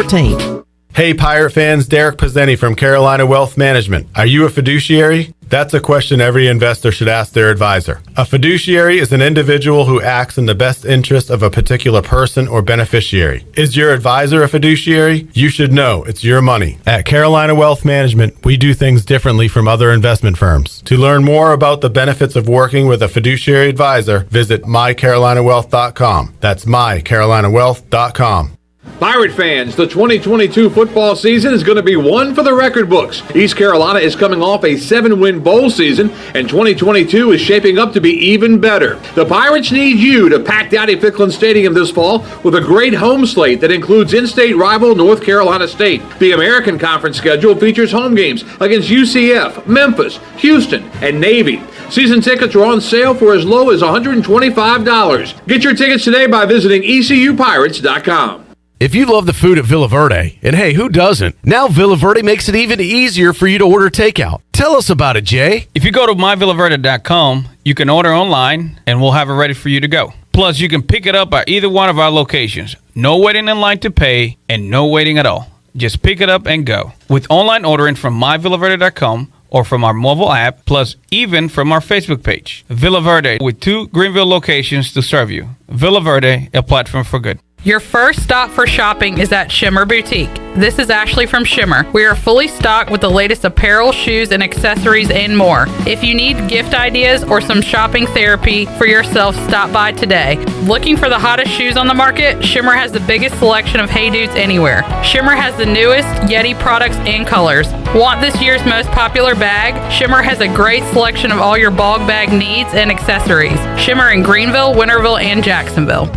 [SPEAKER 28] Hey Pirate fans, Derek Pizzeni from Carolina Wealth Management. Are you a fiduciary? That's a question every investor should ask their advisor. A fiduciary is an individual who acts in the best interest of a particular person or beneficiary. Is your advisor a fiduciary? You should know it's your money. At Carolina Wealth Management, we do things differently from other investment firms. To learn more about the benefits of working with a fiduciary advisor, visit mycarolinawealth.com. That's mycarolinawealth.com.
[SPEAKER 17] Pirate fans, the 2022 football season is going to be one for the record books. East Carolina is coming off a 7-win bowl season, and 2022 is shaping up to be even better. The Pirates need you to pack Dowdy-Ficklin Stadium this fall with a great home slate that includes in-state rival North Carolina State. The American Conference schedule features home games against UCF, Memphis, Houston, and Navy. Season tickets are on sale for as low as $125. Get your tickets today by visiting ECUPirates.com.
[SPEAKER 28] If you love the food at Villa Verde, and hey, who doesn't? Now Villa Verde makes it even easier for you to order takeout. Tell us about it, Jay.
[SPEAKER 18] If you go to myvillaverde.com, you can order online, and we'll have it ready for you to go. Plus, you can pick it up at either one of our locations. No waiting in line to pay, and no waiting at all. Just pick it up and go. With online ordering from myvillaverde.com or from our mobile app, plus even from our Facebook page. Villa Verde, with 2 Greenville locations to serve you. Villa Verde, a platform for good.
[SPEAKER 19] Your first stop for shopping is at Shimmer Boutique. This is Ashley from Shimmer. We are fully stocked with the latest apparel, shoes, and accessories and more. If you need gift ideas or some shopping therapy for yourself, stop by today. Looking for the hottest shoes on the market? Shimmer has the biggest selection of Hey Dudes anywhere. Shimmer has the newest Yeti products and colors. Want this year's most popular bag? Shimmer has a great selection of all your bog bag needs and accessories. Shimmer in Greenville, Winterville, and Jacksonville.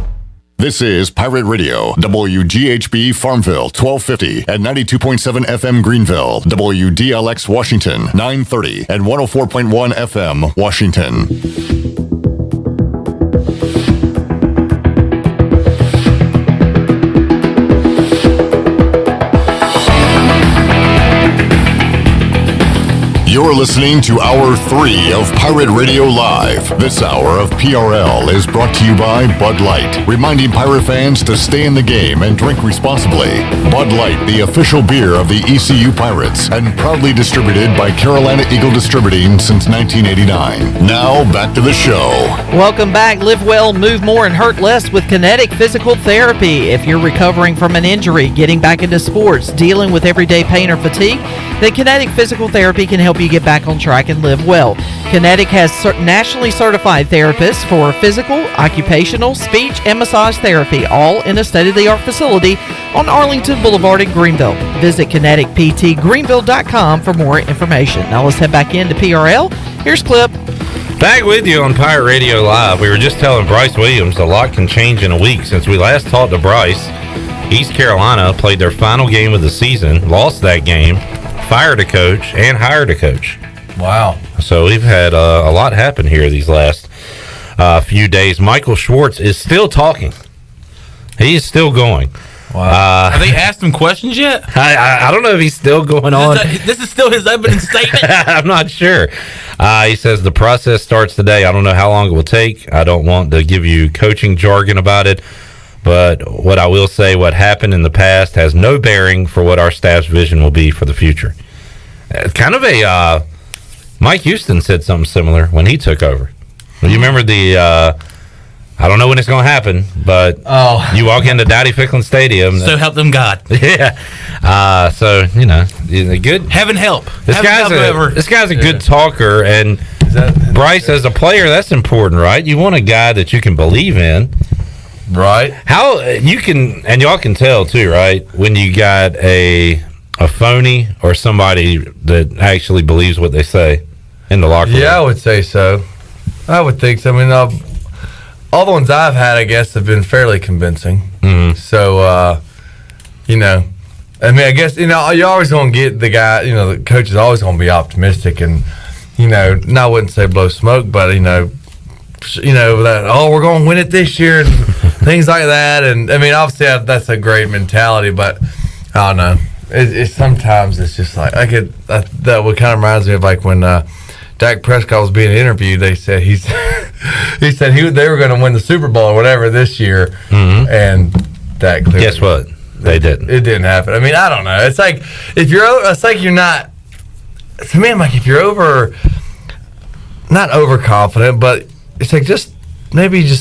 [SPEAKER 14] This is Pirate Radio, WGHB Farmville, 1250 and 92.7 FM Greenville, WDLX Washington, 930 and 104.1 FM Washington. You're listening to Hour 3 of Pirate Radio Live. This hour of PRL is brought to you by Bud Light, reminding Pirate fans to stay in the game and drink responsibly. Bud Light, the official beer of the ECU Pirates, and proudly distributed by Carolina Eagle Distributing since 1989. Now, back to the show.
[SPEAKER 12] Welcome back. Live well, move more, and hurt less with Kinetic Physical Therapy. If you're recovering from an injury, getting back into sports, dealing with everyday pain or fatigue, then Kinetic Physical Therapy can help you get get back on track and live well. Kinetic has nationally certified therapists for physical, occupational, speech, and massage therapy, all in a state-of-the-art facility on Arlington Boulevard in Greenville. Visit kineticptgreenville.com for more information. Now let's head back into PRL. Here's Clip.
[SPEAKER 1] Back with you on Pirate Radio Live. We were just telling Bryce Williams a lot can change in a week. Since we last talked to Bryce, East Carolina played their final game of the season, lost that game, fired a coach, and hired a coach.
[SPEAKER 5] Wow.
[SPEAKER 1] So we've had a lot happen here these last few days. Michael Schwartz is still talking. He is still going.
[SPEAKER 2] Wow. Have they asked him questions yet?
[SPEAKER 1] I don't know if he's still going on.
[SPEAKER 2] This is still his opening statement?
[SPEAKER 1] I'm not sure. He says the process starts today. I don't know how long it will take. I don't want to give you coaching jargon about it. But what I will say, what happened in the past has no bearing for what our staff's vision will be for the future. Kind of a... Mike Houston said something similar when he took over. You remember the... I don't know when it's going to happen, but you walk into Dowdy Ficklin Stadium.
[SPEAKER 2] So help them God.
[SPEAKER 1] Yeah. So, good.
[SPEAKER 2] Heaven help.
[SPEAKER 1] This guy's a good talker, and Bryce, as a player, that's important, right? You want a guy that you can believe in.
[SPEAKER 5] Right.
[SPEAKER 1] How you can, and y'all can tell too, right? When you got a phony or somebody that actually believes what they say in the locker room.
[SPEAKER 5] Yeah, I would say so. I would think so. I mean, all the ones I've had, I guess, have been fairly convincing.
[SPEAKER 1] Mm-hmm.
[SPEAKER 5] So, I mean, I guess, you're always going to get the guy, the coach is always going to be optimistic and, and I wouldn't say blow smoke, but, that, we're going to win it this year and things like that. And, I mean, obviously that's a great mentality, but I don't know. It's sometimes it's just like, that what kind of reminds me of like when Dak Prescott was being interviewed, they said he said they were going to win the Super Bowl or whatever this year, and that clearly,
[SPEAKER 1] guess what? They didn't.
[SPEAKER 5] It didn't happen. I mean, I don't know. It's like you're not. To me, I'm like, if you're not overconfident, but it's like just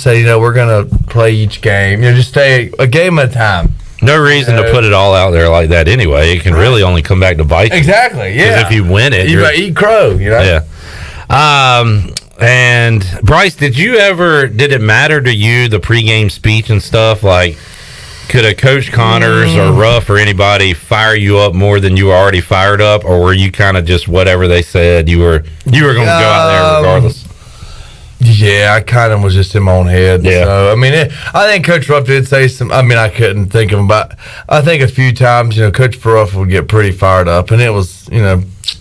[SPEAKER 5] say we're going to play each game. Just stay a game at a time.
[SPEAKER 1] No reason to put it all out there like that anyway. It can really only come back to bite you.
[SPEAKER 5] Exactly, yeah.
[SPEAKER 1] Because if you win it,
[SPEAKER 5] you eat crow,
[SPEAKER 1] Yeah. And Bryce, did it matter to you, the pregame speech and stuff? Like, could a Coach Connors or Ruff or anybody fire you up more than you were already fired up, or were you kind of just whatever they said you were going to go out there regardless?
[SPEAKER 5] Yeah, I kind of was just in my own head.
[SPEAKER 1] Yeah.
[SPEAKER 5] So, I mean, I think Coach Ruff did say some. I mean, I couldn't think of him, but I think a few times, Coach Ruff would get pretty fired up, and it was,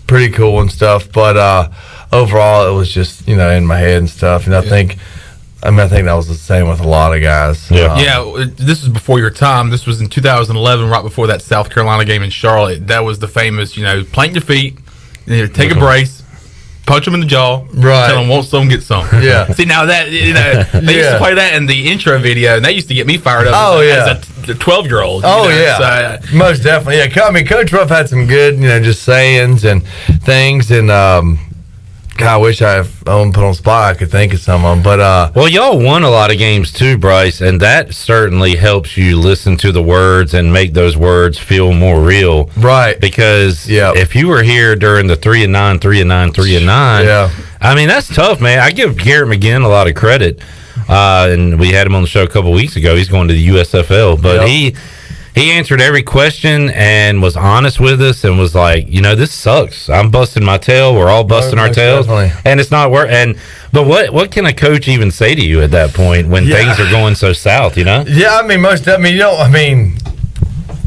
[SPEAKER 5] pretty cool and stuff. But overall, it was just, in my head and stuff. And I think that was the same with a lot of guys.
[SPEAKER 2] Yeah. This was before your time. This was in 2011, right before that South Carolina game in Charlotte. That was the famous, plant your feet, take a brace. Punch them in the jaw.
[SPEAKER 5] Right.
[SPEAKER 2] Tell them want some, get some.
[SPEAKER 5] Yeah.
[SPEAKER 2] See, now that, they used to play that in the intro video, and that used to get me fired up as a 12-year-old.
[SPEAKER 5] Oh, yeah. So, most definitely. Yeah. I mean, Coach Ruff had some good, just sayings and things, and God, I wish I put on the spot. I could think of some of them, but
[SPEAKER 1] well, y'all won a lot of games too, Bryce, and that certainly helps you listen to the words and make those words feel more real,
[SPEAKER 5] right?
[SPEAKER 1] Because if you were here during the 3-9, 3-9, 3-9, I mean that's tough, man. I give Garrett McGinn a lot of credit, and we had him on the show a couple weeks ago. He's going to the USFL, but he answered every question and was honest with us and was like, this sucks. I'm busting my tail. We're all busting our tails. Definitely. And it's not work. But what can a coach even say to you at that point when things are going so south, Yeah,
[SPEAKER 5] I mean,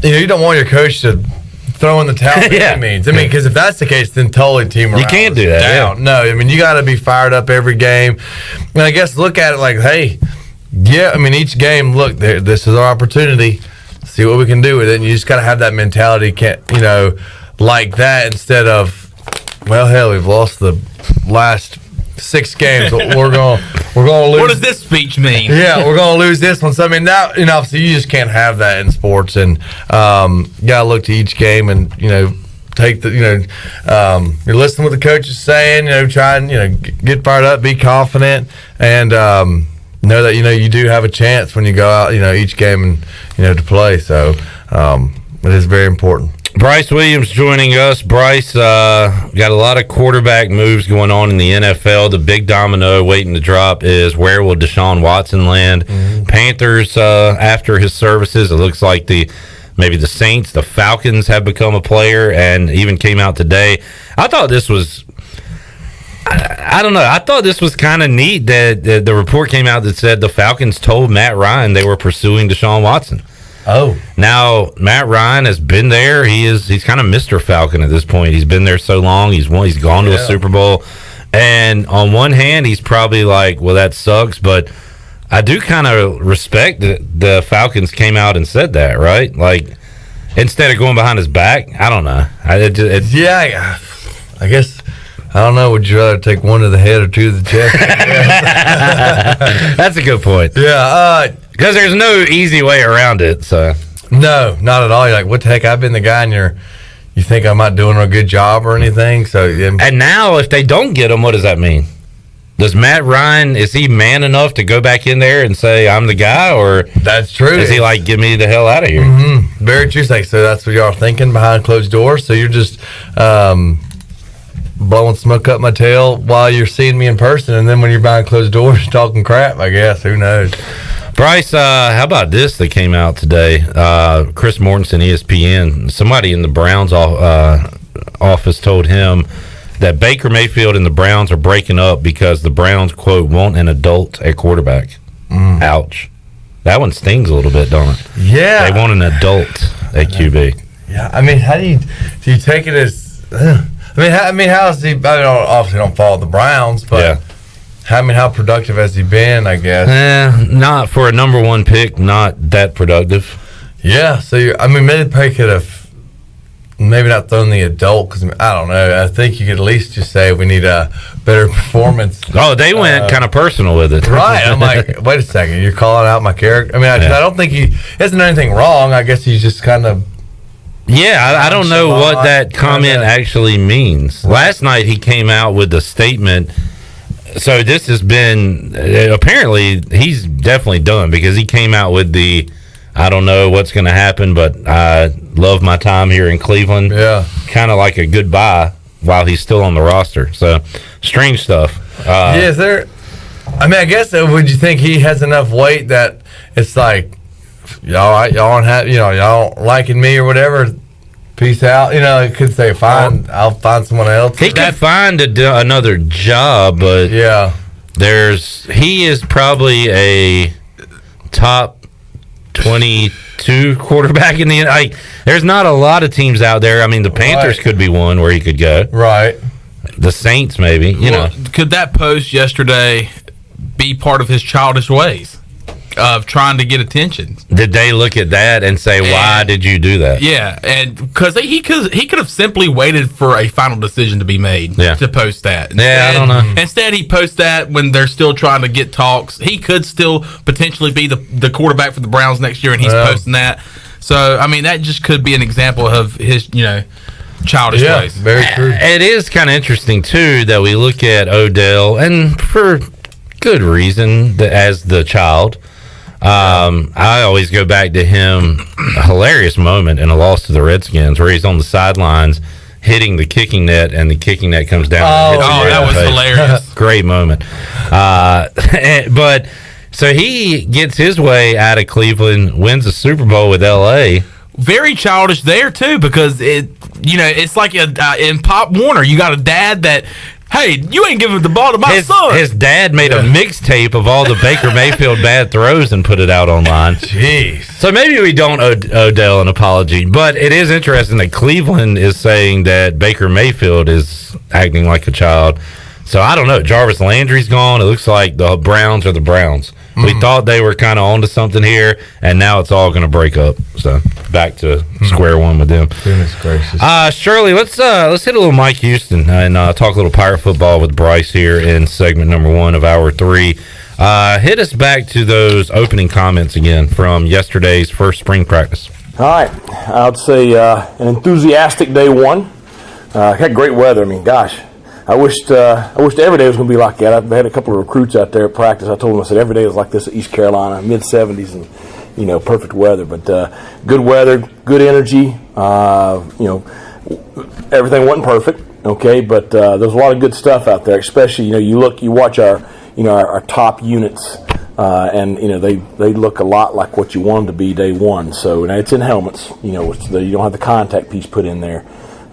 [SPEAKER 5] you don't want your coach to throw in the towel by any means. I mean, because if that's the case, then totally team morale.
[SPEAKER 1] You can't do that.
[SPEAKER 5] Down. No, I mean, you got to be fired up every game. And I guess look at it like, hey, each game, look, this is our opportunity. See what we can do with it, and you just gotta have that mentality, like that instead of, well, hell, we've lost the last 6 games. We're gonna lose.
[SPEAKER 2] What does this speech mean?
[SPEAKER 5] Yeah, we're gonna lose this one. So I mean, now obviously you just can't have that in sports, and you gotta look to each game and take the you're listening to what the coach is saying. Try and get fired up, be confident, and know that you do have a chance when you go out each game and to play. So it is very important.
[SPEAKER 1] Bryce Williams joining us. Bryce, got a lot of quarterback moves going on in the NFL. The big domino waiting to drop is where will Deshaun Watson land? Panthers, after his services, it looks like maybe the Saints, the Falcons have become a player, and even came out today. I thought this was, I don't know, I thought this was kind of neat that the report came out that said the Falcons told Matt Ryan they were pursuing Deshaun Watson.
[SPEAKER 5] Oh.
[SPEAKER 1] Now, Matt Ryan has been there. He's kind of Mr. Falcon at this point. He's been there so long. He's gone to a Super Bowl. And on one hand, he's probably like, well, that sucks, but I do kind of respect that the Falcons came out and said that, right? Like, instead of going behind his back, I don't know. I guess, I don't know. Would you rather take one to the head or two to the chest? That's a good point.
[SPEAKER 5] Yeah.
[SPEAKER 1] Because there's no easy way around it. So
[SPEAKER 5] no, not at all. You're like, what the heck? I've been the guy, and you think I'm not doing a good job or anything. So
[SPEAKER 1] and now, if they don't get him, what does that mean? Does Matt Ryan, is he man enough to go back in there and say, I'm the guy? Or
[SPEAKER 5] that's true.
[SPEAKER 1] Is he like, get me the hell out of here?
[SPEAKER 5] Mm-hmm. Very true. Like, so that's what y'all are thinking behind closed doors. So you're just blowing smoke up my tail while you're seeing me in person, and then when you're behind closed doors talking crap, I guess. Who knows?
[SPEAKER 1] Bryce, how about this that came out today? Chris Mortensen, ESPN, somebody in the Browns office told him that Baker Mayfield and the Browns are breaking up because the Browns, quote, want an adult at quarterback. Ouch. That one stings a little bit, don't it?
[SPEAKER 5] Yeah.
[SPEAKER 1] They want an adult at QB.
[SPEAKER 5] Yeah, I mean, how do you take it as... I mean, how's he... I mean, obviously don't follow the Browns, but...
[SPEAKER 1] Yeah.
[SPEAKER 5] How productive has he been, I guess?
[SPEAKER 1] Not for a number one pick, not that productive.
[SPEAKER 5] Yeah, so maybe they probably could have maybe not thrown the adult, because I don't know. I think you could at least just say we need a better performance.
[SPEAKER 1] Oh, they went kind of personal with it.
[SPEAKER 5] Right. I'm like, wait a second, you're calling out my character? I mean, I don't think he hasn't done anything wrong. I guess he's just kind of...
[SPEAKER 1] Yeah, I don't know what that comment actually means. Last night he came out with a statement. So this has been, apparently he's definitely done, because he came out with I don't know what's going to happen, but I love my time here in Cleveland.
[SPEAKER 5] Yeah.
[SPEAKER 1] Kind of like a goodbye while he's still on the roster. So strange stuff.
[SPEAKER 5] Is there, I guess, would you think he has enough weight that it's like, y'all liking me or whatever, peace out. It could say, fine, I'll find someone else.
[SPEAKER 1] He could find another job, but
[SPEAKER 5] yeah,
[SPEAKER 1] he is probably a top 22 quarterback in the there's not a lot of teams out there. I mean, the Panthers could be one where he could go.
[SPEAKER 5] Right.
[SPEAKER 1] The Saints, maybe.
[SPEAKER 2] Could that post yesterday be part of his childish ways of trying to get attention?
[SPEAKER 1] Did they look at that and say, why did you do that?
[SPEAKER 2] Yeah, and because he could have simply waited for a final decision to be made to post that.
[SPEAKER 1] I don't know.
[SPEAKER 2] Instead, he posts that when they're still trying to get talks. He could still potentially be the quarterback for the Browns next year, and he's posting that. So, I mean, that just could be an example of his, childish ways.
[SPEAKER 5] Very true.
[SPEAKER 1] It is kind of interesting, too, that we look at Odell, and for good reason, as the child. I always go back to him, a hilarious moment in a loss to the Redskins where he's on the sidelines hitting the kicking net, and the kicking net comes down.
[SPEAKER 2] That was hilarious.
[SPEAKER 1] Great moment. But so he gets his way out of Cleveland, wins the Super Bowl with LA.
[SPEAKER 2] Very childish there too, because it's like in Pop Warner, you got a dad that, hey, you ain't giving the ball to my son.
[SPEAKER 1] His dad made a mixtape of all the Baker Mayfield bad throws and put it out online.
[SPEAKER 5] Jeez.
[SPEAKER 1] So maybe we don't owe Odell an apology, but it is interesting that Cleveland is saying that Baker Mayfield is acting like a child. So I don't know. Jarvis Landry's gone. It looks like the Browns are the Browns. We thought they were kind of onto something here, and now it's all going to break up. So back to square one with them.
[SPEAKER 5] Goodness gracious.
[SPEAKER 1] Shirley, let's hit a little Mike Houston and talk a little Pirate football with Bryce here in segment number 1 of hour 3. Hit us back to those opening comments again from yesterday's first spring practice.
[SPEAKER 6] All right, I would say an enthusiastic day 1. Had great weather. I mean, gosh. I wished every day was going to be like that. I've had a couple of recruits out there at practice. I told them, I said, every day was like this at East Carolina, mid-70s, and perfect weather. But good weather, good energy. Everything wasn't perfect, okay, but there's a lot of good stuff out there. Especially, you watch our top units, and they look a lot like what you want them to be day one. So it's in helmets. You don't have the contact piece put in there,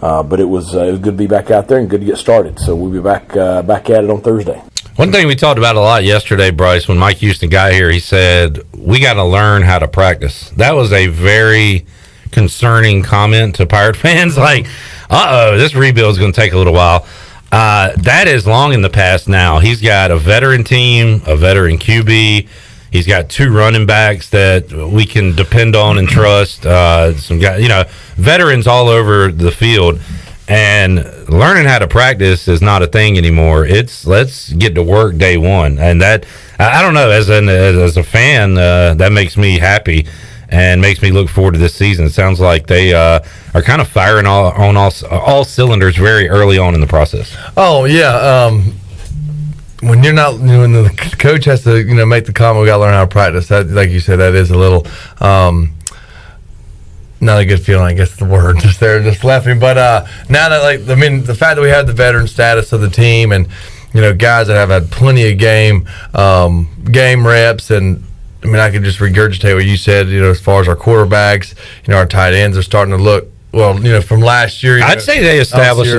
[SPEAKER 6] but it was good to be back out there and good to get started. So we'll be back at it on Thursday.
[SPEAKER 1] One thing we talked about a lot yesterday, Bryce, when Mike Houston got here, he said, we got to learn how to practice. That was a very concerning comment to Pirate fans. Like, this rebuild is going to take a little while. That is long in the past now. He's got a veteran team, a veteran QB. He's got 2 running backs that we can depend on and trust. Some guys, veterans all over the field. And learning how to practice is not a thing anymore. It's let's get to work day one, and that I don't know. As a fan, that makes me happy and makes me look forward to this season. It sounds like they are kind of firing on all cylinders very early on in the process.
[SPEAKER 5] Oh yeah. When the coach has to make the comment, we got to learn how to practice. That, like you said, that is a little. Not a good feeling, I guess the word just left me. But now that the fact that we have the veteran status of the team and guys that have had plenty of game reps, and I could just regurgitate what you said. As far as our quarterbacks, our tight ends are starting to look well. From last year,
[SPEAKER 1] I'd say they established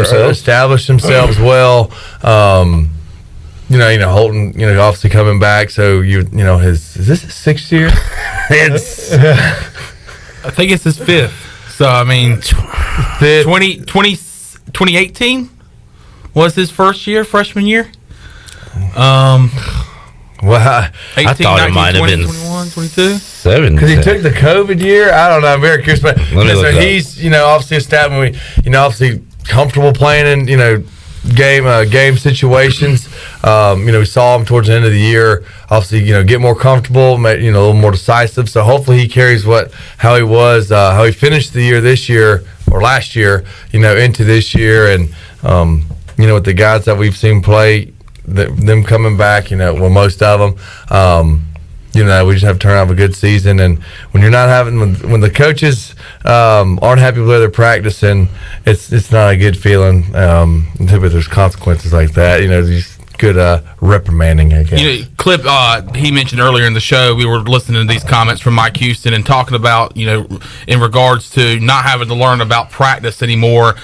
[SPEAKER 5] themselves well. Holton, obviously coming back. So is this his 6th year?
[SPEAKER 1] It's.
[SPEAKER 2] I think it's his 5th. So, 2018 was his freshman year.
[SPEAKER 5] Well, I
[SPEAKER 2] 18,
[SPEAKER 1] thought
[SPEAKER 2] 19,
[SPEAKER 1] it might
[SPEAKER 2] 20,
[SPEAKER 1] have been
[SPEAKER 2] 21, 22.
[SPEAKER 1] 7.
[SPEAKER 5] Because he took the COVID year. I don't know. I'm very curious. But he's, obviously established, obviously comfortable playing in, game situations. We saw him towards the end of the year, obviously, get more comfortable, a little more decisive. So hopefully he carries how he finished the year this year or last year, into this year. And, with the guys that we've seen play, them coming back, most of them, we just have to turn out a good season. And when you're not when the coaches aren't happy with where they're practicing, it's not a good feeling. Typically there's consequences like that. Just good reprimanding, I guess.
[SPEAKER 2] Clip he mentioned earlier in the show, we were listening to these comments from Mike Houston and talking about, in regards to not having to learn about practice anymore.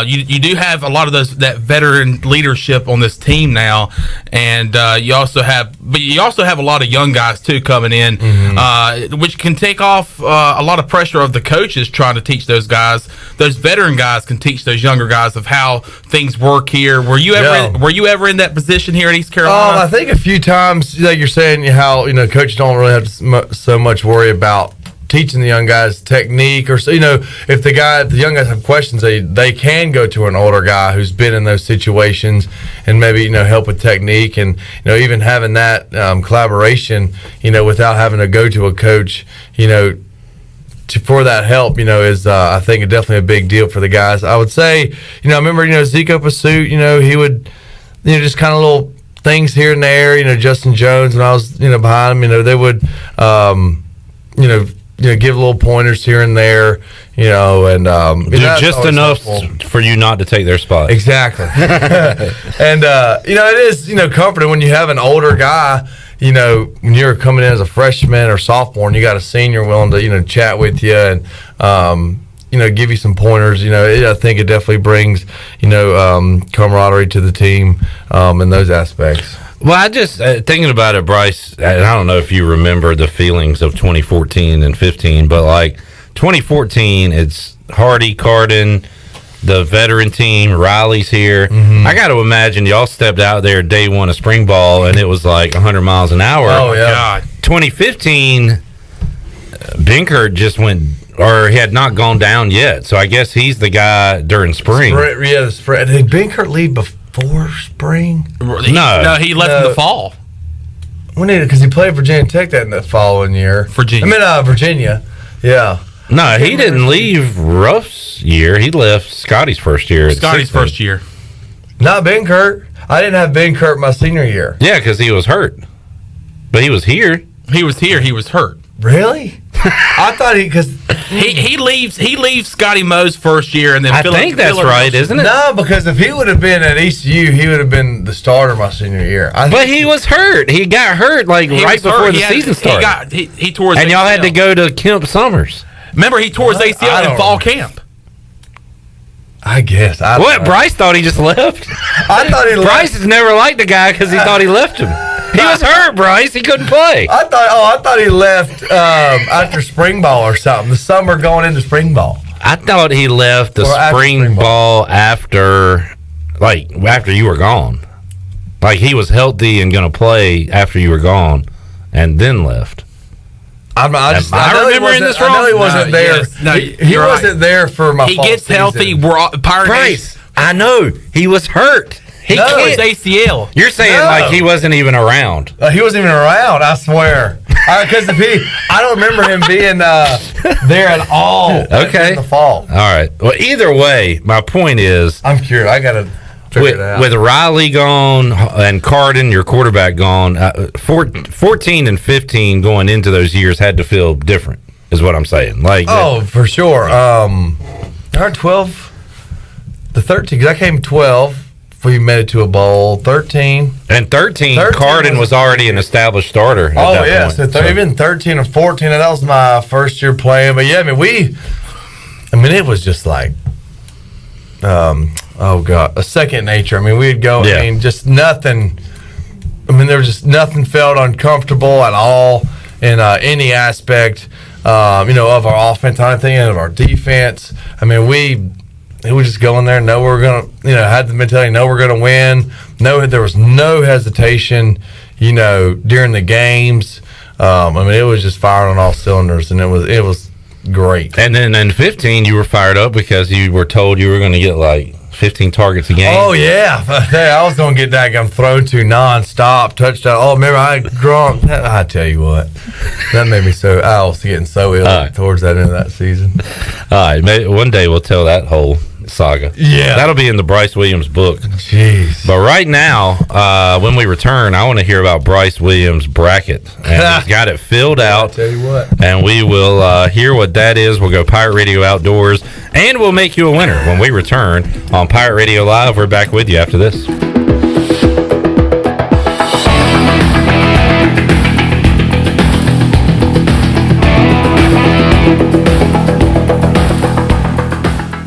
[SPEAKER 2] You do have a lot of that veteran leadership on this team now, and you also have a lot of young guys too coming in, which can take off a lot of pressure of the coaches trying to teach those guys. Those veteran guys can teach those younger guys of how things work here. Were you ever in that position here in East Carolina?
[SPEAKER 5] I think a few times, like you're saying, how coaches don't really have so much worry about teaching the young guys technique, or if the young guys have questions, they can go to an older guy who's been in those situations and maybe help with technique, and even having that collaboration, without having to go to a coach, for that help, is I think definitely a big deal for the guys. I would say, I remember Zico Pursuit, he would just kind of little things here and there, Justin Jones, when I was behind him, they would give little pointers here and there, and
[SPEAKER 1] do just enough for you not to take their spot.
[SPEAKER 5] Exactly. And it is comforting when you have an older guy, when you're coming in as a freshman or sophomore and you got a senior willing to chat with you and give you some pointers. I think it definitely brings camaraderie to the team in those aspects.
[SPEAKER 1] Well, I just thinking about it, Bryce, and I don't know if you remember the feelings of 2014 and 15, but like 2014, it's Hardy, Carden, the veteran team, Riley's here. I got to imagine y'all stepped out there day one of spring ball and it was like 100 miles an hour.
[SPEAKER 5] Oh, yeah.
[SPEAKER 1] God. 2015, Binkert just went, or he had not gone down yet. So I guess he's the guy during spring.
[SPEAKER 5] The spring. Did Binkert leave before spring?
[SPEAKER 2] No, he left in the fall.
[SPEAKER 5] Because he played Virginia Tech that following year. Virginia. Yeah.
[SPEAKER 1] No, he didn't leave Ruff's year. He left Scotty's first year.
[SPEAKER 2] Scotty's first year.
[SPEAKER 5] Not Binkert. I didn't have Binkert my senior year.
[SPEAKER 1] Yeah, because he was hurt. But he was here.
[SPEAKER 2] He was here. He was hurt.
[SPEAKER 5] Really? I thought because
[SPEAKER 2] he leaves Scotty Moe's first year, and then
[SPEAKER 1] I think that's right, isn't it?
[SPEAKER 5] No, because if he would have been at ECU, he would have been the starter my senior year.
[SPEAKER 1] But he was hurt. He got hurt right before the season started.
[SPEAKER 2] He tore his
[SPEAKER 1] and
[SPEAKER 2] ACL.
[SPEAKER 1] y'all had to go to Kemp Summers.
[SPEAKER 2] Remember, he tore his ACL in fall camp.
[SPEAKER 5] I guess.
[SPEAKER 1] Bryce thought he just left?
[SPEAKER 5] I thought he left.
[SPEAKER 1] Bryce has never liked the guy because he thought he left him. He was hurt, Bryce. He couldn't play.
[SPEAKER 5] I thought he left after spring ball or something. The summer going into spring ball.
[SPEAKER 1] I thought he left the spring ball after you were gone. Like he was healthy and going to play after you were gone, and then left.
[SPEAKER 5] I remember this wrong. I know he wasn't there.
[SPEAKER 2] Yes,
[SPEAKER 5] he wasn't there for my.
[SPEAKER 2] He
[SPEAKER 5] fall
[SPEAKER 2] gets
[SPEAKER 5] season.
[SPEAKER 2] healthy.
[SPEAKER 1] Bryce, I know he was hurt. He
[SPEAKER 2] tore his ACL.
[SPEAKER 1] You're saying like he wasn't even around.
[SPEAKER 5] He wasn't even around. I swear. Because I don't remember him being there at all.
[SPEAKER 1] Okay.
[SPEAKER 5] In the fall.
[SPEAKER 1] All right. Well, either way, my point is,
[SPEAKER 5] I'm curious. I gotta.
[SPEAKER 1] With Riley gone and Carden, your quarterback gone, 14 and 15 going into those years had to feel different, is what I'm saying.
[SPEAKER 5] For sure. Our 12, the 13, because I came 12. We made it to a bowl. 13.
[SPEAKER 1] And 13 Carden was already an established starter.
[SPEAKER 5] At that point. So even 13 and 14, and that was my first year playing. But yeah, it was just like, a second nature. I mean, we'd go, just nothing. There was just nothing felt uncomfortable at all in any aspect, of our offense, I think, and of our defense. I mean, we would just go in there, know we're going to, had the mentality, know we're going to win. There was no hesitation, during the games. It was just firing on all cylinders, and it was great.
[SPEAKER 1] And then in 15, you were fired up because you were told you were going to get 15 targets a game.
[SPEAKER 5] Oh, yeah. I was going to get that gun thrown to nonstop, touchdown. Oh, remember, I tell you what. That made me I was getting so ill towards that end of that season.
[SPEAKER 1] All right. Maybe one day we'll tell that whole saga.
[SPEAKER 5] Yeah.
[SPEAKER 1] That'll be in the Bryce Williams book.
[SPEAKER 5] Jeez.
[SPEAKER 1] But right now, when we return, I want to hear about Bryce Williams' bracket. And he's got it filled out.
[SPEAKER 5] I'll tell you what.
[SPEAKER 1] And we will hear what that is. We'll go Pirate Radio Outdoors, and we'll make you a winner when we return on Pirate Radio Live. We're back with you after this.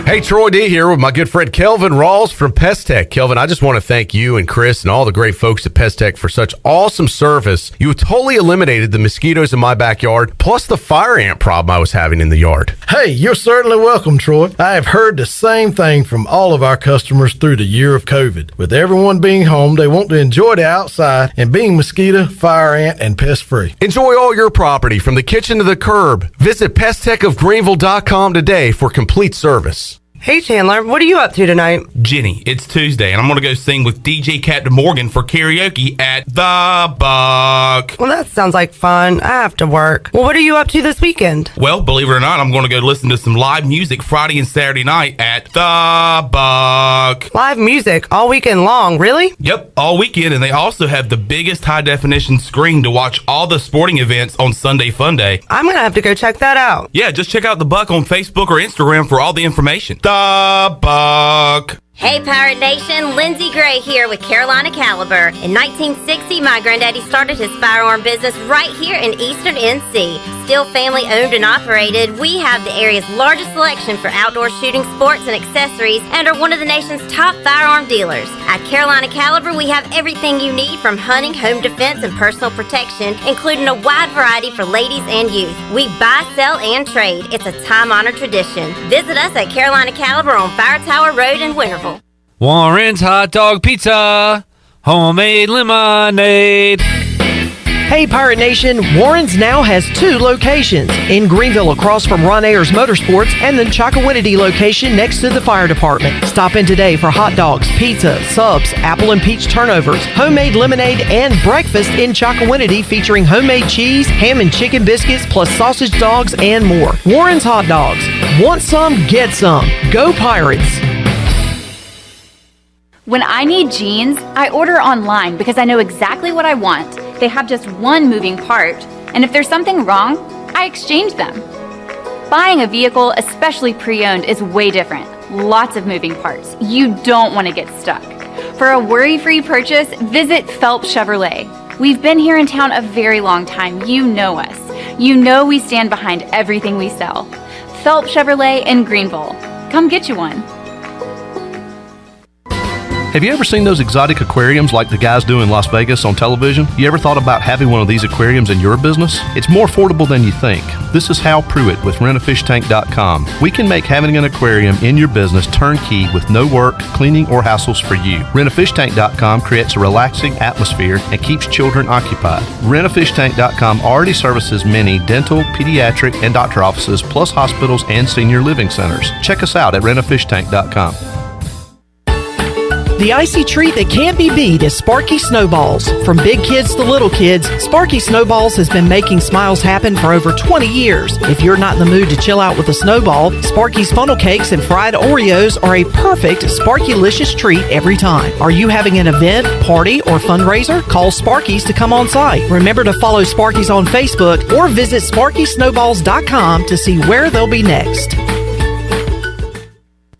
[SPEAKER 28] Hey, Troy D here with my good friend Kelvin Rawls from Pest Tech. Kelvin, I just want to thank you and Chris and all the great folks at Pest Tech for such awesome service. You totally eliminated the mosquitoes in my backyard, plus the fire ant problem I was having in the yard.
[SPEAKER 7] Hey, you're certainly welcome, Troy. I have heard the same thing from all of our customers through the year of COVID. With everyone being home, they want to enjoy the outside and being mosquito, fire ant, and pest free.
[SPEAKER 28] Enjoy all your property from the kitchen to the curb. Visit pesttechofgreenville.com today for complete service.
[SPEAKER 8] Hey Chandler, what are you up to tonight?
[SPEAKER 2] Jenny, it's Tuesday, and I'm going to go sing with DJ Captain Morgan for karaoke at The Buck.
[SPEAKER 8] Well, that sounds like fun. I have to work. Well, what are you up to this weekend?
[SPEAKER 2] Well, believe it or not, I'm going to go listen to some live music Friday and Saturday night at The Buck.
[SPEAKER 8] Live music all weekend long, really?
[SPEAKER 2] Yep, all weekend, and they also have the biggest high-definition screen to watch all the sporting events on Sunday Fun Day.
[SPEAKER 8] I'm going to have to go check that out.
[SPEAKER 2] Yeah, just check out The Buck on Facebook or Instagram for all the information. The Buck.
[SPEAKER 9] Hey Pirate Nation, Lindsey Gray here with Carolina Caliber. In 1960, my granddaddy started his firearm business right here in Eastern NC. Still family owned and operated, we have the area's largest selection for outdoor shooting sports and accessories and are one of the nation's top firearm dealers. At Carolina Caliber, we have everything you need from hunting, home defense, and personal protection, including a wide variety for ladies and youth. We buy, sell, and trade. It's a time-honored tradition. Visit us at Carolina Caliber on Fire Tower Road in Winterville.
[SPEAKER 18] Warren's Hot Dog Pizza, homemade lemonade.
[SPEAKER 12] Hey Pirate Nation, Warren's now has 2 locations. In Greenville across from Ron Ayers Motorsports and the Ncaa location next to the fire department. Stop in today for hot dogs, pizza, subs, apple and peach turnovers, homemade lemonade, and breakfast in Ncaa featuring homemade cheese, ham and chicken biscuits, plus sausage dogs and more. Warren's Hot Dogs. Want some? Get some. Go Pirates.
[SPEAKER 10] When I need jeans, I order online because I know exactly what I want. They have just one moving part. And if there's something wrong, I I exchange them. Buying a vehicle, especially pre-owned, is way different. Lots of moving parts. You don't want to get stuck. For a worry-free purchase, visit Phelps Chevrolet. We've been here in town a very long time. You know us. You know we stand behind everything we sell. Phelps Chevrolet in Greenville. Come get you one.
[SPEAKER 28] Have you ever seen those exotic aquariums like the guys do in Las Vegas on television? You ever thought about having one of these aquariums in your business? It's more affordable than you think. This is Hal Pruitt with rentafishtank.com. We can make having an aquarium in your business turnkey with no work, cleaning, or hassles for you. Rentafishtank.com creates a relaxing atmosphere and keeps children occupied. Rentafishtank.com already services many dental, pediatric, and doctor offices, plus hospitals and senior living centers. Check us out at rentafishtank.com.
[SPEAKER 12] The icy treat that can't be beat is Sparky Snowballs. From big kids to little kids, Sparky Snowballs has been making smiles happen for over 20 years. If you're not in the mood to chill out with a snowball, Sparky's funnel cakes and fried Oreos are a perfect Sparky-licious treat every time. Are you having an event, party, or fundraiser? Call Sparky's to come on site. Remember to follow Sparky's on Facebook or visit SparkySnowballs.com to see where they'll be next.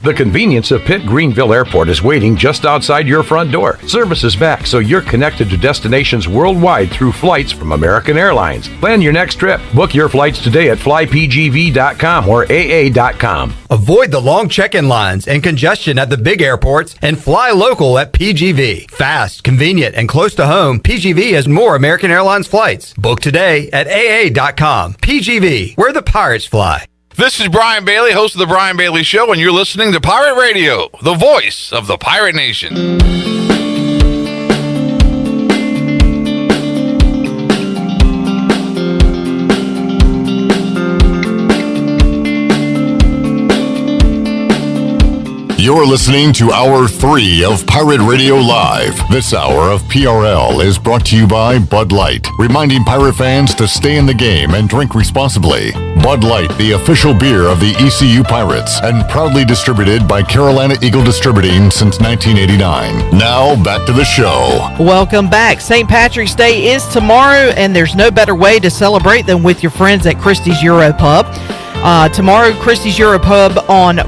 [SPEAKER 11] The convenience of Pitt Greenville Airport is waiting just outside your front door. Service is back, so you're connected to destinations worldwide through flights from American Airlines. Plan your next trip. Book your flights today at flypgv.com or aa.com.
[SPEAKER 13] Avoid the long check-in lines and congestion at the big airports and fly local at PGV. Fast, convenient, and close to home, PGV has more American Airlines flights. Book today at aa.com. PGV, where the pirates fly.
[SPEAKER 20] This is Brian Bailey, host of The Brian Bailey Show, and you're listening to Pirate Radio, the voice of the Pirate Nation.
[SPEAKER 14] You're listening to Hour 3 of Pirate Radio Live. This hour of PRL is brought to you by Bud Light, reminding pirate fans to stay in the game and drink responsibly. Bud Light, the official beer of the ECU Pirates, and proudly distributed by Carolina Eagle Distributing since 1989. Now, back to the show.
[SPEAKER 12] Welcome back. St. Patrick's Day is tomorrow, and there's no better way to celebrate than with your friends at Christie's Euro Pub. Tomorrow, Christie's Euro Pub on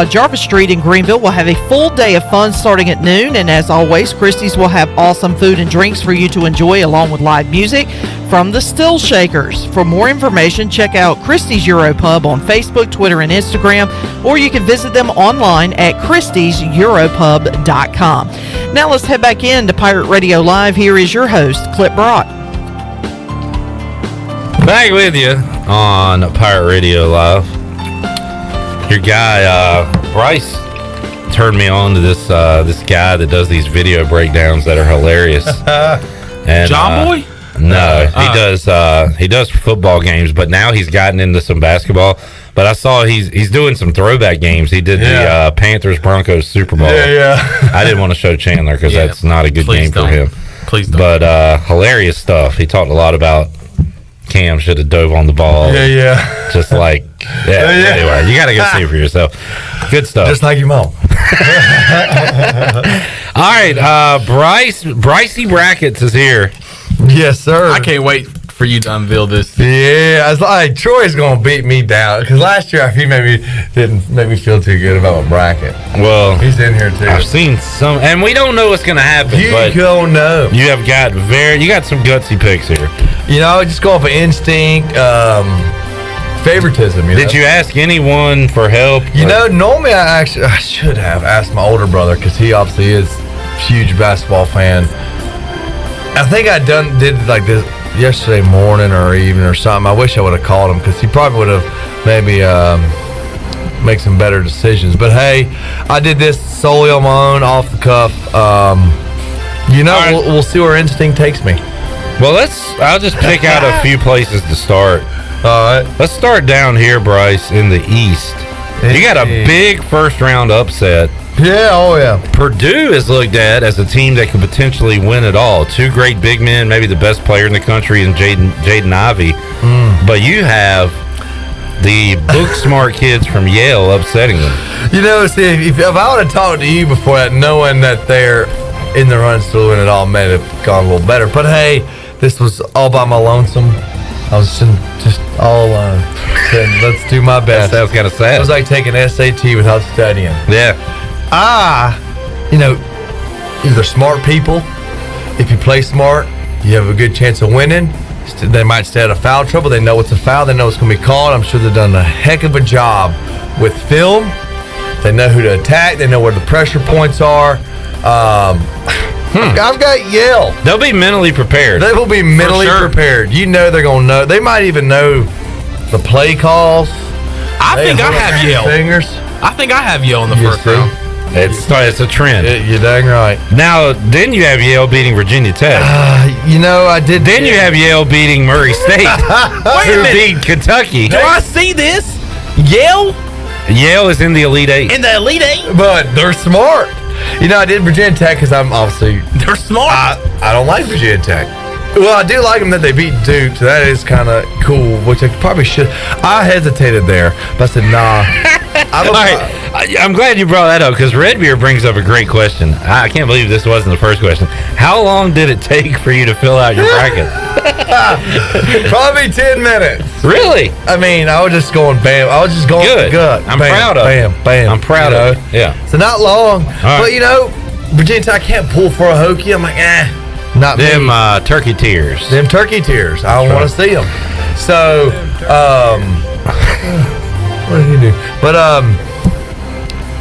[SPEAKER 12] Jarvis Street in Greenville will have a full day of fun starting at noon. And as always, Christie's will have awesome food and drinks for you to enjoy, along with live music from the Still Shakers. For more information, check out Christie's Euro Pub on Facebook, Twitter, and Instagram, or you can visit them online at christieseuropub.com. Now let's head back in to Pirate Radio Live. Here is your host, Clip Brock.
[SPEAKER 1] Back with you on Pirate Radio Live. Your guy Bryce turned me on to this guy that does these video breakdowns that are hilarious. And,
[SPEAKER 2] John Boy?
[SPEAKER 1] No, he does football games, but now he's gotten into some basketball. But I saw he's doing some throwback games. He did the Panthers Broncos Super Bowl.
[SPEAKER 5] Yeah.
[SPEAKER 1] I didn't want to show Chandler because that's not a good game for him.
[SPEAKER 2] Please don't.
[SPEAKER 1] But hilarious stuff. He talked a lot about Cam should have dove on the ball.
[SPEAKER 5] Yeah.
[SPEAKER 1] Just like, anyway, you got to go see it for yourself. Good stuff.
[SPEAKER 5] Just like your mom.
[SPEAKER 1] All right, Brycey Brackets is here.
[SPEAKER 5] Yes, sir.
[SPEAKER 2] I can't wait for you to unveil this.
[SPEAKER 5] Yeah, I was like, Troy's gonna beat me down because last year he didn't make me feel too good about my bracket.
[SPEAKER 1] Well,
[SPEAKER 5] he's in here too.
[SPEAKER 1] I've seen some, and we don't know what's gonna happen.
[SPEAKER 5] You
[SPEAKER 1] but
[SPEAKER 5] don't know.
[SPEAKER 1] You have got some gutsy picks here.
[SPEAKER 5] You know, just go off of instinct, favoritism.
[SPEAKER 1] Did you ask anyone for help?
[SPEAKER 5] You know, normally I should have asked my older brother because he obviously is a huge basketball fan. I think I did like this yesterday morning or evening or something. I wish I would have called him because he probably would have maybe make some better decisions. But hey, I did this solely on my own, off the cuff. We'll see where instinct takes me.
[SPEAKER 1] Well, I'll just pick out a few places to start.
[SPEAKER 5] All right.
[SPEAKER 1] Let's start down here, Bryce, in the East. You got a big first round upset.
[SPEAKER 5] Yeah, oh yeah.
[SPEAKER 1] Purdue is looked at as a team that could potentially win it all. Two great big men, maybe the best player in the country in Jaden Ivey. But you have the book smart kids from Yale upsetting them.
[SPEAKER 5] You know, see, if I would have talked to you before that, knowing that they're in the run still win it all, may have gone a little better. But hey, this was all by my lonesome. I was just all alone. Saying, let's do my best.
[SPEAKER 1] That sounds kind of sad.
[SPEAKER 5] It was like taking SAT without studying.
[SPEAKER 1] Yeah.
[SPEAKER 5] They're smart people. If you play smart, you have a good chance of winning. They might stay out of foul trouble. They know it's a foul. They know it's going to be called. I'm sure they've done a heck of a job with film. They know who to attack. They know where the pressure points are. I've got Yale.
[SPEAKER 1] They'll be mentally prepared.
[SPEAKER 5] They will be mentally prepared. You know they're going to know. They might even know the play calls.
[SPEAKER 2] I think I have Yale.
[SPEAKER 5] Fingers.
[SPEAKER 2] I think I have Yale in the first round.
[SPEAKER 1] It's a trend.
[SPEAKER 5] You're dang right.
[SPEAKER 1] Now, then you have Yale beating Virginia Tech.
[SPEAKER 5] I did.
[SPEAKER 1] Then you have Yale beating Murray State.
[SPEAKER 2] Wait a minute.
[SPEAKER 1] Beat Kentucky.
[SPEAKER 2] Do I see this? Yale
[SPEAKER 1] is in the Elite Eight.
[SPEAKER 2] In the Elite Eight?
[SPEAKER 5] But they're smart. I did Virginia Tech because I'm obviously...
[SPEAKER 2] They're smart.
[SPEAKER 5] I don't like Virginia Tech. Well, I do like them that they beat Duke, so that is kind of cool, which I probably should. I hesitated there, but I said, nah.
[SPEAKER 1] I'm glad you brought that up because Red Beer brings up a great question. I can't believe this wasn't the first question. How long did it take for you to fill out your bracket?
[SPEAKER 5] Probably 10 minutes.
[SPEAKER 1] Really?
[SPEAKER 5] I mean, I was just going bam. I was just going
[SPEAKER 1] good.
[SPEAKER 5] Gut.
[SPEAKER 1] I'm proud of it.
[SPEAKER 5] Bam.
[SPEAKER 1] I'm proud of it. Yeah.
[SPEAKER 5] So not long. But, Virginia Tech can't pull for a Hokie. I'm like, not
[SPEAKER 1] them
[SPEAKER 5] me.
[SPEAKER 1] Turkey tears.
[SPEAKER 5] Them turkey tears. I don't want to see them. So, what did he do? But,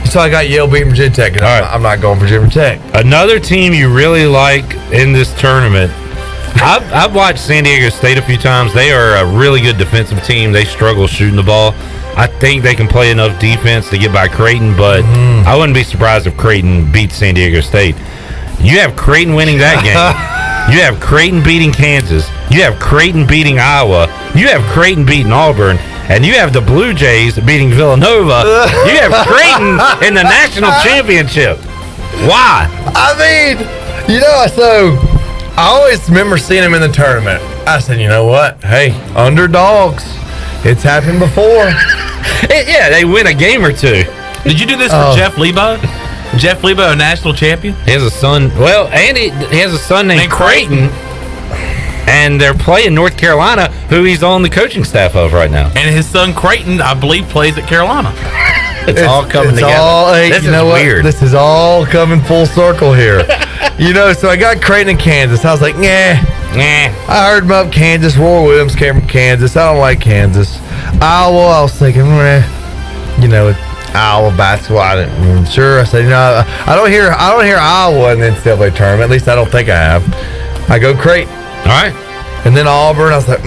[SPEAKER 5] so I got Yale beating Virginia Tech. And I'm not going Virginia Tech.
[SPEAKER 1] Another team you really like in this tournament. I've watched San Diego State a few times. They are a really good defensive team. They struggle shooting the ball. I think they can play enough defense to get by Creighton, but I wouldn't be surprised if Creighton beats San Diego State. You have Creighton winning that game. You have Creighton beating Kansas. You have Creighton beating Iowa. You have Creighton beating Auburn. And you have the Blue Jays beating Villanova. You have Creighton in the national championship. Why?
[SPEAKER 5] I mean, so I always remember seeing them in the tournament. I said, you know what? Hey, underdogs. It's happened before.
[SPEAKER 1] Yeah, they win a game or two.
[SPEAKER 2] Did you do this for Jeff Lebo? Jeff Lebo, a national champion?
[SPEAKER 1] He has a son. Well, and he has a son named Creighton. And they're playing North Carolina, who he's on the coaching staff of right now.
[SPEAKER 2] And his son Creighton, I believe, plays at Carolina.
[SPEAKER 1] It's all coming together.
[SPEAKER 5] This is weird. This is all coming full circle here. So I got Creighton and Kansas. I was like, nah. I heard about Kansas. Roy Williams came from Kansas. I don't like Kansas. Iowa, I was thinking, Iowa basketball. I didn't sure. I said, I don't hear Iowa in the NCAA tournament. At least I don't think I have. I go Creighton.
[SPEAKER 1] All right.
[SPEAKER 5] And then Auburn, I was like,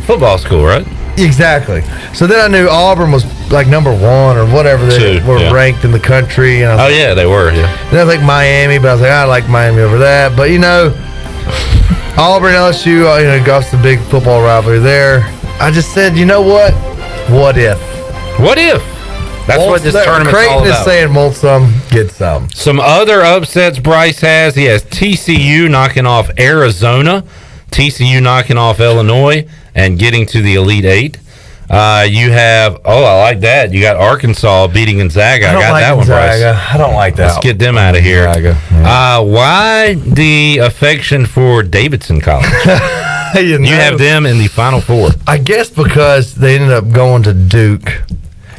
[SPEAKER 1] football school, right?
[SPEAKER 5] Exactly. So then I knew Auburn was like number 1 or whatever they were ranked in the country. And
[SPEAKER 1] they were. Yeah.
[SPEAKER 5] And I was like Miami, but I was like, I like Miami over that. But Auburn, LSU, golf's the big football rivalry there. I just said, you know what? What if?
[SPEAKER 1] What if? That's what this tournament's
[SPEAKER 5] Creighton
[SPEAKER 1] all about.
[SPEAKER 5] is saying, want some, get some.
[SPEAKER 1] Some other upsets Bryce has. He has TCU knocking off Arizona, TCU knocking off Illinois, and getting to the Elite Eight. You have, I like that. You got Arkansas beating Gonzaga. I got that one, Bryce.
[SPEAKER 5] I don't like that.
[SPEAKER 1] Let's get them out of here. Why the affection for Davidson College? You have them in the Final Four.
[SPEAKER 5] I guess because they ended up going to Duke.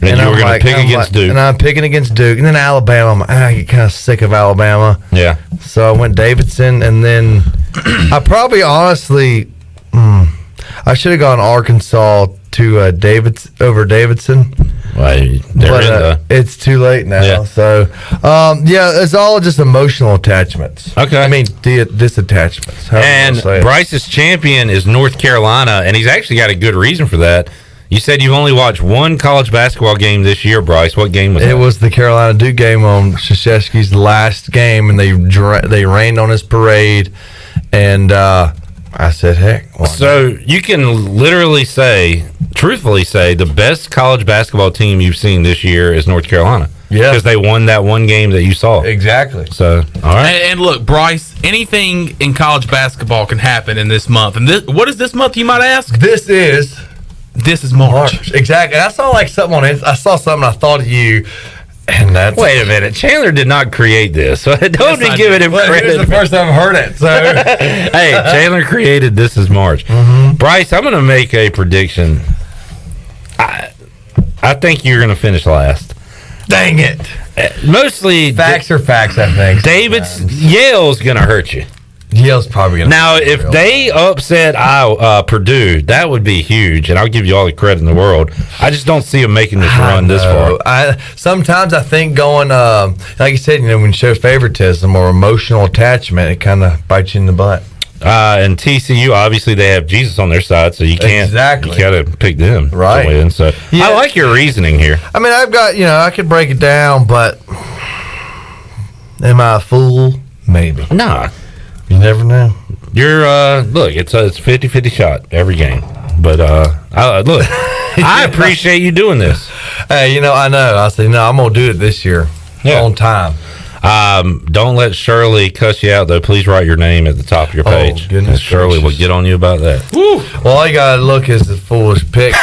[SPEAKER 1] And you were going to pick against Duke.
[SPEAKER 5] And I'm picking against Duke. And then Alabama, I get kind of sick of Alabama.
[SPEAKER 1] Yeah.
[SPEAKER 5] So I went Davidson. And then I probably honestly, I should have gone Arkansas to over Davidson.
[SPEAKER 1] Well,
[SPEAKER 5] it's too late now.
[SPEAKER 1] Yeah.
[SPEAKER 5] So, it's all just emotional attachments.
[SPEAKER 1] Okay.
[SPEAKER 5] I mean, disattachments.
[SPEAKER 1] And Bryce's champion is North Carolina, and he's actually got a good reason for that. You said you've only watched one college basketball game this year, Bryce. What game was that?
[SPEAKER 5] It was the Carolina Duke game on Krzyzewski's last game, and they rained on his parade. And I said, heck.
[SPEAKER 1] So you can literally truthfully say, the best college basketball team you've seen this year is North Carolina. Yeah. Because they won that one game that you saw.
[SPEAKER 5] Exactly.
[SPEAKER 1] So, all right.
[SPEAKER 2] And look, Bryce, anything in college basketball can happen in this month. And what is this month, you might ask?
[SPEAKER 5] This is
[SPEAKER 2] March.
[SPEAKER 5] Exactly. And I saw something on it. I saw something. I thought of you, And that's
[SPEAKER 1] wait a minute. Chandler did not create this, so don't be giving him credit.
[SPEAKER 5] This is the first time I've heard it. So
[SPEAKER 1] hey, Chandler created This Is March. Bryce, I'm going to make a prediction. I think you're going to finish last.
[SPEAKER 5] Dang it!
[SPEAKER 1] Mostly
[SPEAKER 5] facts are facts. I think
[SPEAKER 1] Yale's going to hurt you.
[SPEAKER 5] Yale's probably going to.
[SPEAKER 1] Now, if they upset Purdue, that would be huge, and I'll give you all the credit in the world. I just don't see them making this run this far.
[SPEAKER 5] Sometimes I think going, like you said, when you show favoritism or emotional attachment, it kind of bites you in the butt.
[SPEAKER 1] And TCU, obviously, they have Jesus on their side, so you can't.
[SPEAKER 5] Exactly.
[SPEAKER 1] You got to pick them to win. So I like your reasoning here.
[SPEAKER 5] I mean, I've got, I could break it down, but am I a fool? Maybe.
[SPEAKER 1] Nah.
[SPEAKER 5] You never know.
[SPEAKER 1] You're look, it's a 50-50 shot every game. But look, I appreciate you doing this.
[SPEAKER 5] Hey, I know. I say no, I'm gonna do it this year. On time.
[SPEAKER 1] Don't let Shirley cuss you out though. Please write your name at the top of your page.
[SPEAKER 5] Goodness
[SPEAKER 1] Shirley will get on you about that.
[SPEAKER 5] Woo. Well, all you gotta look is the foolish pick.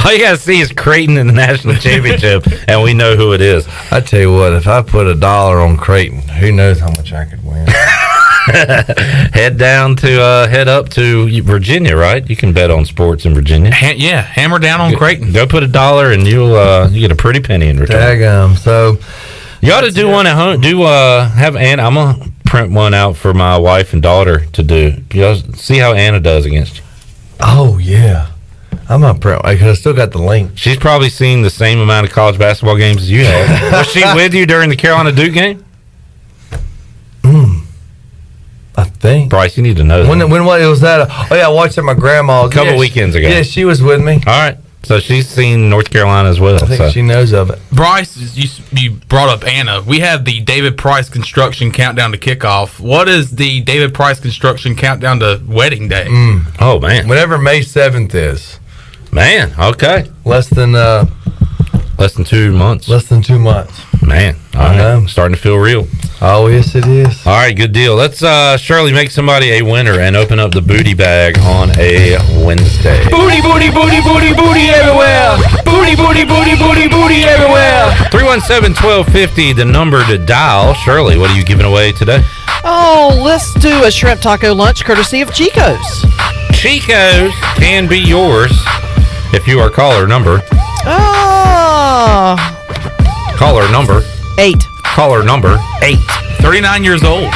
[SPEAKER 1] All you gotta see is Creighton in the national championship, and we know who it is.
[SPEAKER 5] I tell you what, if I put $1 on Creighton, who knows how much I could win.
[SPEAKER 1] head up to Virginia, right? You can bet on sports in Virginia.
[SPEAKER 2] Hammer down on Creighton.
[SPEAKER 1] Go put $1 and you get a pretty penny in return.
[SPEAKER 5] Daggum. So
[SPEAKER 1] you ought to do one at home. Have Anna. I'm gonna print one out for my wife and daughter to do. See how Anna does against you.
[SPEAKER 5] Oh yeah. I'm not print because I still got the link.
[SPEAKER 1] She's probably seen the same amount of college basketball games as you have. Was she with you during the Carolina Duke game?
[SPEAKER 5] I think.
[SPEAKER 1] Bryce, you need to know that.
[SPEAKER 5] When was that? I watched it at my grandma's.
[SPEAKER 1] A couple weekends ago.
[SPEAKER 5] Yeah, she was with me.
[SPEAKER 1] All right. So she's seen North Carolina as well.
[SPEAKER 5] I think she knows of it.
[SPEAKER 2] Bryce, you brought up Anna. We have the David Price Construction Countdown to Kickoff. What is the David Price Construction Countdown to Wedding Day?
[SPEAKER 1] Oh, man.
[SPEAKER 5] Whatever May 7th is.
[SPEAKER 1] Man, okay.
[SPEAKER 5] Less than
[SPEAKER 1] 2 months.
[SPEAKER 5] Less than 2 months.
[SPEAKER 1] Man, I know. Starting to feel real.
[SPEAKER 5] Oh, yes, it is.
[SPEAKER 1] All right, good deal. Let's, Shirley, make somebody a winner and open up the booty bag on a Wednesday.
[SPEAKER 18] Booty, booty, booty, booty, booty everywhere. Booty, booty, booty, booty, booty everywhere.
[SPEAKER 1] 317-1250, the number to dial. Shirley, what are you giving away today?
[SPEAKER 12] Oh, let's do a shrimp taco lunch courtesy of Chico's.
[SPEAKER 1] Chico's can be yours if you are caller number. Caller number
[SPEAKER 12] 8.
[SPEAKER 1] Caller number 8.
[SPEAKER 2] 39 years old.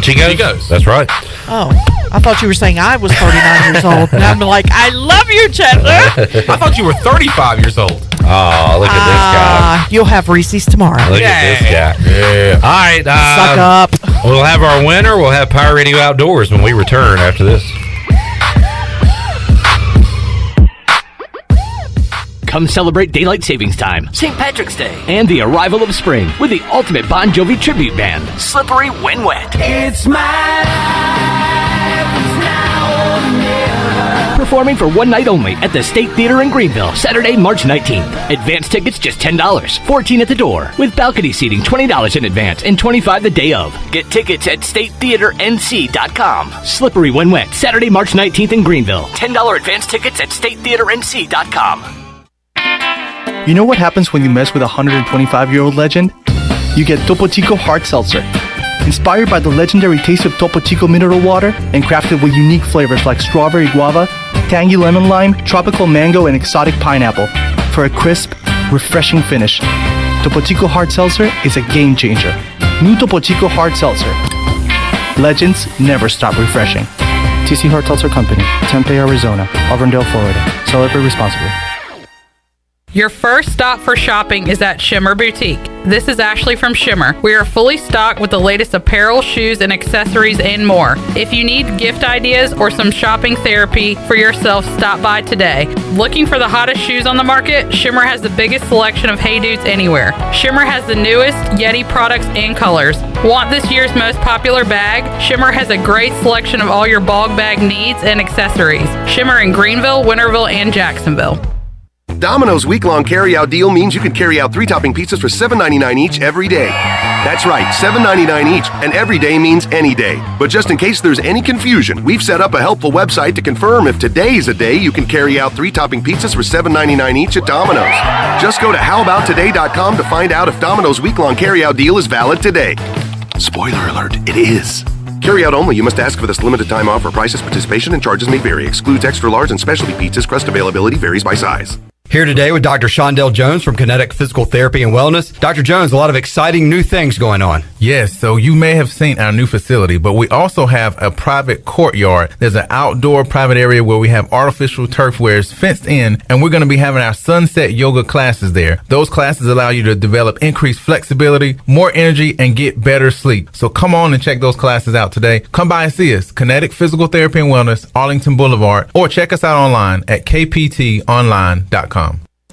[SPEAKER 1] Chico's. That's right.
[SPEAKER 12] Oh, I thought you were saying I was 39 years old. And I'm like, I love you, Chandler.
[SPEAKER 2] I thought you were 35 years old.
[SPEAKER 1] Oh, look at this guy.
[SPEAKER 12] You'll have Reese's tomorrow.
[SPEAKER 1] Look at this guy. Yeah. All right.
[SPEAKER 12] Suck up.
[SPEAKER 1] We'll have our winner. We'll have Pirate Radio Outdoors when we return after this.
[SPEAKER 3] Come celebrate Daylight Savings Time, St. Patrick's Day, and the arrival of spring with the ultimate Bon Jovi tribute band, Slippery When Wet.
[SPEAKER 21] It's my life, it's now or never.
[SPEAKER 3] Performing for one night only at the State Theater in Greenville, Saturday, March 19th. Advance tickets just $10, $14 at the door, with balcony seating $20 in advance and $25 the day of. Get tickets at statetheaternc.com. Slippery When Wet, Saturday, March 19th in Greenville. $10 advance tickets at statetheaternc.com.
[SPEAKER 22] You know what happens when you mess with a 125-year-old legend? You get Topo Chico Hard Seltzer. Inspired by the legendary taste of Topo Chico mineral water and crafted with unique flavors like strawberry guava, tangy lemon lime, tropical mango, and exotic pineapple for a crisp, refreshing finish. Topo Chico Hard Seltzer is a game changer. New Topo Chico Hard Seltzer. Legends never stop refreshing. TC Hard Seltzer Company, Tempe, Arizona, Auburndale, Florida. Celebrate responsibly.
[SPEAKER 19] Your first stop for shopping is at Shimmer Boutique. This is Ashley from Shimmer. We are fully stocked with the latest apparel, shoes, and accessories and more. If you need gift ideas or some shopping therapy for yourself, stop by today. Looking for the hottest shoes on the market? Shimmer has the biggest selection of Hey Dudes anywhere. Shimmer has the newest Yeti products and colors. Want this year's most popular bag? Shimmer has a great selection of all your bog bag needs and accessories. Shimmer in Greenville, Winterville, and Jacksonville.
[SPEAKER 4] Domino's week-long carry-out deal means you can carry out 3-topping pizzas for $7.99 each every day. That's right, $7.99 each, and every day means any day. But just in case there's any confusion, we've set up a helpful website to confirm if today's a day you can carry out 3-topping pizzas for $7.99 each at Domino's. Just go to howabouttoday.com to find out if Domino's week-long carry-out deal is valid today. Spoiler alert, it is. Carry out only. You must ask for this limited time offer. Prices, participation, and charges may vary. Excludes extra large and specialty pizzas. Crust availability varies by size.
[SPEAKER 13] Here today with Dr. Shondell Jones from Kinetic Physical Therapy and Wellness. Dr. Jones, a lot of exciting new things going on.
[SPEAKER 15] Yes, so you may have seen our new facility, but we also have a private courtyard. There's an outdoor private area where we have artificial turf where it's fenced in, and we're going to be having our sunset yoga classes there. Those classes allow you to develop increased flexibility, more energy, and get better sleep. So come on and check those classes out today. Come by and see us, Kinetic Physical Therapy and Wellness, Arlington Boulevard, or check us out online at kptonline.com.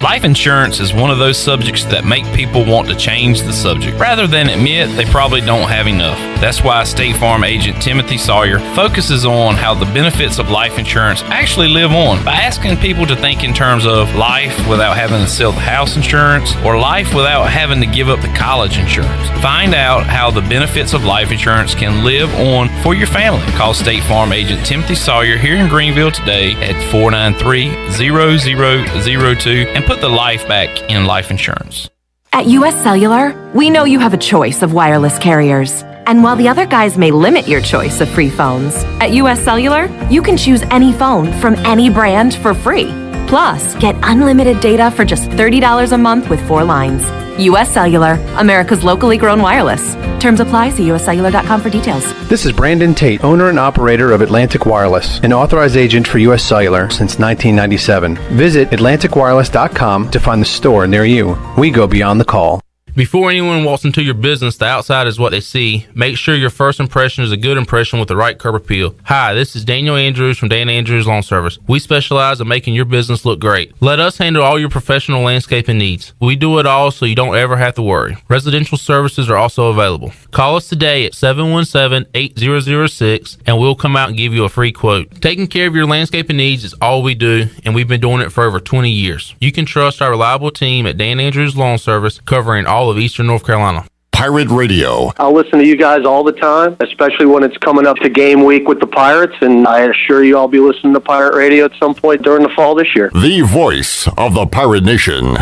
[SPEAKER 16] Life insurance is one of those subjects that make people want to change the subject rather than admit they probably don't have enough. That's why State Farm agent Timothy Sawyer focuses on how the benefits of life insurance actually live on by asking people to think in terms of life without having to sell the house insurance or life without having to give up the college insurance. Find out how the benefits of life insurance can live on for your family. Call State Farm agent Timothy Sawyer here in Greenville today at 493-0002 and put the life back in life insurance.
[SPEAKER 23] At US Cellular, we know you have a choice of wireless carriers. And while the other guys may limit your choice of free phones, at US Cellular, you can choose any phone from any brand for free. Plus, get unlimited data for just $30 a month with 4 lines. US Cellular, America's locally grown wireless. Terms apply. See uscellular.com for details.
[SPEAKER 24] This is Brandon Tate, owner and operator of Atlantic Wireless, an authorized agent for US Cellular since 1997. Visit atlanticwireless.com to find the store near you. We go beyond the call.
[SPEAKER 2] Before anyone walks into your business, the outside is what they see. Make sure your first impression is a good impression with the right curb appeal. Hi, this is Daniel Andrews from Dan Andrews Lawn Service. We specialize in making your business look great. Let us handle all your professional landscaping needs. We do it all so you don't ever have to worry. Residential services are also available. Call us today at 717-8006 and we'll come out and give you a free quote. Taking care of your landscaping needs is all we do, and we've been doing it for over 20 years. You can trust our reliable team at Dan Andrews Lawn Service, covering all of Eastern North Carolina.
[SPEAKER 14] Pirate Radio.
[SPEAKER 25] I'll listen to you guys all the time, especially when it's coming up to game week with the Pirates, and I assure you I'll be listening to Pirate Radio at some point during the fall this year.
[SPEAKER 14] The voice of the Pirate Nation.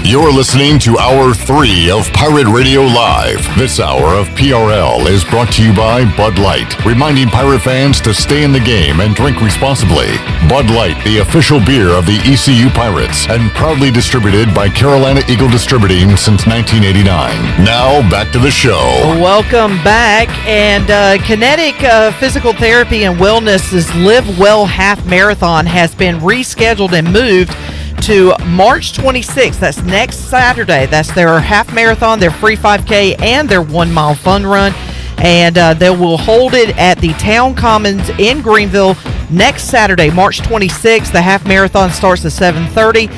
[SPEAKER 14] You're listening to Hour 3 of Pirate Radio Live. This hour of PRL is brought to you by Bud Light, reminding Pirate fans to stay in the game and drink responsibly. Bud Light, the official beer of the ECU Pirates, and proudly distributed by Carolina Eagle Distributing since 1989. Now, back to the show.
[SPEAKER 12] Welcome back. And Kinetic Physical Therapy and Wellness's Live Well Half Marathon has been rescheduled and moved to March 26th. That's next Saturday. That's their half marathon, their free 5K, and their 1 mile fun run. And they will hold it at the Town Commons in Greenville next Saturday, March 26th. The half marathon starts at 7:30.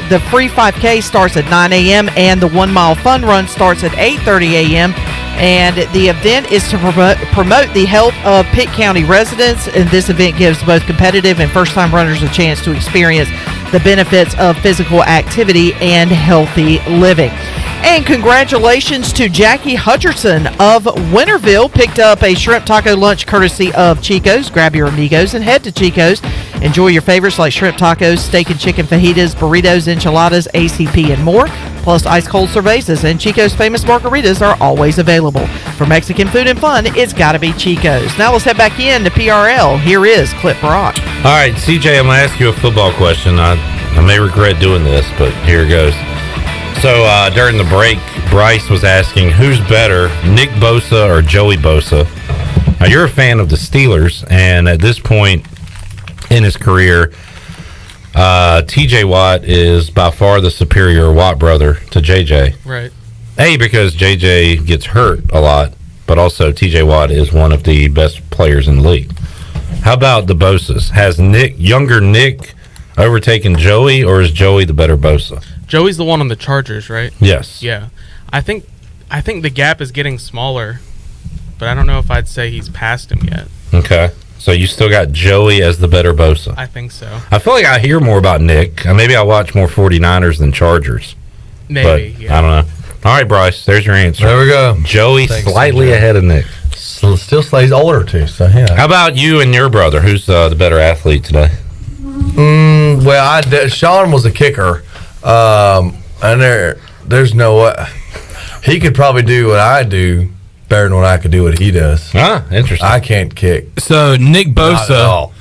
[SPEAKER 12] The free 5K starts at 9 a.m. and the 1 mile fun run starts at 8:30 a.m. And the event is to promote the health of Pitt County residents. And this event gives both competitive and first-time runners a chance to experience the benefits of physical activity and healthy living. And congratulations to Jackie Hutcherson of Winterville. Picked up a shrimp taco lunch courtesy of Chico's. Grab your amigos and head to Chico's. Enjoy your favorites like shrimp tacos, steak and chicken fajitas, burritos, enchiladas, ACP, and more. Plus ice cold cervezas, and Chico's famous margaritas are always available. For Mexican food and fun, it's got to be Chico's. Now let's head back in to PRL. Here is Clip Rock.
[SPEAKER 1] All right, CJ, I'm going to ask you a football question. I may regret doing this, but here it goes. So during the break, Bryce was asking who's better, Nick Bosa or Joey Bosa. Now, you're a fan of the Steelers, and at this point in his career, TJ Watt is by far the superior Watt brother to JJ.
[SPEAKER 2] Right.
[SPEAKER 1] Because JJ gets hurt a lot, but also TJ Watt is one of the best players in the league. How about the Bosas? Has younger Nick overtaken Joey, or is Joey the better Bosa?
[SPEAKER 6] Joey's the one on the Chargers, right?
[SPEAKER 1] Yes.
[SPEAKER 6] Yeah. I think the gap is getting smaller, but I don't know if I'd say he's passed him yet.
[SPEAKER 1] Okay. So you still got Joey as the better Bosa.
[SPEAKER 6] I think so.
[SPEAKER 1] I feel like I hear more about Nick. Maybe I watch more 49ers than Chargers.
[SPEAKER 6] Maybe,
[SPEAKER 1] but I don't know. All right, Bryce, there's your answer.
[SPEAKER 5] There we go.
[SPEAKER 1] Joey slightly ahead of Nick.
[SPEAKER 5] Still slays older too, so yeah.
[SPEAKER 1] How about you and your brother? Who's the better athlete today?
[SPEAKER 5] Well, Sean was a kicker, and there's no way he could probably do what I do better than what I could do what he does.
[SPEAKER 1] Interesting.
[SPEAKER 5] I can't kick.
[SPEAKER 2] So Nick Bosa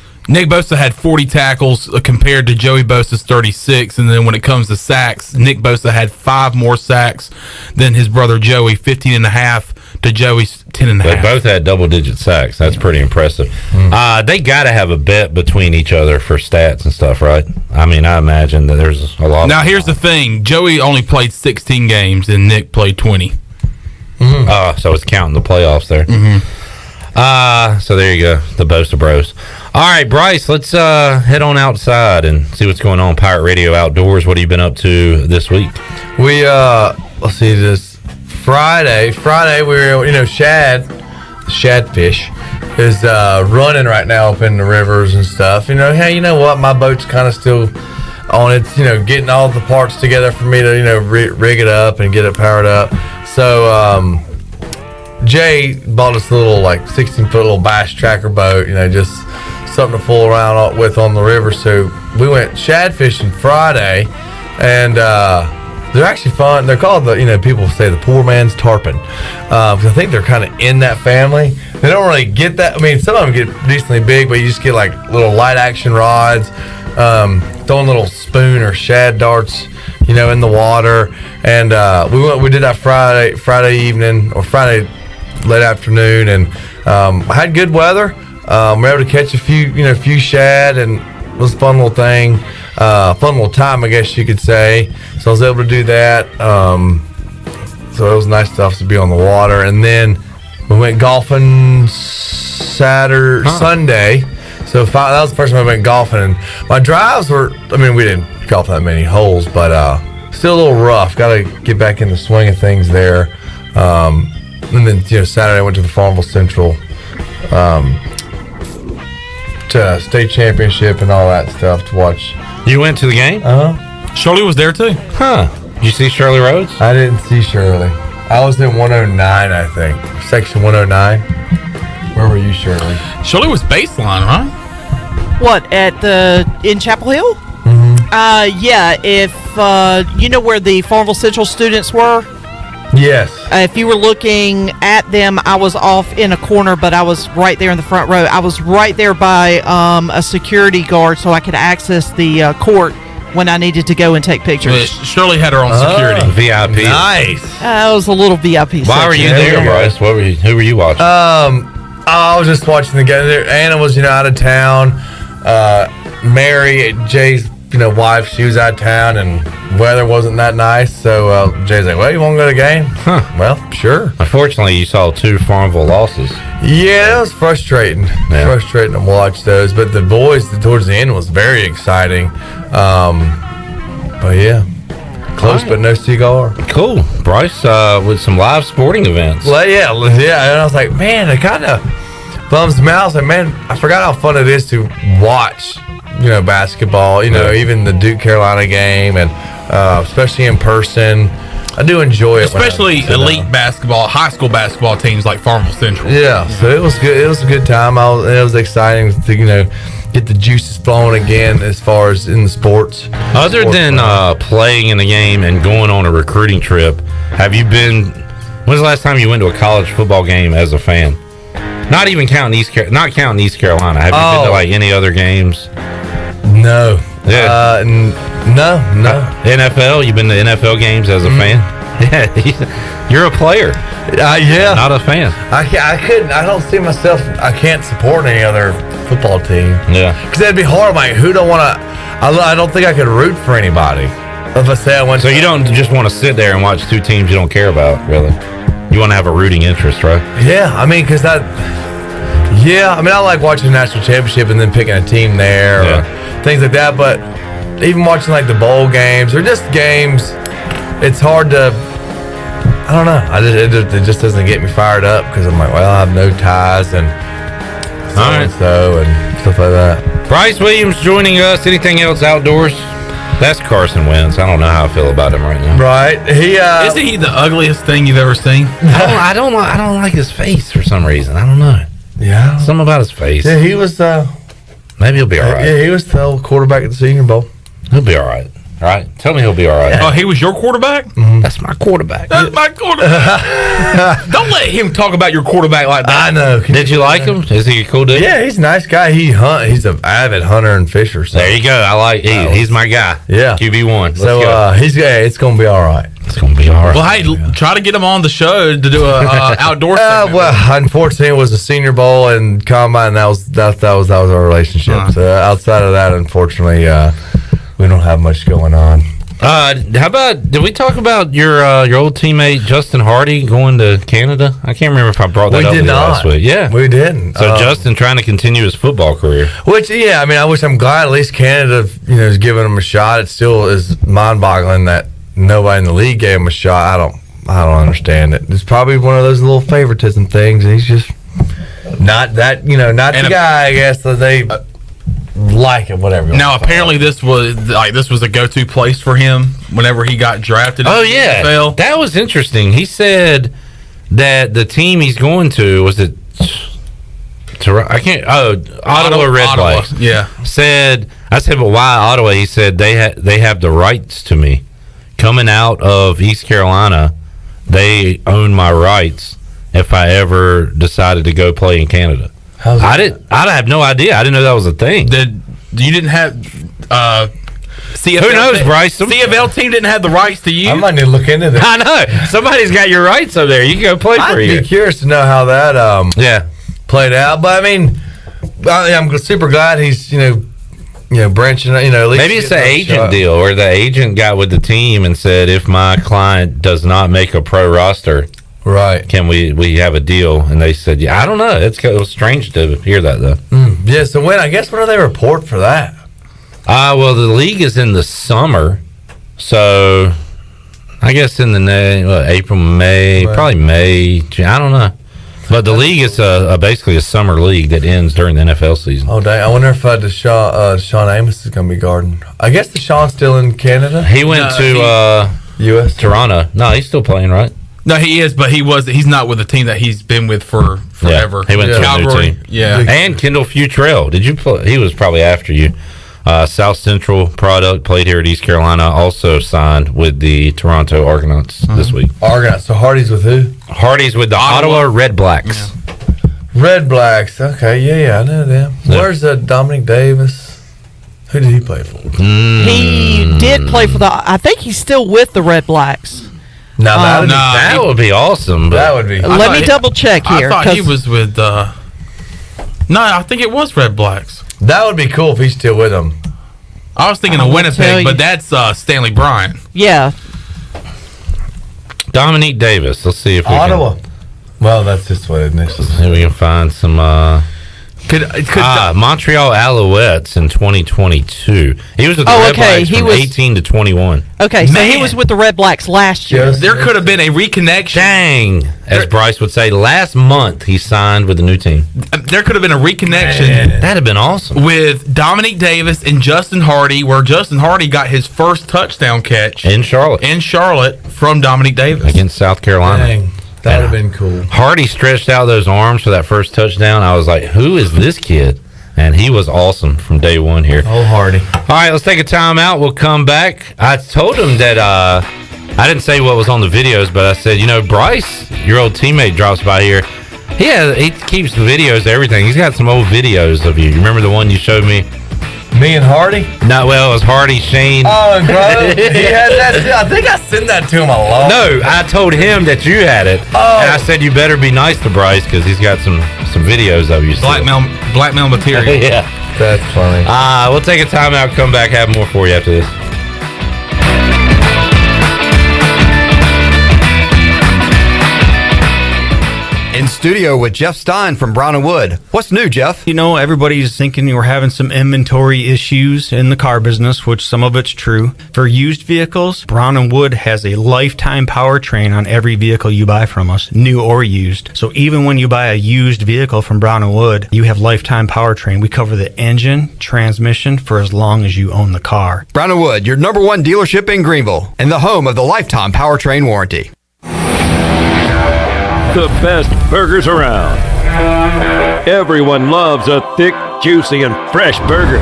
[SPEAKER 2] had 40 tackles compared to Joey Bosa's 36, and then when it comes to sacks, Nick Bosa had 5 more sacks than his brother Joey, 15.5 to Joey's 10.5.
[SPEAKER 1] They both had double-digit sacks. That's pretty impressive. They got to have a bet between each other for stats and stuff, right? I mean, I imagine that there's a lot.
[SPEAKER 2] Now, here's the thing. Joey only played 16 games, and Nick played 20.
[SPEAKER 1] So it's counting the playoffs there. So there you go, the Bosa Bros. All right, Bryce, let's head on outside and see what's going on Pirate Radio Outdoors. What have you been up to this week?
[SPEAKER 5] We let's see, this Friday we were, shadfish is running right now up in the rivers and stuff. Hey, you know what, my boat's kind of still on it, getting all the parts together for me to rig it up and get it powered up. So Jay bought us a little 16-foot little bass tracker boat, just something to fool around with on the river. So we went shad fishing Friday, and they're actually fun. They're called people say the poor man's tarpon, because I think they're kind of in that family. They don't really get that. I mean, some of them get decently big, but you just get little light action rods, throwing little spoon or shad darts, in the water. And we did that Friday evening or Friday late afternoon, and had good weather. We were able to catch a few shad, and it was a fun little thing, fun little time, I guess you could say. So I was able to do that. So it was nice stuff to be on the water. And then we went golfing Sunday. So that was the first time I went golfing, and my drives were, we didn't golf that many holes, but still a little rough. Got to get back in the swing of things there. And then Saturday I went to the Farmville Central to state championship and all that stuff to watch.
[SPEAKER 1] You went to the game?
[SPEAKER 2] Shirley was there too.
[SPEAKER 1] Did you see Shirley Rhodes?
[SPEAKER 5] I didn't see Shirley. I was in 109, I think. Section 109. Where were you, Shirley?
[SPEAKER 2] Shirley was baseline, right?
[SPEAKER 12] What, in Chapel Hill? Yeah, if you know where the Farmville Central students were?
[SPEAKER 5] Yes.
[SPEAKER 12] If you were looking at them, I was off in a corner, but I was right there in the front row. I was right there by a security guard, so I could access the court when I needed to go and take pictures.
[SPEAKER 2] Shirley had her own security.
[SPEAKER 1] VIP.
[SPEAKER 5] Nice.
[SPEAKER 12] It was a little VIP.
[SPEAKER 1] Why were you there, Bryce? Who were you watching?
[SPEAKER 5] I was just watching the game. Anna was, out of town. Mary, Jay's, wife, she was out of town, and weather wasn't that nice. So Jay's like, "Well, you want to go to the game?" Well, sure.
[SPEAKER 1] Unfortunately, you saw 2 Farmville losses.
[SPEAKER 5] Yeah, it was frustrating. Frustrating to watch those. But the boys towards the end was very exciting. But yeah, close but no cigar.
[SPEAKER 1] Cool, Bryce. With some live sporting events.
[SPEAKER 5] Well, yeah. And I was like, man, it kind of bums me out. I was like, man, I forgot how fun it is to watch. Basketball, even the Duke Carolina game, and especially in person. I do enjoy it.
[SPEAKER 2] Especially elite basketball, high school basketball teams like Farmville Central.
[SPEAKER 5] Yeah, so it was good. It was a good time. It was exciting to, get the juices flowing again as far as in the sports.
[SPEAKER 1] Other than playing in the game and going on a recruiting trip, have you been, when's the last time you went to a college football game as a fan? Not even counting East Carolina. Have you been to any other games?
[SPEAKER 5] No.
[SPEAKER 1] Yeah.
[SPEAKER 5] No.
[SPEAKER 1] NFL? You've been to NFL games as a fan? Yeah. You're a player.
[SPEAKER 5] Yeah.
[SPEAKER 1] Not a fan.
[SPEAKER 5] I couldn't. I don't see myself. I can't support any other football team.
[SPEAKER 1] Yeah.
[SPEAKER 5] Because that'd be hard. Like, who don't want to? I don't think I could root for anybody. If I say I went.
[SPEAKER 1] So you don't just want to sit there and watch 2 teams you don't care about, really? You want to have a rooting interest, right?
[SPEAKER 5] Yeah. I like watching the national championship and then picking a team there or things like that. But even watching like the bowl games or just games, it's hard to. I don't know. It just doesn't get me fired up because I'm like, well, I have no ties and so and stuff like that.
[SPEAKER 1] Bryce Williams joining us. Anything else outdoors? That's Carson Wentz. I don't know how I feel about him right now.
[SPEAKER 5] Right?
[SPEAKER 2] Isn't he the ugliest thing you've ever seen?
[SPEAKER 1] I don't like his face for some reason. I don't know.
[SPEAKER 5] Yeah,
[SPEAKER 1] something about his face.
[SPEAKER 5] Yeah, he was.
[SPEAKER 1] Maybe he'll be all right.
[SPEAKER 5] Yeah, he was the quarterback at the Senior Bowl.
[SPEAKER 1] He'll be all right. All right, tell me he'll be all right.
[SPEAKER 2] Oh, he was your quarterback?
[SPEAKER 5] Mm-hmm.
[SPEAKER 1] That's my quarterback.
[SPEAKER 2] That's my quarterback. Don't let him talk about your quarterback like that.
[SPEAKER 5] I know.
[SPEAKER 1] Did you like him? Is he a cool dude?
[SPEAKER 5] Yeah, he's a nice guy. He's an avid hunter and fisher. So.
[SPEAKER 1] There you go. I like. He's my guy.
[SPEAKER 5] Yeah,
[SPEAKER 1] QB1.
[SPEAKER 5] So it's gonna be all right.
[SPEAKER 1] It's gonna be all right.
[SPEAKER 2] Well, hey, try to get him on the show to do a outdoor segment.
[SPEAKER 5] Well, unfortunately, it was a Senior Bowl and combine. That was our relationship. So outside of that, unfortunately, we don't have much going on.
[SPEAKER 1] How about, did we talk about your old teammate Justin Hardy going to Canada? I can't remember if I brought that up with you last week. Yeah,
[SPEAKER 5] we didn't.
[SPEAKER 1] So Justin trying to continue his football career.
[SPEAKER 5] Which, yeah, I mean, I'm glad at least Canada, is giving him a shot. It still is mind-boggling that nobody in the league gave him a shot. I don't understand it. It's probably one of those little favoritism things, and he's just not that, not the guy, I guess, that they like it, whatever.
[SPEAKER 2] Now, apparently, this was a go-to place for him whenever he got drafted.
[SPEAKER 1] Oh yeah,
[SPEAKER 2] NFL.
[SPEAKER 1] That was interesting. He said that the team he's going to was it. Ottawa Red Blacks.
[SPEAKER 2] Yeah,
[SPEAKER 1] I said, but why Ottawa? He said they have the rights to me. Coming out of East Carolina, they own my rights if I ever decided to go play in Canada. I have no idea. I didn't know that was a thing.
[SPEAKER 2] You didn't have CFL.
[SPEAKER 1] Who knows, Bryce?
[SPEAKER 2] CFL team didn't have the rights to you.
[SPEAKER 5] I might need to look into that.
[SPEAKER 1] I know. Somebody's got your rights over there. You can go play for you.
[SPEAKER 5] I'd be curious to know how that played out. But I mean, I'm super glad he's branching. At least
[SPEAKER 1] maybe it's an agent deal, or the agent got with the team and said, if my client does not make a pro roster.
[SPEAKER 5] Right.
[SPEAKER 1] Can we have a deal? And they said, yeah, I don't know. It was strange to hear that, though.
[SPEAKER 5] Yeah, so when do they report for that?
[SPEAKER 1] Well, the league is in the summer. So I guess in the April, May, probably May, June, I don't know. But the league is basically a summer league that ends during the NFL season.
[SPEAKER 5] Oh, dang. I wonder if Deshaun Amos is going to be guarding. I guess Deshaun's still in Canada.
[SPEAKER 1] He went to
[SPEAKER 5] U.S.
[SPEAKER 1] Toronto. No, he's still playing, right?
[SPEAKER 2] No, he is, but he's not with the team that he's been with for forever.
[SPEAKER 1] Yeah, he went to a new team.
[SPEAKER 2] Yeah.
[SPEAKER 1] And Kendall Futrell. Did you play? He was probably after you. South Central product, played here at East Carolina, also signed with the Toronto Argonauts this week.
[SPEAKER 5] Argonauts. So Hardy's with who?
[SPEAKER 1] Hardy's with the Ottawa Red Blacks.
[SPEAKER 5] Yeah. Red Blacks. Okay, yeah, I know them. Yeah. Where's Dominic Davis? Who did he play for?
[SPEAKER 12] He did play for I think he's still with the Red Blacks.
[SPEAKER 1] That would be awesome.
[SPEAKER 5] That would be.
[SPEAKER 12] Let me double check here.
[SPEAKER 2] I thought he was with. No, I think it was Red Blacks.
[SPEAKER 5] That would be cool if he's still with them.
[SPEAKER 2] I was thinking of Winnipeg, but that's Stanley Bryant.
[SPEAKER 12] Yeah.
[SPEAKER 1] Dominique Davis. Let's see if we
[SPEAKER 5] Ottawa. Well, that's just what it is.
[SPEAKER 1] See if we can find some. Montreal Alouettes in 2022. He was with the Red Blacks from 18 to 21.
[SPEAKER 12] Okay, so he was with the Red Blacks last year.
[SPEAKER 2] Yes. There could have been a reconnection.
[SPEAKER 1] Dang, as Bryce would say, last month he signed with the new team.
[SPEAKER 2] There could have been a reconnection.
[SPEAKER 1] That'd have been awesome.
[SPEAKER 2] With Dominic Davis and Justin Hardy, where Justin Hardy got his first touchdown catch
[SPEAKER 1] in Charlotte
[SPEAKER 2] from Dominic Davis
[SPEAKER 1] against South Carolina.
[SPEAKER 5] Dang. That would have been cool.
[SPEAKER 1] Hardy stretched out those arms for that first touchdown. I was like, who is this kid? And he was awesome from day one here.
[SPEAKER 5] Oh, Hardy.
[SPEAKER 1] All right, let's take a timeout. We'll come back. I told him that I didn't say what was on the videos, but I said, Bryce, your old teammate, drops by here. He keeps videos of everything. He's got some old videos of you. You remember the one you showed me?
[SPEAKER 5] Me and Hardy?
[SPEAKER 1] No, well, it was Hardy, Shane.
[SPEAKER 5] Oh, and Grove? He had that too. I think I sent that to him a lot.
[SPEAKER 1] No, I told him that you had it.
[SPEAKER 5] Oh.
[SPEAKER 1] And I said you better be nice to Bryce because he's got some videos of you.
[SPEAKER 2] Blackmail material.
[SPEAKER 1] Yeah.
[SPEAKER 5] That's funny.
[SPEAKER 1] We'll take a timeout, come back, have more for you after this.
[SPEAKER 13] in studio with Jeff Stein from Brown & Wood. What's new, Jeff?
[SPEAKER 7] You know, everybody's thinking we're having some inventory issues in the car business, which some of it's true. For used vehicles, Brown & Wood has a lifetime powertrain on every vehicle you buy from us, new or used. So even when you buy a used vehicle from Brown & Wood, you have lifetime powertrain. We cover the engine, transmission for as long as you own the car.
[SPEAKER 13] Brown & Wood, your #1 dealership in Greenville and the home of the lifetime powertrain warranty.
[SPEAKER 8] The best burgers around. Everyone loves a thick, juicy, and fresh burger.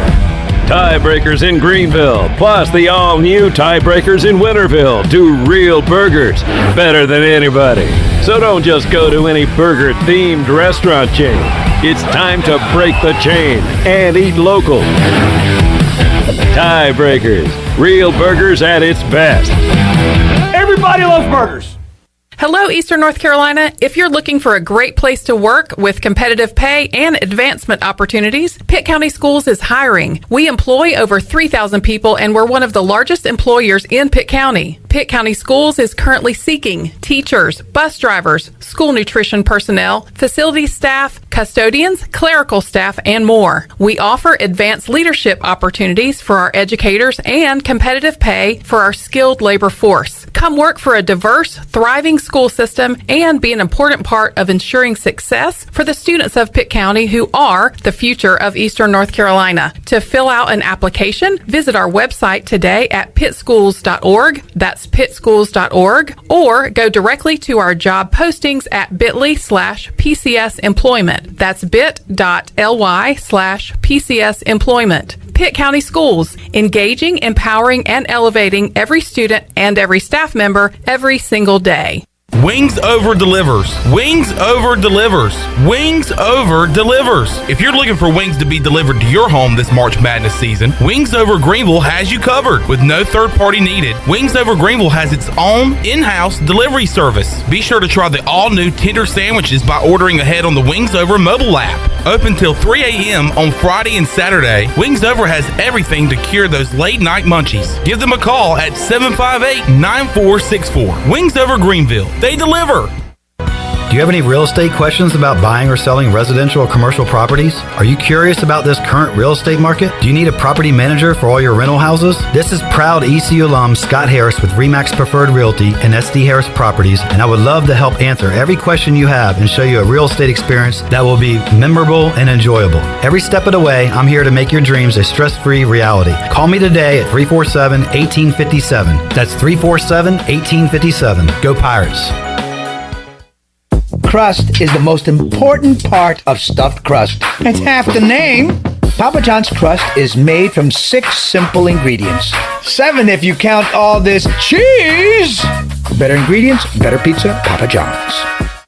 [SPEAKER 8] Tiebreakers in Greenville, plus the all-new Tiebreakers in Winterville, do real burgers better than anybody. So don't just go to any burger-themed restaurant chain. It's time to break the chain and eat local. Tiebreakers, real burgers at its best.
[SPEAKER 21] Everybody loves burgers.
[SPEAKER 19] Hello, Eastern North Carolina. If you're looking for a great place to work with competitive pay and advancement opportunities, Pitt County Schools is hiring. We employ over 3,000 people, and we're one of the largest employers in Pitt County. Pitt County Schools is currently seeking teachers, bus drivers, school nutrition personnel, facility staff, custodians, clerical staff, and more. We offer advanced leadership opportunities for our educators and competitive pay for our skilled labor force. Come work for a diverse, thriving school system and be an important part of ensuring success for the students of Pitt County who are the future of Eastern North Carolina. To fill out an application, visit our website today at pittschools.org. That's pittschools.org, or go directly to our job postings at bit.ly/PCS employment. That's bit.ly/PCS employment. Pitt County Schools, engaging, empowering, and elevating every student and every staff member every single day.
[SPEAKER 2] Wings Over delivers. Wings Over delivers. Wings Over delivers. If you're looking for wings to be delivered to your home this March Madness season, Wings Over Greenville has you covered with no third party needed. Wings Over Greenville has its own in-house delivery service. Be sure to try the all-new tender sandwiches by ordering ahead on the Wings Over mobile app. Open till 3 a.m. on Friday and Saturday, Wings Over has everything to cure those late night munchies. Give them a call at 758-9464. Wings Over Greenville. They deliver.
[SPEAKER 13] Do you have any real estate questions about buying or selling residential or commercial properties? Are you curious about this current real estate market? Do you need a property manager for all your rental houses? This is proud ECU alum Scott Harris with RE/MAX Preferred Realty and SD Harris Properties, and I would love to help answer every question you have and show you a real estate experience that will be memorable and enjoyable. Every step of the way, I'm here to make your dreams a stress-free reality. Call me today at 347-1857. That's 347-1857. Go Pirates.
[SPEAKER 9] Crust is the most important part of stuffed crust. It's half the name. Papa John's crust is made from 6 simple ingredients. 7 if you count all this cheese. Better ingredients, better pizza, Papa John's.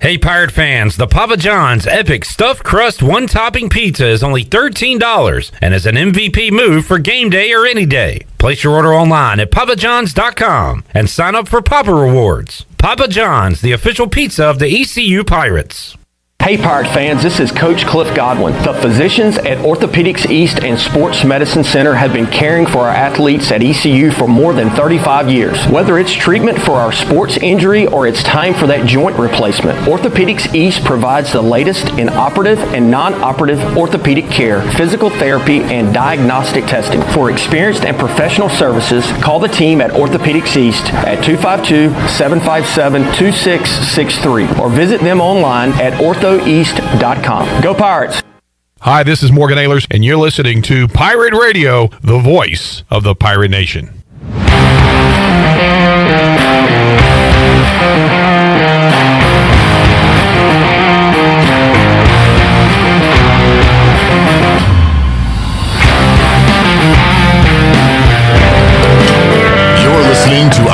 [SPEAKER 1] Hey, Pirate fans, the Papa John's Epic Stuffed Crust One-Topping Pizza is only $13 and is an MVP move for game day or any day. Place your order online at papajohns.com and sign up for Papa Rewards. Papa John's, the official pizza of the ECU Pirates.
[SPEAKER 10] Hey Pirate fans, this is Coach Cliff Godwin. The physicians at Orthopedics East and Sports Medicine Center have been caring for our athletes at ECU for more than 35 years. Whether it's treatment for our sports injury or it's time for that joint replacement, Orthopedics East provides the latest in operative and non-operative orthopedic care, physical therapy, and diagnostic testing. For experienced and professional services, call the team at Orthopedics East at 252-757-2663 or visit them online at orthoeast.com. Go Pirates!
[SPEAKER 20] Hi, this is Morgan Ehlers, and you're listening to Pirate Radio, the voice of the Pirate Nation.
[SPEAKER 14] You're listening to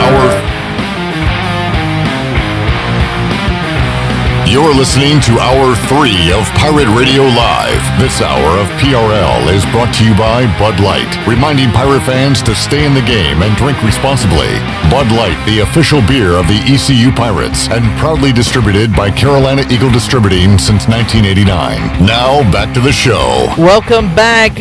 [SPEAKER 14] You're listening to Hour 3 of Pirate Radio Live. This hour of PRL is brought to you by Bud Light, reminding pirate fans to stay in the game and drink responsibly. Bud Light, the official beer of the ECU Pirates, and proudly distributed by Carolina Eagle Distributing since 1989. Now, back to the show.
[SPEAKER 12] Welcome back.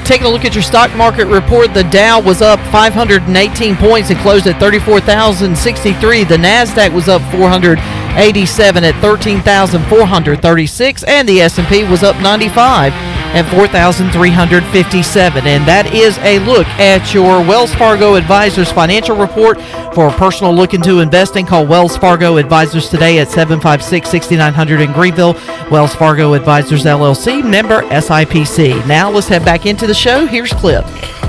[SPEAKER 12] Taking a look at your stock market report, the Dow was up 518 points and closed at 34,063. The NASDAQ was up 400 87 at 13,436, and the S&P was up 95 at 4,357. And that is a look at your Wells Fargo Advisors financial report. For a personal look into investing, call Wells Fargo Advisors today at 756-6900 in Greenville. Wells Fargo Advisors, LLC, member SIPC. Now let's head back into the show. Here's Clip.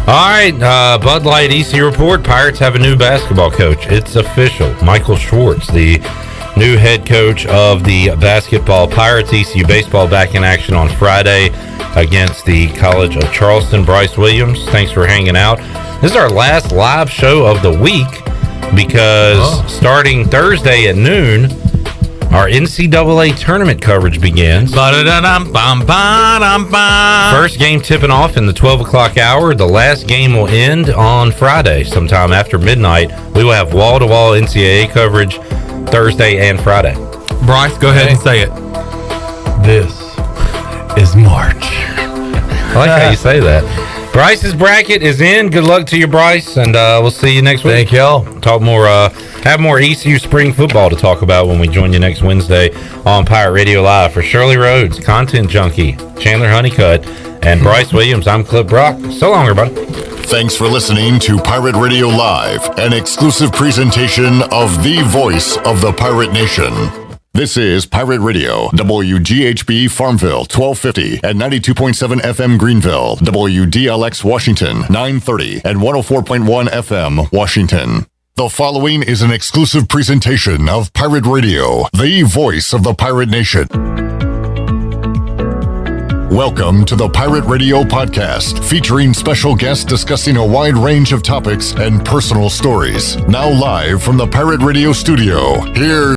[SPEAKER 1] All right, Bud Light EC report. Pirates have a new basketball coach. It's official. Michael Schwartz, the new head coach of the basketball Pirates. ECU baseball back in action on Friday against the College of Charleston. Bryce Williams, thanks for hanging out. This is our last live show of the week because starting Thursday at noon, our NCAA tournament coverage begins. First game tipping off in the 12 o'clock hour. The last game will end on Friday sometime after midnight. We will have wall-to-wall NCAA coverage Thursday and Friday.
[SPEAKER 2] Bryce, go ahead and say it.
[SPEAKER 5] This is March.
[SPEAKER 1] I like how you say that. Bryce's bracket is in. Good luck to you, Bryce, and we'll see you next week.
[SPEAKER 5] Thank y'all.
[SPEAKER 1] Talk more, have more ECU spring football to talk about when we join you next Wednesday on Pirate Radio Live. For Shirley Rhodes, Content Junkie, Chandler Honeycutt, and Bryce Williams, I'm Clip Brock. So long, everybody.
[SPEAKER 14] Thanks for listening to Pirate Radio Live, an exclusive presentation of the voice of the Pirate Nation. This is Pirate Radio, WGHB Farmville, 1250 and 92.7 FM Greenville, WDLX Washington, 930 and 104.1 FM Washington. The following is an exclusive presentation of Pirate Radio, the voice of the Pirate Nation. Welcome to the Pirate Radio Podcast, featuring special guests discussing a wide range of topics and personal stories. Now live from the Pirate Radio studio, here's